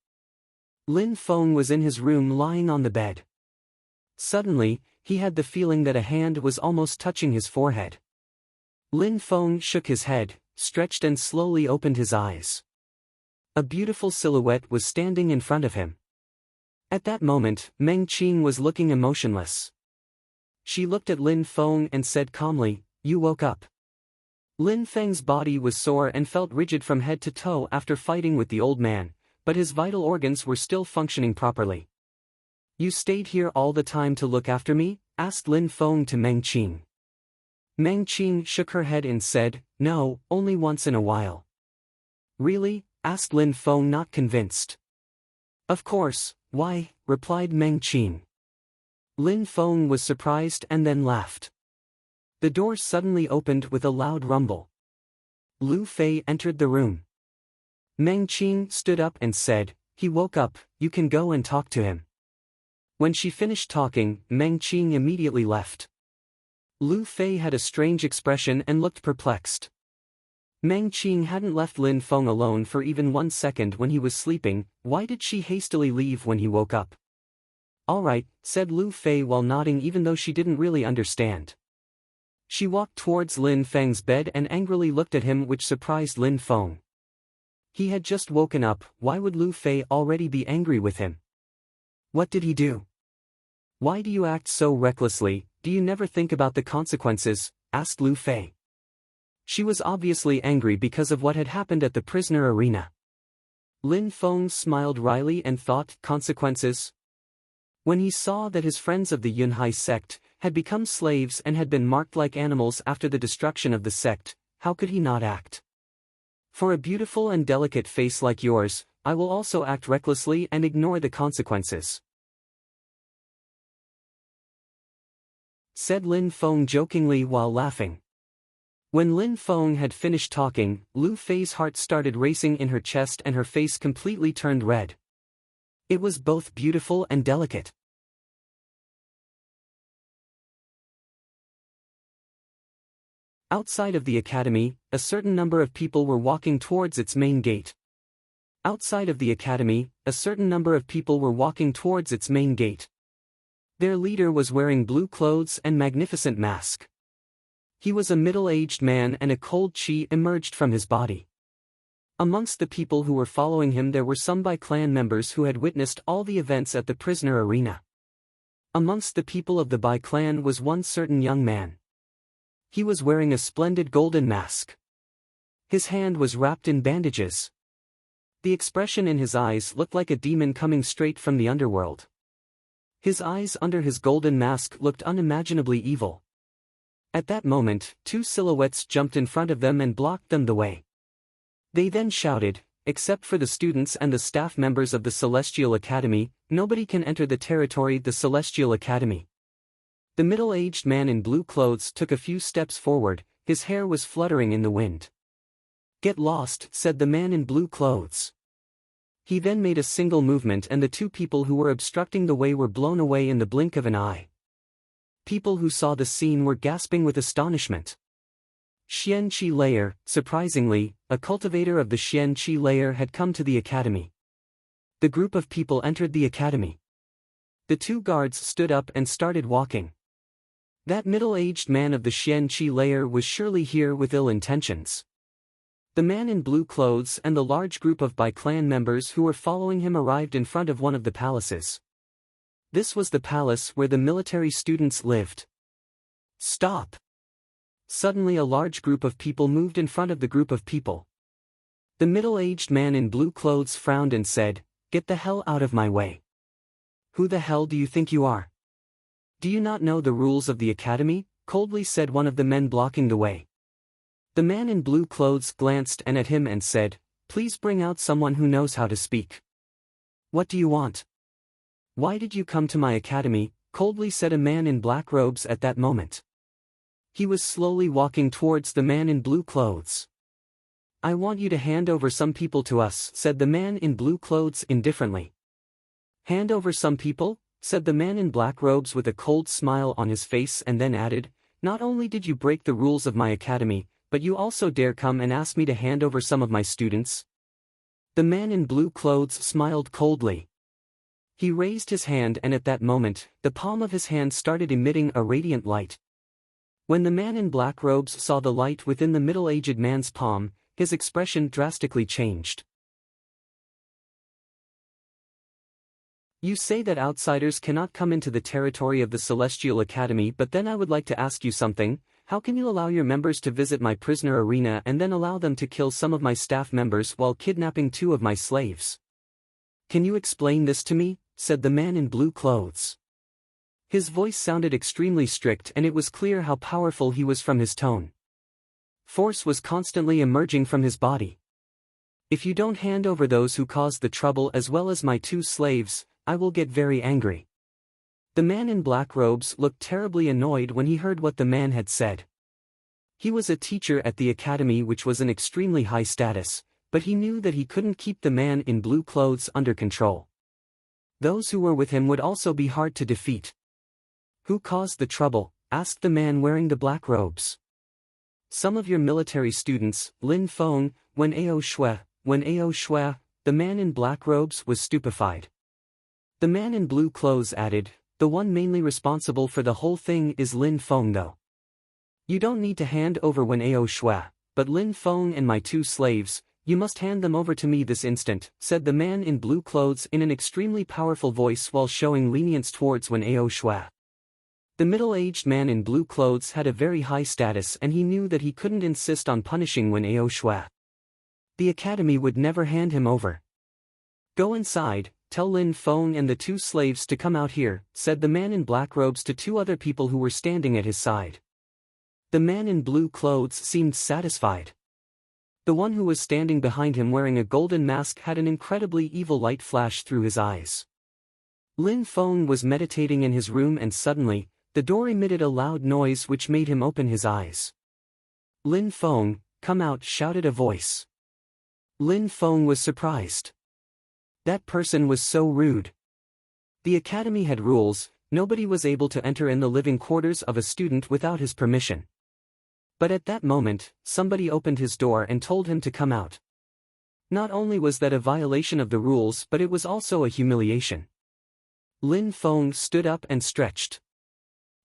S1: Lin Feng was in his room lying on the bed. Suddenly, he had the feeling that a hand was almost touching his forehead. Lin Feng shook his head, stretched and slowly opened his eyes. A beautiful silhouette was standing in front of him. At that moment, Meng Qing was looking emotionless. She looked at Lin Feng and said calmly, "You woke up." Lin Feng's body was sore and felt rigid from head to toe after fighting with the old man, but his vital organs were still functioning properly. "You stayed here all the time to look after me?" asked Lin Feng to Meng Qing. Meng Qing shook her head and said, "No, only once in a while." "Really?" asked Lin Feng, not convinced. "Of course, why?" replied Meng Qing. Lin Feng was surprised and then laughed. The door suddenly opened with a loud rumble. Lu Fei entered the room. Meng Qing stood up and said, "He woke up, you can go and talk to him." When she finished talking, Meng Qing immediately left. Lu Fei had a strange expression and looked perplexed. Meng Qing hadn't left Lin Feng alone for even 1 second when he was sleeping. Why did she hastily leave when he woke up? "All right," said Lu Fei while nodding even though she didn't really understand. She walked towards Lin Feng's bed and angrily looked at him, which surprised Lin Feng. He had just woken up, why would Lu Fei already be angry with him? What did he do? "Why do you act so recklessly, do you never think about the consequences?" asked Lu Fei. She was obviously angry because of what had happened at the prisoner arena. Lin Feng smiled wryly and thought, consequences? When he saw that his friends of the Yunhai sect had become slaves and had been marked like animals after the destruction of the sect, how could he not act? "For a beautiful and delicate face like yours, I will also act recklessly and ignore the consequences," said Lin Feng jokingly while laughing. When Lin Feng had finished talking, Lu Fei's heart started racing in her chest and her face completely turned red. It was both beautiful and delicate. Outside of the academy, a certain number of people were walking towards its main gate. Outside of the academy, a certain number of people were walking towards its main gate. Their leader was wearing blue clothes and magnificent mask. He was a middle-aged man and a cold chi emerged from his body. Amongst the people who were following him there were some Bai clan members who had witnessed all the events at the prisoner arena. Amongst the people of the Bai clan was one certain young man. He was wearing a splendid golden mask. His hand was wrapped in bandages. The expression in his eyes looked like a demon coming straight from the underworld. His eyes under his golden mask looked unimaginably evil. At that moment, two silhouettes jumped in front of them and blocked them the way. They then shouted, "Except for the students and the staff members of the Celestial Academy, nobody can enter the territory of the Celestial Academy." The middle-aged man in blue clothes took a few steps forward, his hair was fluttering in the wind. "Get lost," said the man in blue clothes. He then made a single movement and the two people who were obstructing the way were blown away in the blink of an eye. People who saw the scene were gasping with astonishment. Xian Qi layer, surprisingly, a cultivator of the Xian Qi layer had come to the academy. The group of people entered the academy. The two guards stood up and started walking. That middle-aged man of the Xian Qi layer was surely here with ill intentions. The man in blue clothes and the large group of Bai clan members who were following him arrived in front of one of the palaces. This was the palace where the military students lived. "Stop!" Suddenly a large group of people moved in front of the group of people. The middle-aged man in blue clothes frowned and said, "Get the hell out of my way. Who the hell do you think you are? Do you not know the rules of the academy?" coldly said one of the men blocking the way. The man in blue clothes glanced at him and said, "Please bring out someone who knows how to speak." "What do you want? Why did you come to my academy?" coldly said a man in black robes at that moment. He was slowly walking towards the man in blue clothes. "I want you to hand over some people to us," said the man in blue clothes indifferently. "Hand over some people?" said the man in black robes with a cold smile on his face and then added, "Not only did you break the rules of my academy, but you also dare come and ask me to hand over some of my students?" The man in blue clothes smiled coldly. He raised his hand and at that moment, the palm of his hand started emitting a radiant light. When the man in black robes saw the light within the middle-aged man's palm, his expression drastically changed. "You say that outsiders cannot come into the territory of the Celestial Academy, but then I would like to ask you something. How can you allow your members to visit my prisoner arena and then allow them to kill some of my staff members while kidnapping two of my slaves? Can you explain this to me?" said the man in blue clothes. His voice sounded extremely strict and it was clear how powerful he was from his tone. Force was constantly emerging from his body. "If you don't hand over those who caused the trouble as well as my two slaves, I will get very angry." The man in black robes looked terribly annoyed when he heard what the man had said. He was a teacher at the academy, which was an extremely high status, but he knew that he couldn't keep the man in blue clothes under control. Those who were with him would also be hard to defeat. "Who caused the trouble?" asked the man wearing the black robes. "Some of your military students, Lin Feng, Wen Ao Shui." The man in black robes was stupefied. The man in blue clothes added, "The one mainly responsible for the whole thing is Lin Feng though. You don't need to hand over Wen Ao Shui, but Lin Feng and my two slaves, you must hand them over to me this instant," said the man in blue clothes in an extremely powerful voice while showing lenience towards Wen Ao Shui. The middle-aged man in blue clothes had a very high status and he knew that he couldn't insist on punishing Wen Ao Shui. The academy would never hand him over. "Go inside, tell Lin Feng and the two slaves to come out here," said the man in black robes to two other people who were standing at his side. The man in blue clothes seemed satisfied. The one who was standing behind him wearing a golden mask had an incredibly evil light flash through his eyes. Lin Feng was meditating in his room and suddenly, the door emitted a loud noise which made him open his eyes. "Lin Feng, come out," shouted a voice. Lin Feng was surprised. That person was so rude. The academy had rules, nobody was able to enter in the living quarters of a student without his permission. But at that moment, somebody opened his door and told him to come out. Not only was that a violation of the rules, but it was also a humiliation. Lin Feng stood up and stretched.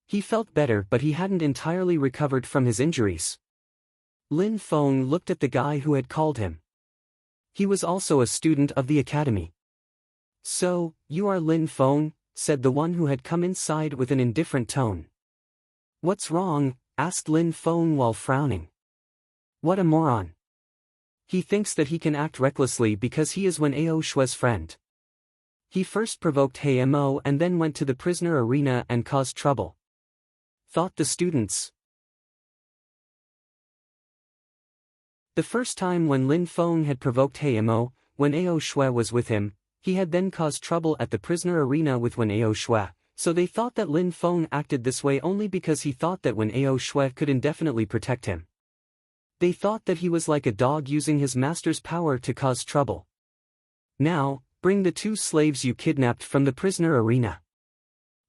S1: He felt better, but he hadn't entirely recovered from his injuries. Lin Feng looked at the guy who had called him. He was also a student of the academy. "So, you are Lin Feng?" said the one who had come inside with an indifferent tone. What's wrong? Asked Lin Feng while frowning. What a moron. He thinks that he can act recklessly because he is Wen Ao Shue's friend. He first provoked He Mo and then went to the prisoner arena and caused trouble. Thought the students. The first time when Lin Feng had provoked He Mo, Wen Ao Shue was with him, he had then caused trouble at the prisoner arena with Wen Ao Shue, so they thought that Lin Feng acted this way only because he thought that Wen Ao Shue could indefinitely protect him. They thought that he was like a dog using his master's power to cause trouble. Now, bring the 2 slaves you kidnapped from the prisoner arena.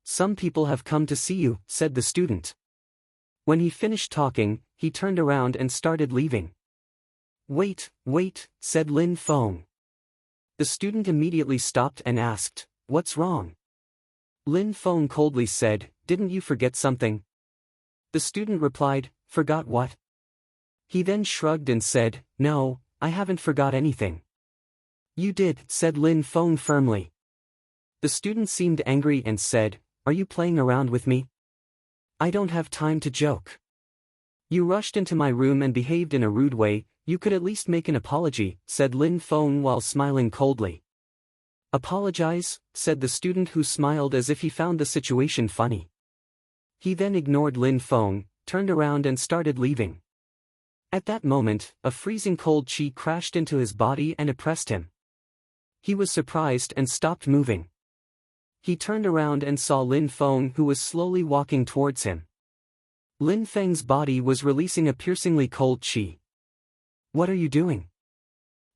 S1: Some people have come to see you, said the student. When he finished talking, he turned around and started leaving. Wait, said Lin Feng. The student immediately stopped and asked, what's wrong? Lin Feng coldly said, didn't you forget something? The student replied, forgot what? He then shrugged and said, no, I haven't forgot anything. You did, said Lin Feng firmly. The student seemed angry and said, are you playing around with me? I don't have time to joke. You rushed into my room and behaved in a rude way, you could at least make an apology, said Lin Feng while smiling coldly. Apologize, said the student who smiled as if he found the situation funny. He then ignored Lin Feng, turned around and started leaving. At that moment, a freezing cold chi crashed into his body and oppressed him. He was surprised and stopped moving. He turned around and saw Lin Feng who was slowly walking towards him. Lin Feng's body was releasing a piercingly cold chi. What are you doing?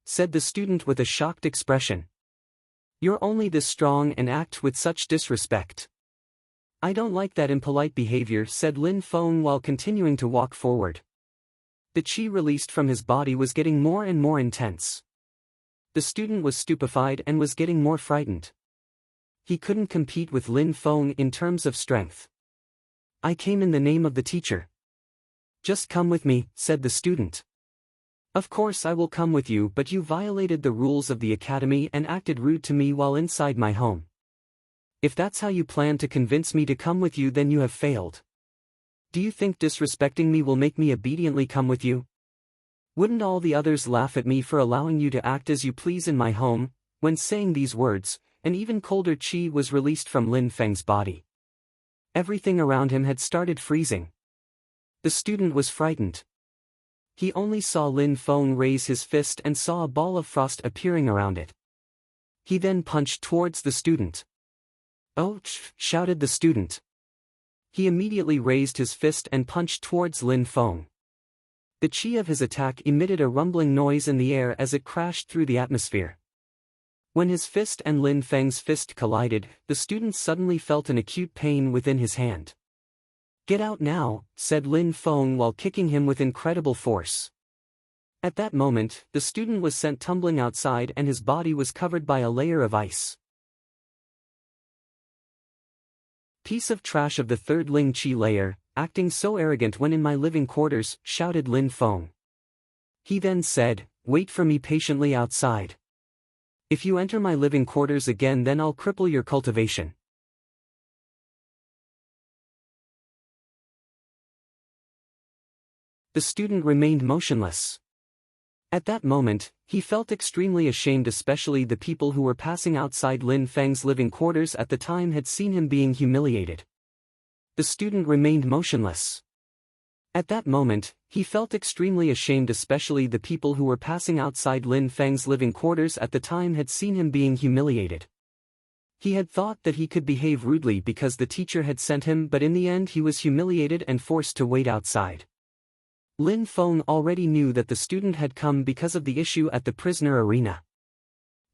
S1: Said the student with a shocked expression. You're only this strong and act with such disrespect. I don't like that impolite behavior, said Lin Feng while continuing to walk forward. The chi released from his body was getting more and more intense. The student was stupefied and was getting more frightened. He couldn't compete with Lin Feng in terms of strength. I came in the name of the teacher. Just come with me, said the student. Of course I will come with you, but you violated the rules of the academy and acted rude to me while inside my home. If that's how you plan to convince me to come with you, then you have failed. Do you think disrespecting me will make me obediently come with you? Wouldn't all the others laugh at me for allowing you to act as you please in my home? When saying these words, an even colder chi was released from Lin Feng's body. Everything around him had started freezing. The student was frightened. He only saw Lin Feng raise his fist and saw a ball of frost appearing around it. He then punched towards the student. "Ouch!" shouted the student. He immediately raised his fist and punched towards Lin Feng. The chi of his attack emitted a rumbling noise in the air as it crashed through the atmosphere. When his fist and Lin Feng's fist collided, the student suddenly felt an acute pain within his hand. "Get out now," said Lin Feng while kicking him with incredible force. At that moment, the student was sent tumbling outside and his body was covered by a layer of ice. "Piece of trash of the 3rd Ling Chi layer, acting so arrogant when in my living quarters," shouted Lin Feng. He then said, "Wait for me patiently outside. If you enter my living quarters again, then I'll cripple your cultivation." The student remained motionless. At that moment, he felt extremely ashamed, especially the people who were passing outside Lin Feng's living quarters at the time had seen him being humiliated. The student remained motionless. At that moment, he felt extremely ashamed, especially the people who were passing outside Lin Feng's living quarters at the time had seen him being humiliated. He had thought that he could behave rudely because the teacher had sent him, but in the end he was humiliated and forced to wait outside. Lin Feng already knew that the student had come because of the issue at the prisoner arena.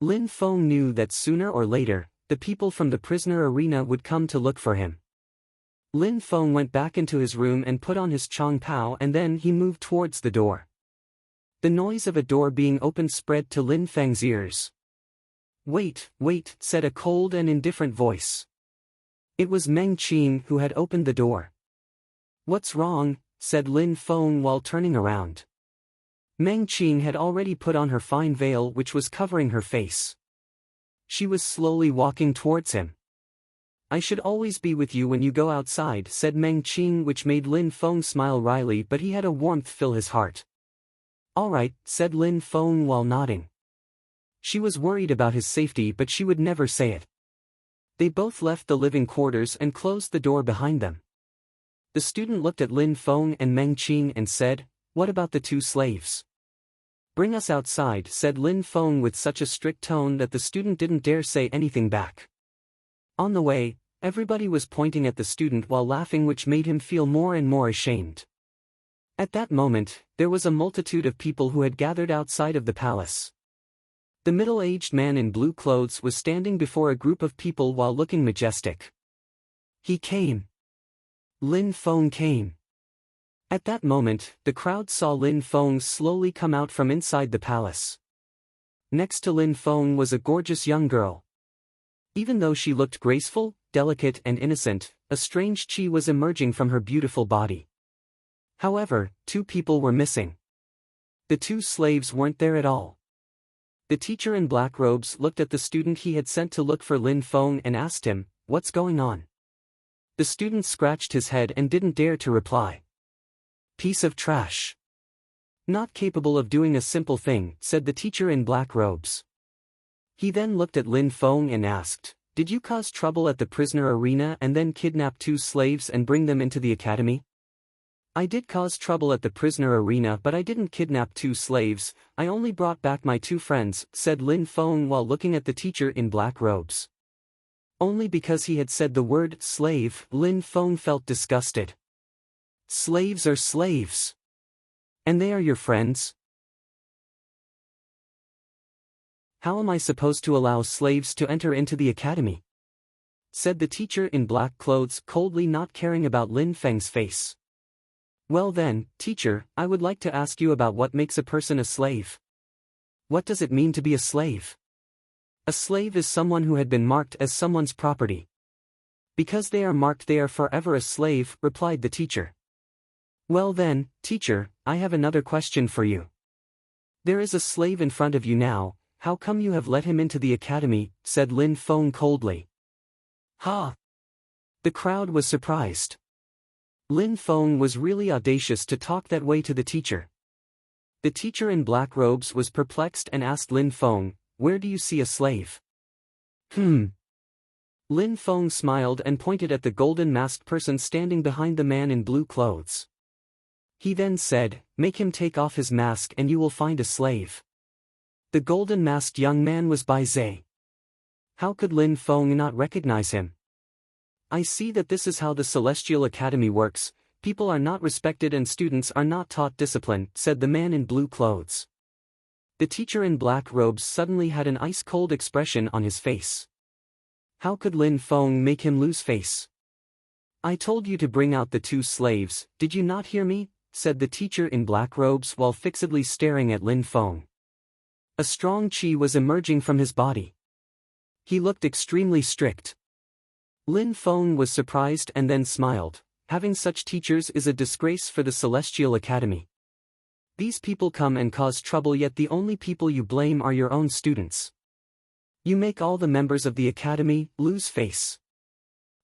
S1: Lin Feng knew that sooner or later, the people from the prisoner arena would come to look for him. Lin Feng went back into his room and put on his Chong Pao, and then he moved towards the door. The noise of a door being opened spread to Lin Feng's ears. "Wait," said a cold and indifferent voice. It was Meng Qing who had opened the door. "What's wrong?" said Lin Feng while turning around. Meng Qing had already put on her fine veil which was covering her face. She was slowly walking towards him. I should always be with you when you go outside, said Meng Qing, which made Lin Feng smile wryly, but he had a warmth fill his heart. All right, said Lin Feng while nodding. She was worried about his safety, but she would never say it. They both left the living quarters and closed the door behind them. The student looked at Lin Feng and Meng Qing and said, "What about the two slaves?" "Bring us outside," said Lin Feng with such a strict tone that the student didn't dare say anything back. On the way, everybody was pointing at the student while laughing, which made him feel more and more ashamed. At that moment, there was a multitude of people who had gathered outside of the palace. The middle-aged man in blue clothes was standing before a group of people while looking majestic. He came. Lin Feng came. At that moment, the crowd saw Lin Feng slowly come out from inside the palace. Next to Lin Feng was a gorgeous young girl. Even though she looked graceful, delicate and innocent, a strange chi was emerging from her beautiful body. However, two people were missing. The two slaves weren't there at all. The teacher in black robes looked at the student he had sent to look for Lin Feng and asked him, "What's going on?" The student scratched his head and didn't dare to reply. "Piece of trash. Not capable of doing a simple thing," said the teacher in black robes. He then looked at Lin Feng and asked, "Did you cause trouble at the prisoner arena and then kidnap two slaves and bring them into the academy?" "I did cause trouble at the prisoner arena, but I didn't kidnap two slaves, I only brought back my two friends," said Lin Feng while looking at the teacher in black robes. Only because he had said the word slave, Lin Feng felt disgusted. Slaves are slaves. And they are your friends? How am I supposed to allow slaves to enter into the academy? Said the teacher in black clothes coldly, not caring about Lin Feng's face. Well then, teacher, I would like to ask you about what makes a person a slave. What does it mean to be a slave? A slave is someone who had been marked as someone's property. Because they are marked, they are forever a slave, replied the teacher. Well then, teacher, I have another question for you. There is a slave in front of you now, how come you have let him into the academy, said Lin Feng coldly. Ha! The crowd was surprised. Lin Feng was really audacious to talk that way to the teacher. The teacher in black robes was perplexed and asked Lin Feng, "Where do you see a slave?" Lin Feng smiled and pointed at the golden masked person standing behind the man in blue clothes. He then said, "Make him take off his mask and you will find a slave." The golden masked young man was Bai Zhe. How could Lin Feng not recognize him? I see that this is how the Celestial Academy works. People are not respected and students are not taught discipline, said the man in blue clothes. The teacher in black robes suddenly had an ice-cold expression on his face. How could Lin Feng make him lose face? I told you to bring out the two slaves, did you not hear me? Said the teacher in black robes while fixedly staring at Lin Feng. A strong chi was emerging from his body. He looked extremely strict. Lin Feng was surprised and then smiled. Having such teachers is a disgrace for the Celestial Academy. These people come and cause trouble, yet the only people you blame are your own students. You make all the members of the academy lose face.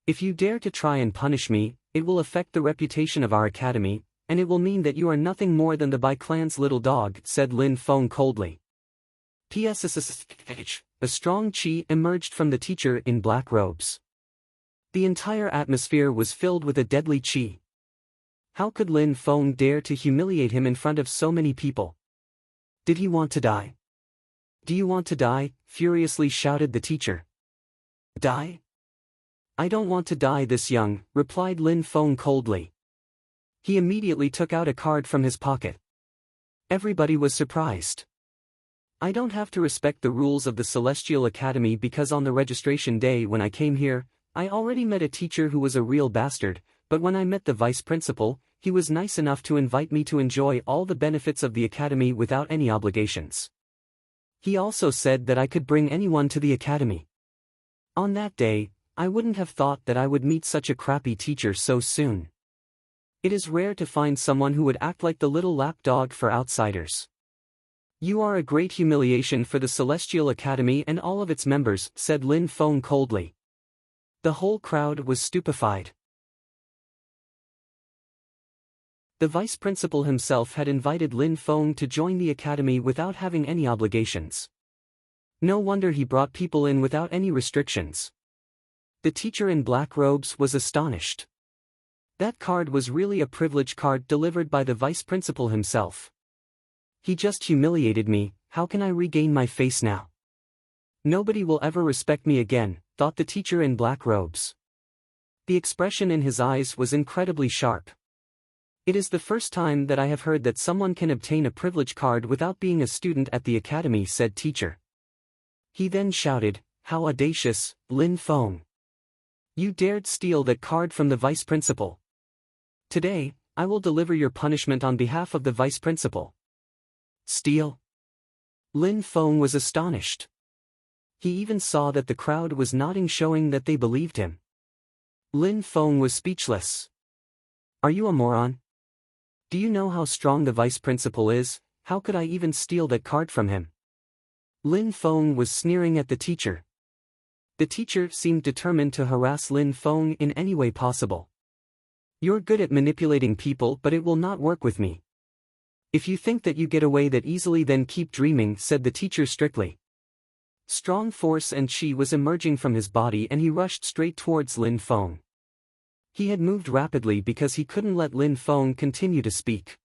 S1: If you dare to try and punish me, it will affect the reputation of our academy, and it will mean that you are nothing more than the Bai clan's little dog, said Lin Feng coldly. PSSSH. A strong chi emerged from the teacher in black robes. The entire atmosphere was filled with a deadly chi. How could Lin Feng dare to humiliate him in front of so many people? Did he want to die? Do you want to die? Furiously shouted the teacher. Die? I don't want to die this young, replied Lin Feng coldly. He immediately took out a card from his pocket. Everybody was surprised. I don't have to respect the rules of the Celestial Academy because on the registration day when I came here, I already met a teacher who was a real bastard, but when I met the vice principal, he was nice enough to invite me to enjoy all the benefits of the academy without any obligations. He also said that I could bring anyone to the academy. On that day, I wouldn't have thought that I would meet such a crappy teacher so soon. It is rare to find someone who would act like the little lapdog for outsiders. You are a great humiliation for the Celestial Academy and all of its members, said Lin Feng coldly. The whole crowd was stupefied. The vice principal himself had invited Lin Feng to join the academy without having any obligations. No wonder he brought people in without any restrictions. The teacher in black robes was astonished. That card was really a privilege card delivered by the vice principal himself. He just humiliated me. How can I regain my face now? Nobody will ever respect me again, thought the teacher in black robes. The expression in his eyes was incredibly sharp. It is the first time that I have heard that someone can obtain a privilege card without being a student at the academy, said teacher. He then shouted, "How audacious, Lin Feng! You dared steal that card from the vice principal. Today, I will deliver your punishment on behalf of the vice principal." Steal? Lin Feng was astonished. He even saw that the crowd was nodding, showing that they believed him. Lin Feng was speechless. Are you a moron? Do you know how strong the vice principal is? How could I even steal that card from him? Lin Feng was sneering at the teacher. The teacher seemed determined to harass Lin Feng in any way possible. You're good at manipulating people, but it will not work with me. If you think that you get away that easily, then keep dreaming, said the teacher strictly. Strong force and chi was emerging from his body and he rushed straight towards Lin Feng. He had moved rapidly because he couldn't let Lin Feng continue to speak.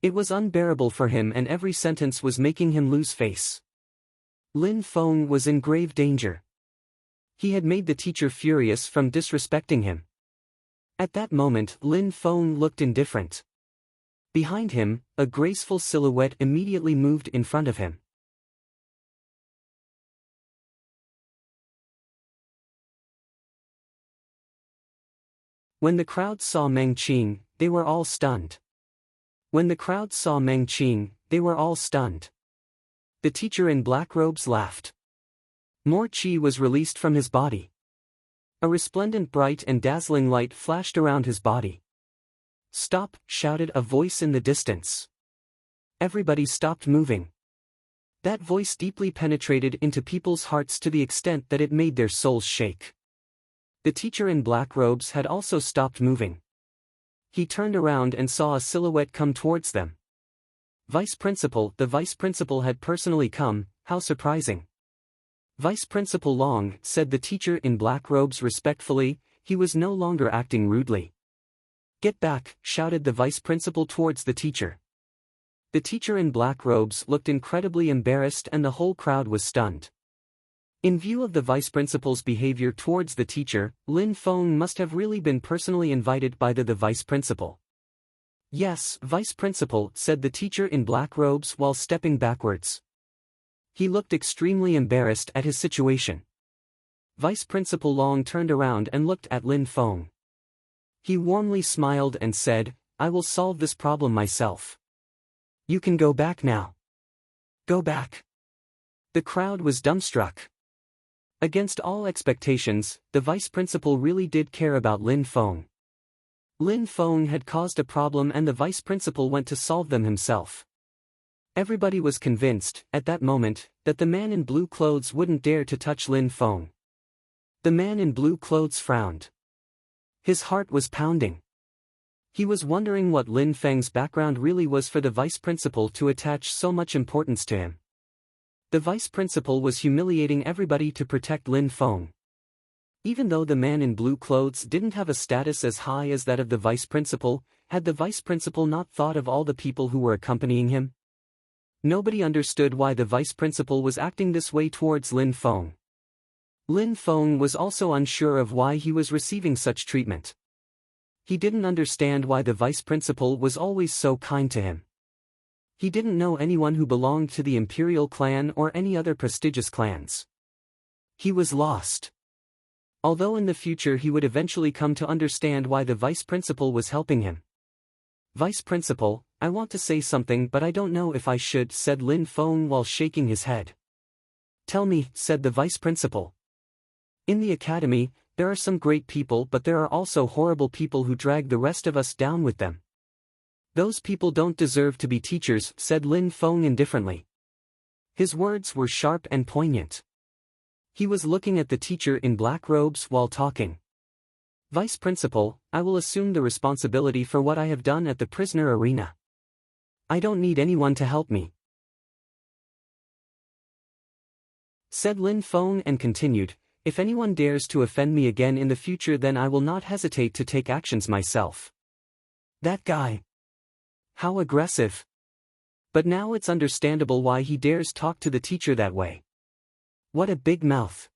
S1: It was unbearable for him and every sentence was making him lose face. Lin Feng was in grave danger. He had made the teacher furious from disrespecting him. At that moment, Lin Feng looked indifferent. Behind him, a graceful silhouette immediately moved in front of him. When the crowd saw Meng Qing, they were all stunned. When the crowd saw Meng Qing, they were all stunned. The teacher in black robes laughed. More chi was released from his body. A resplendent, bright and dazzling light flashed around his body. Stop, shouted a voice in the distance. Everybody stopped moving. That voice deeply penetrated into people's hearts to the extent that it made their souls shake. The teacher in black robes had also stopped moving. He turned around and saw a silhouette come towards them. Vice Principal, the Vice Principal had personally come, how surprising. Vice Principal Long, said the teacher in black robes respectfully, he was no longer acting rudely. Get back, shouted the Vice Principal towards the teacher. The teacher in black robes looked incredibly embarrassed and the whole crowd was stunned. In view of the vice principal's behavior towards the teacher, Lin Feng must have really been personally invited by the vice principal. Yes, vice principal, said the teacher in black robes while stepping backwards. He looked extremely embarrassed at his situation. Vice Principal Long turned around and looked at Lin Feng. He warmly smiled and said, I will solve this problem myself. You can go back now. Go back. The crowd was dumbstruck. Against all expectations, the vice principal really did care about Lin Feng. Lin Feng had caused a problem and the vice principal went to solve them himself. Everybody was convinced, at that moment, that the man in blue clothes wouldn't dare to touch Lin Feng. The man in blue clothes frowned. His heart was pounding. He was wondering what Lin Feng's background really was for the vice principal to attach so much importance to him. The vice principal was humiliating everybody to protect Lin Feng. Even though the man in blue clothes didn't have a status as high as that of the vice principal, had the vice principal not thought of all the people who were accompanying him? Nobody understood why the vice principal was acting this way towards Lin Feng. Lin Feng was also unsure of why he was receiving such treatment. He didn't understand why the vice principal was always so kind to him. He didn't know anyone who belonged to the imperial clan or any other prestigious clans. He was lost. Although in the future he would eventually come to understand why the vice principal was helping him. Vice principal, I want to say something but I don't know if I should, said Lin Feng while shaking his head. Tell me, said the vice principal. In the academy, there are some great people but there are also horrible people who drag the rest of us down with them. Those people don't deserve to be teachers, said Lin Feng indifferently. His words were sharp and poignant. He was looking at the teacher in black robes while talking. "Vice Principal, I will assume the responsibility for what I have done at the prisoner arena. I don't need anyone to help me," said Lin Feng and continued, "If anyone dares to offend me again in the future, then I will not hesitate to take actions myself." That guy. How aggressive. But now it's understandable why he dares talk to the teacher that way. What a big mouth.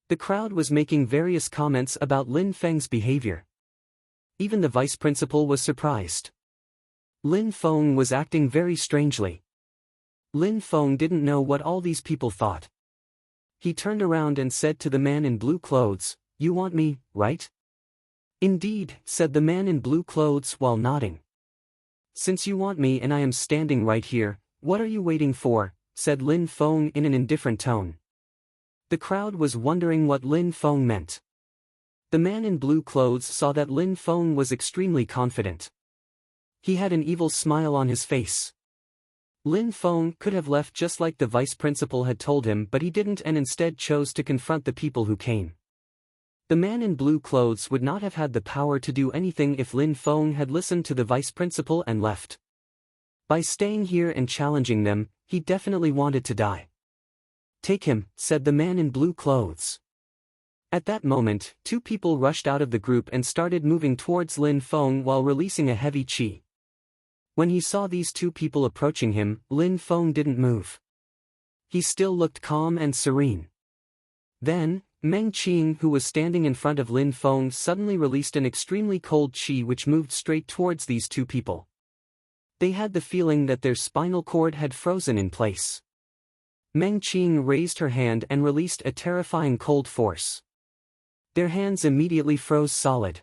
S1: The crowd was making various comments about Lin Feng's behavior. Even the vice principal was surprised. Lin Feng was acting very strangely. Lin Feng didn't know what all these people thought. He turned around and said to the man in blue clothes, "You want me, right?" "Indeed," said the man in blue clothes while nodding. "Since you want me and I am standing right here, what are you waiting for?" said Lin Feng in an indifferent tone. The crowd was wondering what Lin Feng meant. The man in blue clothes saw that Lin Feng was extremely confident. He had an evil smile on his face. Lin Feng could have left just like the vice principal had told him, but he didn't and instead chose to confront the people who came. The man in blue clothes would not have had the power to do anything if Lin Feng had listened to the vice principal and left. By staying here and challenging them, he definitely wanted to die. "Take him," said the man in blue clothes. At that moment, two people rushed out of the group and started moving towards Lin Feng while releasing a heavy qi. When he saw these two people approaching him, Lin Feng didn't move. He still looked calm and serene. Then, Meng Qing, who was standing in front of Lin Feng, suddenly released an extremely cold qi which moved straight towards these two people. They had the feeling that their spinal cord had frozen in place. Meng Qing raised her hand and released a terrifying cold force. Their hands immediately froze solid.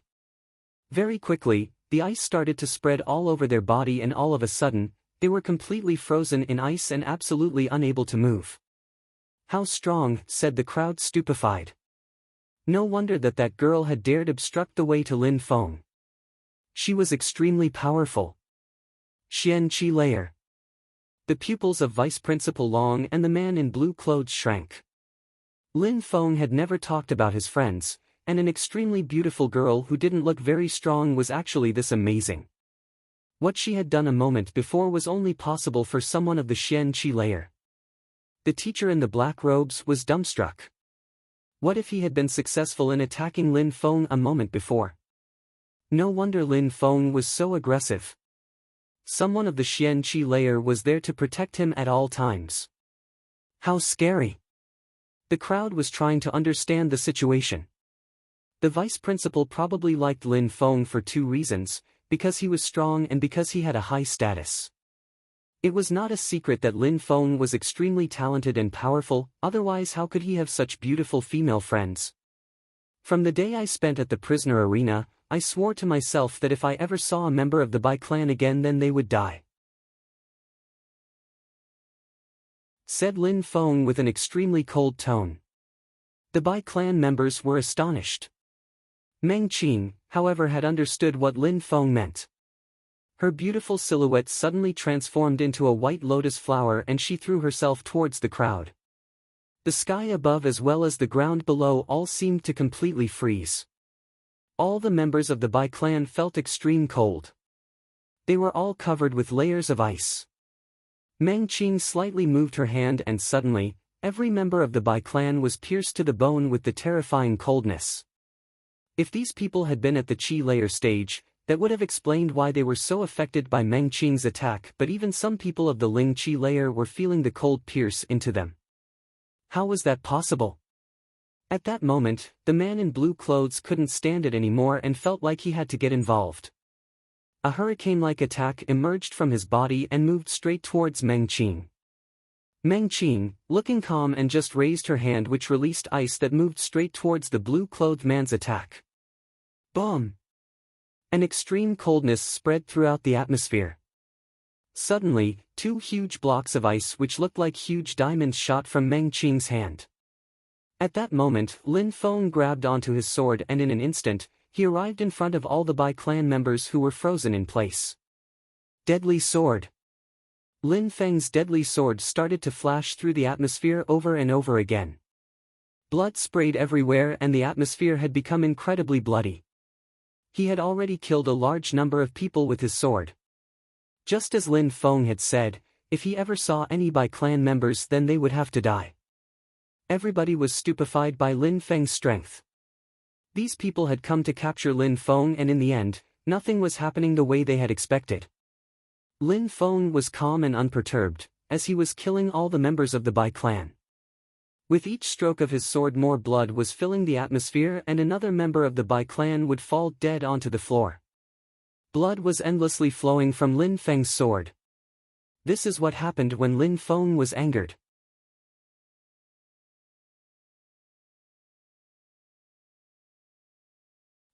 S1: Very quickly, the ice started to spread all over their body and all of a sudden, they were completely frozen in ice and absolutely unable to move. "How strong," said the crowd stupefied. No wonder that girl had dared obstruct the way to Lin Feng. She was extremely powerful. Xian Qi layer. The pupils of Vice Principal Long and the man in blue clothes shrank. Lin Feng had never talked about his friends, and an extremely beautiful girl who didn't look very strong was actually this amazing. What she had done a moment before was only possible for someone of the Xian Qi layer. The teacher in the black robes was dumbstruck. What if he had been successful in attacking Lin Feng a moment before? No wonder Lin Feng was so aggressive. Someone of the Xian Qi layer was there to protect him at all times. How scary! The crowd was trying to understand the situation. The vice principal probably liked Lin Feng for two reasons, because he was strong and because he had a high status. It was not a secret that Lin Feng was extremely talented and powerful, otherwise how could he have such beautiful female friends? "From the day I spent at the prisoner arena, I swore to myself that if I ever saw a member of the Bai clan again then they would die," said Lin Feng with an extremely cold tone. The Bai clan members were astonished. Meng Qing, however, had understood what Lin Feng meant. Her beautiful silhouette suddenly transformed into a white lotus flower and she threw herself towards the crowd. The sky above as well as the ground below all seemed to completely freeze. All the members of the Bai clan felt extreme cold. They were all covered with layers of ice. Meng Qing slightly moved her hand and suddenly, every member of the Bai clan was pierced to the bone with the terrifying coldness. If these people had been at the Qi layer stage, that would have explained why they were so affected by Meng Qing's attack, but even some people of the Ling Qi layer were feeling the cold pierce into them. How was that possible? At that moment, the man in blue clothes couldn't stand it anymore and felt like he had to get involved. A hurricane-like attack emerged from his body and moved straight towards Meng Qing. Meng Qing, looking calm, and just raised her hand which released ice that moved straight towards the blue-clothed man's attack. Boom! An extreme coldness spread throughout the atmosphere. Suddenly, two huge blocks of ice which looked like huge diamonds shot from Meng Qing's hand. At that moment, Lin Feng grabbed onto his sword and in an instant, he arrived in front of all the Bai clan members who were frozen in place. Deadly sword. Lin Feng's deadly sword started to flash through the atmosphere over and over again. Blood sprayed everywhere and the atmosphere had become incredibly bloody. He had already killed a large number of people with his sword. Just as Lin Feng had said, if he ever saw any Bai clan members then they would have to die. Everybody was stupefied by Lin Feng's strength. These people had come to capture Lin Feng and in the end, nothing was happening the way they had expected. Lin Feng was calm and unperturbed, as he was killing all the members of the Bai clan. With each stroke of his sword more blood was filling the atmosphere and another member of the Bai clan would fall dead onto the floor. Blood was endlessly flowing from Lin Feng's sword. This is what happened when Lin Feng was angered.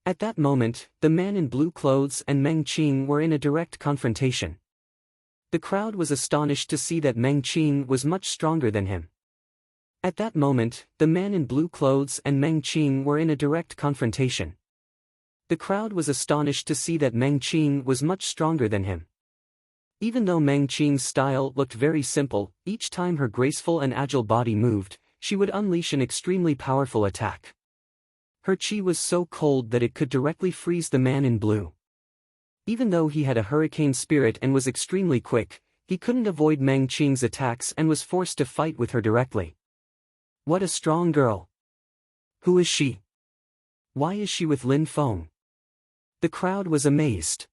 S1: At that moment, the man in blue clothes and Meng Qing were in a direct confrontation. The crowd was astonished to see that Meng Qing was much stronger than him. At that moment, the man in blue clothes and Meng Qing were in a direct confrontation. The crowd was astonished to see that Meng Qing was much stronger than him. Even though Meng Qing's style looked very simple, each time her graceful and agile body moved, she would unleash an extremely powerful attack. Her chi was so cold that it could directly freeze the man in blue. Even though he had a hurricane spirit and was extremely quick, he couldn't avoid Meng Qing's attacks and was forced to fight with her directly. What a strong girl! Who is she? Why is she with Lin Feng? The crowd was amazed.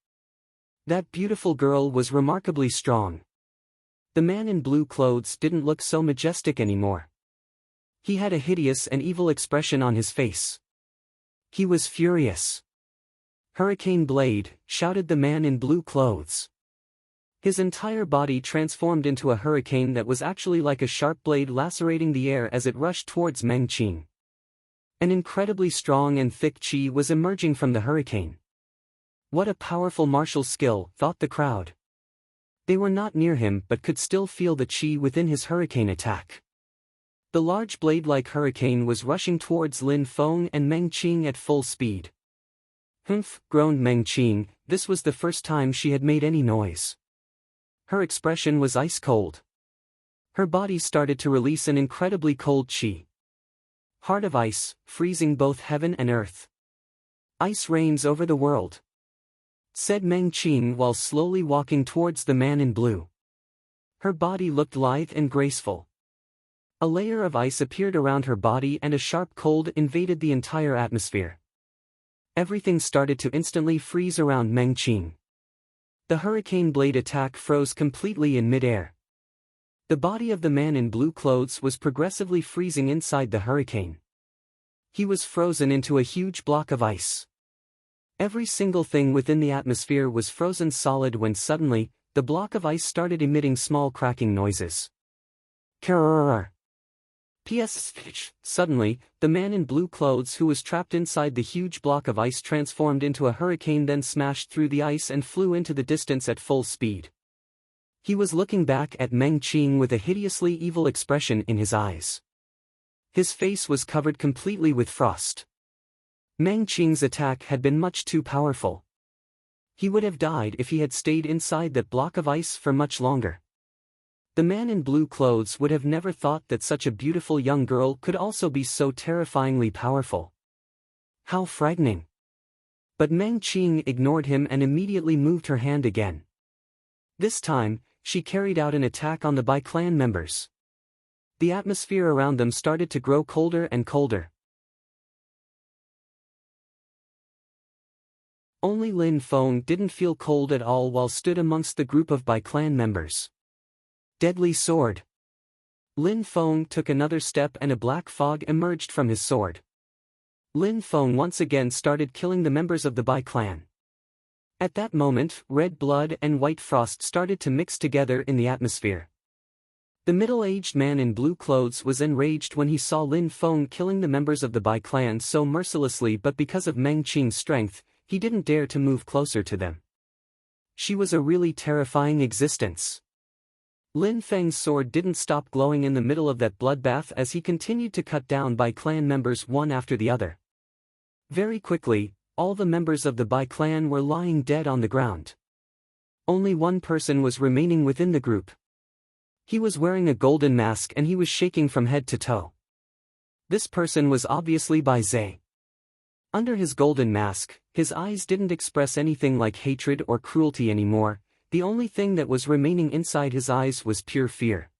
S1: That beautiful girl was remarkably strong. The man in blue clothes didn't look so majestic anymore. He had a hideous and evil expression on his face. He was furious. "Hurricane Blade," shouted the man in blue clothes. His entire body transformed into a hurricane that was actually like a sharp blade lacerating the air as it rushed towards Meng Qing. An incredibly strong and thick chi was emerging from the hurricane. What a powerful martial skill, thought the crowd. They were not near him but could still feel the chi within his hurricane attack. The large blade-like hurricane was rushing towards Lin Feng and Meng Qing at full speed. "Humph," groaned Meng Qing, this was the first time she had made any noise. Her expression was ice-cold. Her body started to release an incredibly cold chi. Heart of ice, freezing both heaven and earth. "Ice reigns over the world," said Meng Qing while slowly walking towards the man in blue. Her body looked lithe and graceful. A layer of ice appeared around her body and a sharp cold invaded the entire atmosphere. Everything started to instantly freeze around Meng Qing. The hurricane blade attack froze completely in mid-air. The body of the man in blue clothes was progressively freezing inside the hurricane. He was frozen into a huge block of ice. Every single thing within the atmosphere was frozen solid when suddenly, the block of ice started emitting small cracking noises. Krrrr. Suddenly, the man in blue clothes who was trapped inside the huge block of ice transformed into a hurricane, then smashed through the ice and flew into the distance at full speed. He was looking back at Meng Qing with a hideously evil expression in his eyes. His face was covered completely with frost. Meng Qing's attack had been much too powerful. He would have died if he had stayed inside that block of ice for much longer. The man in blue clothes would have never thought that such a beautiful young girl could also be so terrifyingly powerful. How frightening! But Meng Qing ignored him and immediately moved her hand again. This time, she carried out an attack on the Bai clan members. The atmosphere around them started to grow colder and colder. Only Lin Feng didn't feel cold at all while stood amongst the group of Bai clan members. Deadly sword. Lin Feng took another step and a black fog emerged from his sword. Lin Feng once again started killing the members of the Bai clan. At that moment, red blood and white frost started to mix together in the atmosphere. The middle-aged man in blue clothes was enraged when he saw Lin Feng killing the members of the Bai clan so mercilessly, but because of Meng Qing's strength, he didn't dare to move closer to them. She was a really terrifying existence. Lin Feng's sword didn't stop glowing in the middle of that bloodbath as he continued to cut down Bai clan members one after the other. Very quickly, all the members of the Bai clan were lying dead on the ground. Only one person was remaining within the group. He was wearing a golden mask and he was shaking from head to toe. This person was obviously Bai Zhe. Under his golden mask, his eyes didn't express anything like hatred or cruelty anymore. The only thing that was remaining inside his eyes was pure fear.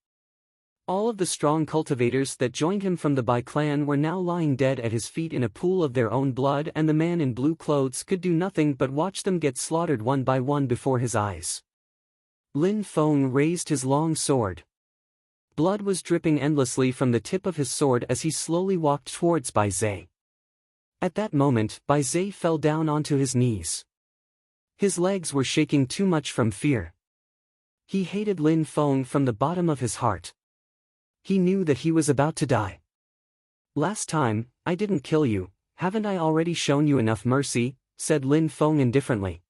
S1: All of the strong cultivators that joined him from the Bai clan were now lying dead at his feet in a pool of their own blood, and the man in blue clothes could do nothing but watch them get slaughtered one by one before his eyes. Lin Feng raised his long sword. Blood was dripping endlessly from the tip of his sword as he slowly walked towards Bai Zhe. At that moment, Bai Zhe fell down onto his knees. His legs were shaking too much from fear. He hated Lin Feng from the bottom of his heart. He knew that he was about to die. "Last time, I didn't kill you, haven't I already shown you enough mercy?" said Lin Feng indifferently.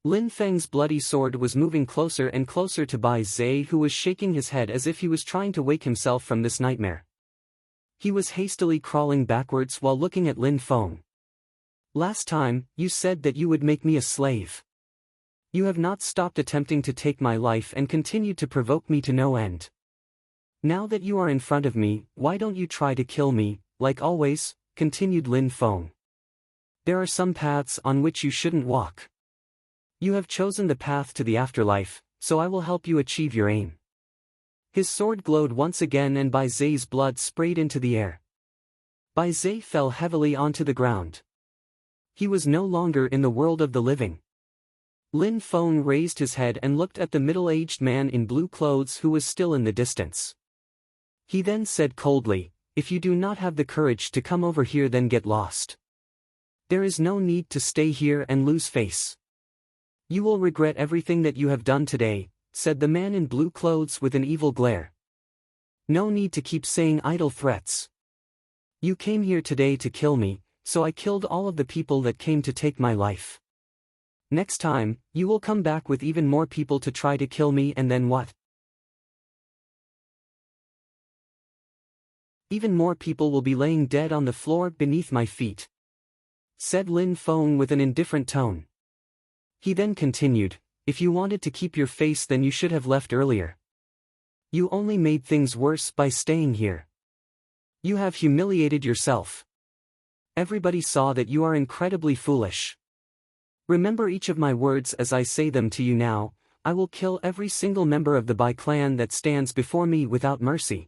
S1: Lin Feng's bloody sword was moving closer and closer to Bai Zhe, who was shaking his head as if he was trying to wake himself from this nightmare. He was hastily crawling backwards while looking at Lin Feng. "Last time, you said that you would make me a slave. You have not stopped attempting to take my life and continued to provoke me to no end. Now that you are in front of me, why don't you try to kill me, like always?" continued Lin Feng. "There are some paths on which you shouldn't walk. You have chosen the path to the afterlife, so I will help you achieve your aim." His sword glowed once again and Bai Zhe's blood sprayed into the air. Bai Zhe fell heavily onto the ground. He was no longer in the world of the living. Lin Feng raised his head and looked at the middle-aged man in blue clothes who was still in the distance. He then said coldly, "If you do not have the courage to come over here, then get lost. There is no need to stay here and lose face. You will regret everything that you have done today," said the man in blue clothes with an evil glare. "No need to keep saying idle threats. You came here today to kill me, so I killed all of the people that came to take my life. Next time, you will come back with even more people to try to kill me, and then what? Even more people will be laying dead on the floor beneath my feet," said Lin Feng with an indifferent tone. He then continued, "If you wanted to keep your face, then you should have left earlier. You only made things worse by staying here. You have humiliated yourself. Everybody saw that you are incredibly foolish. Remember each of my words as I say them to you now. I will kill every single member of the Bai clan that stands before me without mercy.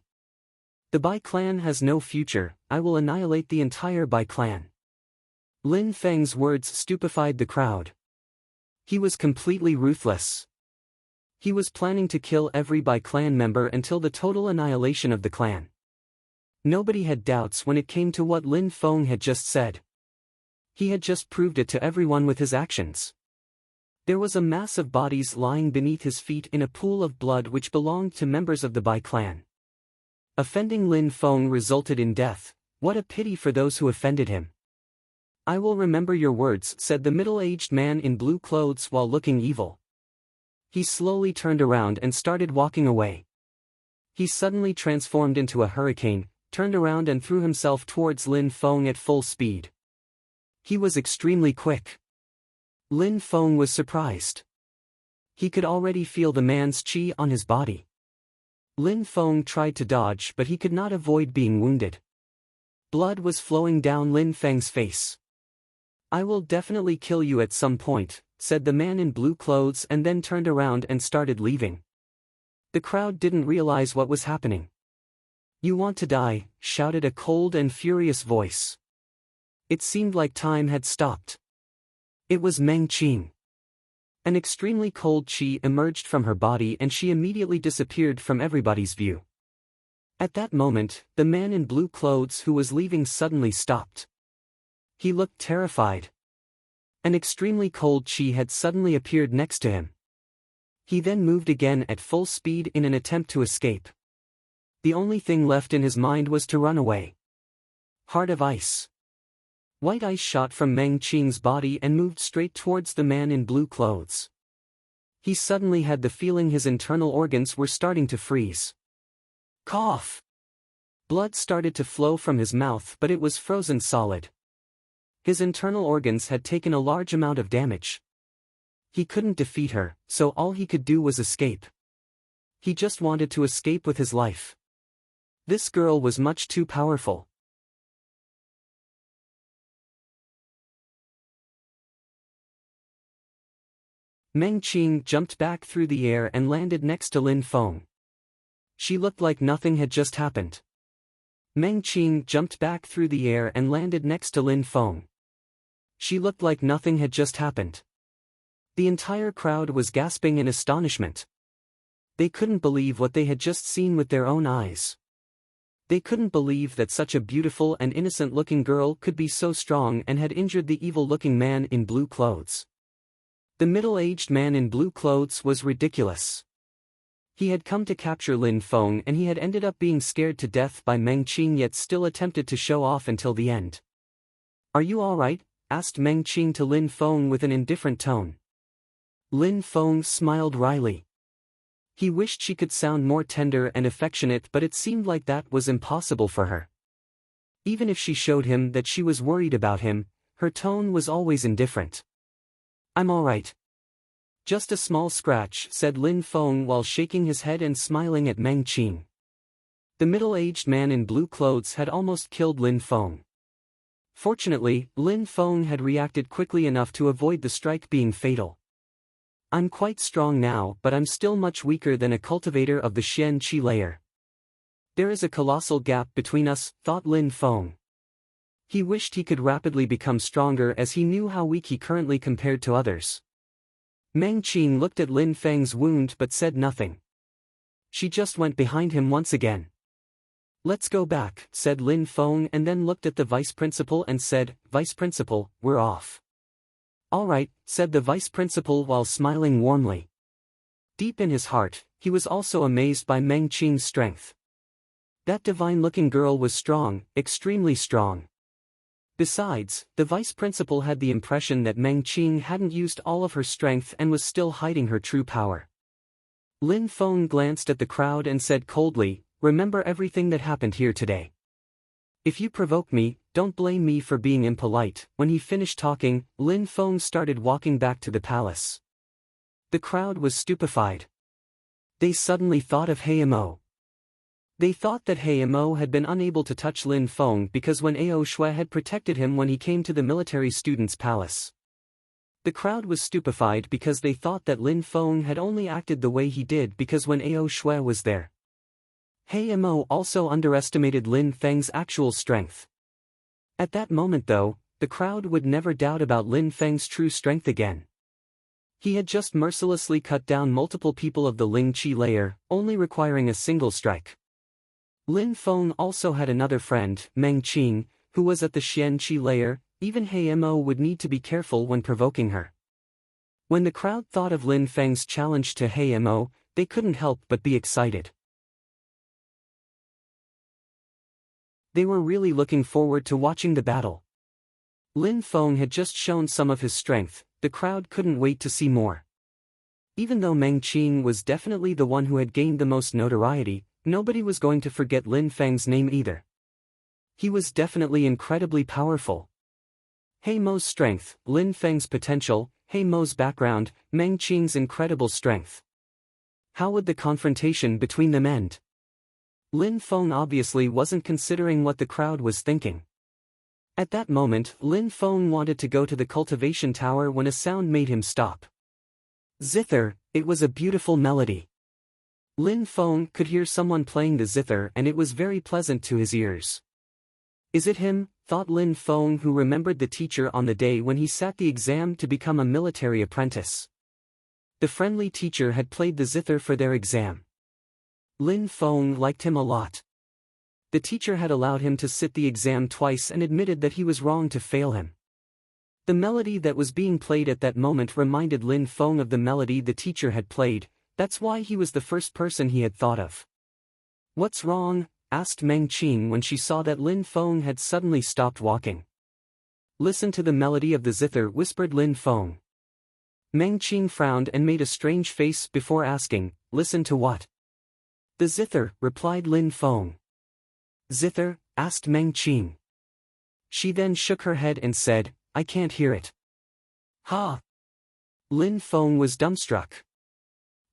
S1: The Bai clan has no future. I will annihilate the entire Bai clan." Lin Feng's words stupefied the crowd. He was completely ruthless. He was planning to kill every Bai clan member until the total annihilation of the clan. Nobody had doubts when it came to what Lin Feng had just said. He had just proved it to everyone with his actions. There was a mass of bodies lying beneath his feet in a pool of blood which belonged to members of the Bai clan. Offending Lin Feng resulted in death. What a pity for those who offended him. "I will remember your words," said the middle-aged man in blue clothes while looking evil. He slowly turned around and started walking away. He suddenly transformed into a hurricane, turned around and threw himself towards Lin Feng at full speed. He was extremely quick. Lin Feng was surprised. He could already feel the man's qi on his body. Lin Feng tried to dodge, but he could not avoid being wounded. Blood was flowing down Lin Feng's face. "I will definitely kill you at some point," said the man in blue clothes, and then turned around and started leaving. The crowd didn't realize what was happening. "You want to die?" shouted a cold and furious voice. It seemed like time had stopped. It was Meng Qing. An extremely cold qi emerged from her body and she immediately disappeared from everybody's view. At that moment, the man in blue clothes who was leaving suddenly stopped. He looked terrified. An extremely cold qi had suddenly appeared next to him. He then moved again at full speed in an attempt to escape. The only thing left in his mind was to run away. Heart of ice. White ice shot from Meng Qing's body and moved straight towards the man in blue clothes. He suddenly had the feeling his internal organs were starting to freeze. Cough! Blood started to flow from his mouth, but it was frozen solid. His internal organs had taken a large amount of damage. He couldn't defeat her, so all he could do was escape. He just wanted to escape with his life. This girl was much too powerful. Meng Qing jumped back through the air and landed next to Lin Feng. She looked like nothing had just happened. Meng Qing jumped back through the air and landed next to Lin Feng. She looked like nothing had just happened. The entire crowd was gasping in astonishment. They couldn't believe what they had just seen with their own eyes. They couldn't believe that such a beautiful and innocent-looking girl could be so strong and had injured the evil-looking man in blue clothes. The middle-aged man in blue clothes was ridiculous. He had come to capture Lin Feng and he had ended up being scared to death by Meng Qing, yet still attempted to show off until the end. "Are you all right?" asked Meng Qing to Lin Feng with an indifferent tone. Lin Feng smiled wryly. He wished she could sound more tender and affectionate, but it seemed like that was impossible for her. Even if she showed him that she was worried about him, her tone was always indifferent. "I'm all right. Just a small scratch," said Lin Feng while shaking his head and smiling at Meng Qing. The middle-aged man in blue clothes had almost killed Lin Feng. Fortunately, Lin Feng had reacted quickly enough to avoid the strike being fatal. "I'm quite strong now, but I'm still much weaker than a cultivator of the Xian Qi layer. There is a colossal gap between us," thought Lin Feng. He wished he could rapidly become stronger as he knew how weak he currently compared to others. Meng Qing looked at Lin Feng's wound but said nothing. She just went behind him once again. "Let's go back," said Lin Feng, and then looked at the vice principal and said, "Vice principal, we're off." "All right," said the vice principal while smiling warmly. Deep in his heart, he was also amazed by Meng Qing's strength. That divine-looking girl was strong, extremely strong. Besides, the vice principal had the impression that Meng Qing hadn't used all of her strength and was still hiding her true power. Lin Feng glanced at the crowd and said coldly, "Remember everything that happened here today. If you provoke me, don't blame me for being impolite." When he finished talking, Lin Feng started walking back to the palace. The crowd was stupefied. They suddenly thought of Mo. They thought that Mo had been unable to touch Lin Feng because when Ao Shui had protected him when he came to the military students' palace. The crowd was stupefied because they thought that Lin Feng had only acted the way he did because when Ao Shui was there. Mo also underestimated Lin Feng's actual strength. At that moment though, the crowd would never doubt about Lin Feng's true strength again. He had just mercilessly cut down multiple people of the Ling Qi layer, only requiring a single strike. Lin Feng also had another friend, Meng Qing, who was at the Xian Qi layer. Even Mo would need to be careful when provoking her. When the crowd thought of Lin Feng's challenge to Mo, they couldn't help but be excited. They were really looking forward to watching the battle. Lin Feng had just shown some of his strength, the crowd couldn't wait to see more. Even though Meng Qing was definitely the one who had gained the most notoriety, nobody was going to forget Lin Feng's name either. He was definitely incredibly powerful. Mo's strength, Lin Feng's potential, Mo's background, Meng Qing's incredible strength. How would the confrontation between them end? Lin Feng obviously wasn't considering what the crowd was thinking. At that moment, Lin Feng wanted to go to the cultivation tower when a sound made him stop. Zither, it was a beautiful melody. Lin Feng could hear someone playing the zither and it was very pleasant to his ears. Is it him? Thought Lin Feng, who remembered the teacher on the day when he sat the exam to become a military apprentice. The friendly teacher had played the zither for their exam. Lin Feng liked him a lot. The teacher had allowed him to sit the exam twice and admitted that he was wrong to fail him. The melody that was being played at that moment reminded Lin Feng of the melody the teacher had played. That's why he was the first person he had thought of. "What's wrong?" asked Meng Qing when she saw that Lin Feng had suddenly stopped walking. "Listen to the melody of the zither," whispered Lin Feng. Meng Qing frowned and made a strange face before asking, "Listen to what?" "The zither," replied Lin Feng. "Zither?" asked Meng Qing. She then shook her head and said, "I can't hear it." "Ha!" Lin Feng was dumbstruck.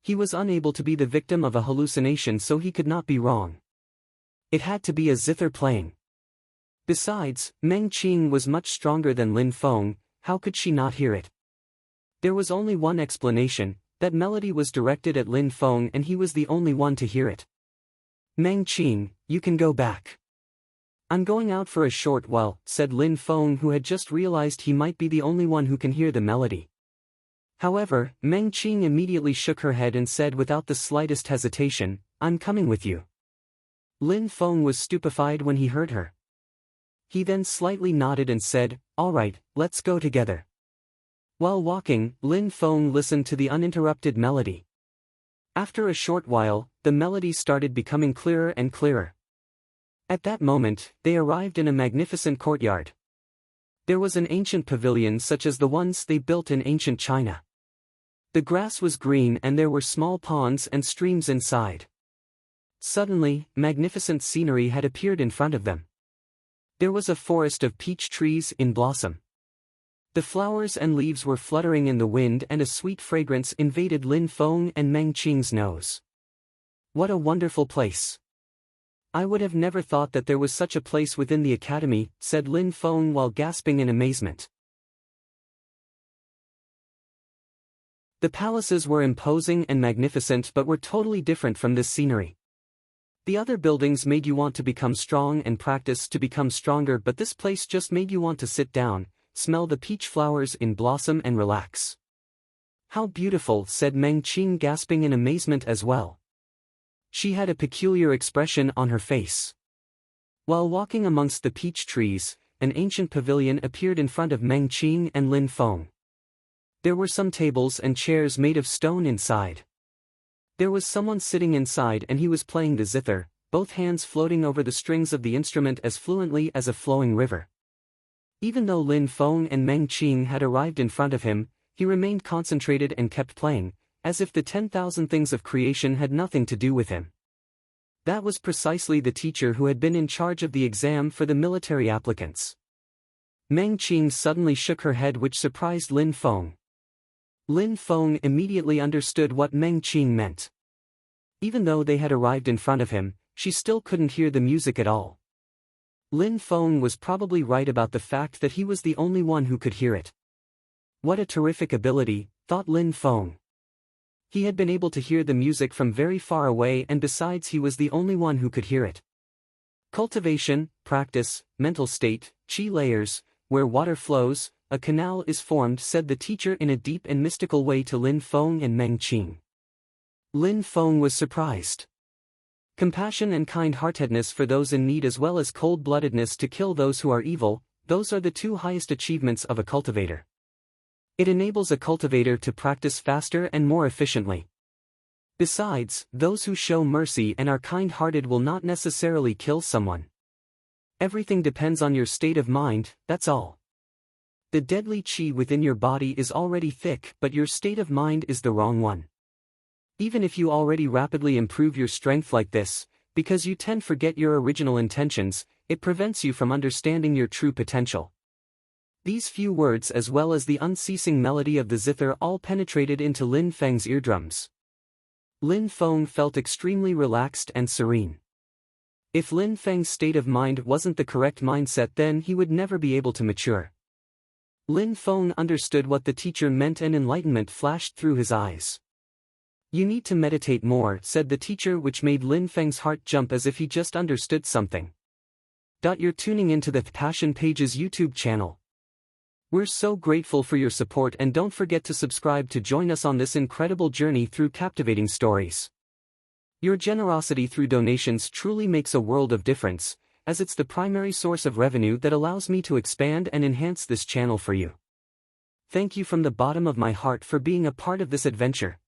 S1: He was unable to be the victim of a hallucination, so he could not be wrong. It had to be a zither playing. Besides, Meng Qing was much stronger than Lin Feng, how could she not hear it? There was only one explanation, that melody was directed at Lin Feng and he was the only one to hear it. Meng Qing, you can go back. I'm going out for a short while, said Lin Feng, who had just realized he might be the only one who can hear the melody. However, Meng Qing immediately shook her head and said without the slightest hesitation, I'm coming with you. Lin Feng was stupefied when he heard her. He then slightly nodded and said, all right, let's go together. While walking, Lin Feng listened to the uninterrupted melody. After a short while, the melody started becoming clearer and clearer. At that moment, they arrived in a magnificent courtyard. There was an ancient pavilion such as the ones they built in ancient China. The grass was green and there were small ponds and streams inside. Suddenly, magnificent scenery had appeared in front of them. There was a forest of peach trees in blossom. The flowers and leaves were fluttering in the wind and a sweet fragrance invaded Lin Feng and Meng Qing's nose. What a wonderful place! I would have never thought that there was such a place within the academy, said Lin Feng while gasping in amazement. The palaces were imposing and magnificent but were totally different from this scenery. The other buildings made you want to become strong and practice to become stronger, but this place just made you want to sit down, smell the peach flowers in blossom and relax. How beautiful, said Meng Qing, gasping in amazement as well. She had a peculiar expression on her face. While walking amongst the peach trees, an ancient pavilion appeared in front of Meng Qing and Lin Feng. There were some tables and chairs made of stone inside. There was someone sitting inside and he was playing the zither, both hands floating over the strings of the instrument as fluently as a flowing river. Even though Lin Feng and Meng Qing had arrived in front of him, he remained concentrated and kept playing, as if the 10,000 things of creation had nothing to do with him. That was precisely the teacher who had been in charge of the exam for the military applicants. Meng Qing suddenly shook her head, which surprised Lin Feng. Lin Feng immediately understood what Meng Qing meant. Even though they had arrived in front of him, she still couldn't hear the music at all. Lin Feng was probably right about the fact that he was the only one who could hear it. What a terrific ability, thought Lin Feng. He had been able to hear the music from very far away, and besides he was the only one who could hear it. Cultivation, practice, mental state, qi layers, where water flows, a canal is formed, said the teacher in a deep and mystical way to Lin Feng and Meng Qing. Lin Feng was surprised. Compassion and kind-heartedness for those in need as well as cold-bloodedness to kill those who are evil, those are the two highest achievements of a cultivator. It enables a cultivator to practice faster and more efficiently. Besides, those who show mercy and are kind-hearted will not necessarily kill someone. Everything depends on your state of mind, that's all. The deadly qi within your body is already thick, but your state of mind is the wrong one. Even if you already rapidly improve your strength like this, because you tend to forget your original intentions, it prevents you from understanding your true potential. These few words as well as the unceasing melody of the zither all penetrated into Lin Feng's eardrums. Lin Feng felt extremely relaxed and serene. If Lin Feng's state of mind wasn't the correct mindset, then he would never be able to mature. Lin Feng understood what the teacher meant and enlightenment flashed through his eyes. You need to meditate more, said the teacher, which made Lin Feng's heart jump as if he just understood something. You're tuning into the Passion Pages YouTube channel. We're so grateful for your support, and don't forget to subscribe to join us on this incredible journey through captivating stories. Your generosity through donations truly makes a world of difference, as it's the primary source of revenue that allows me to expand and enhance this channel for you. Thank you from the bottom of my heart for being a part of this adventure.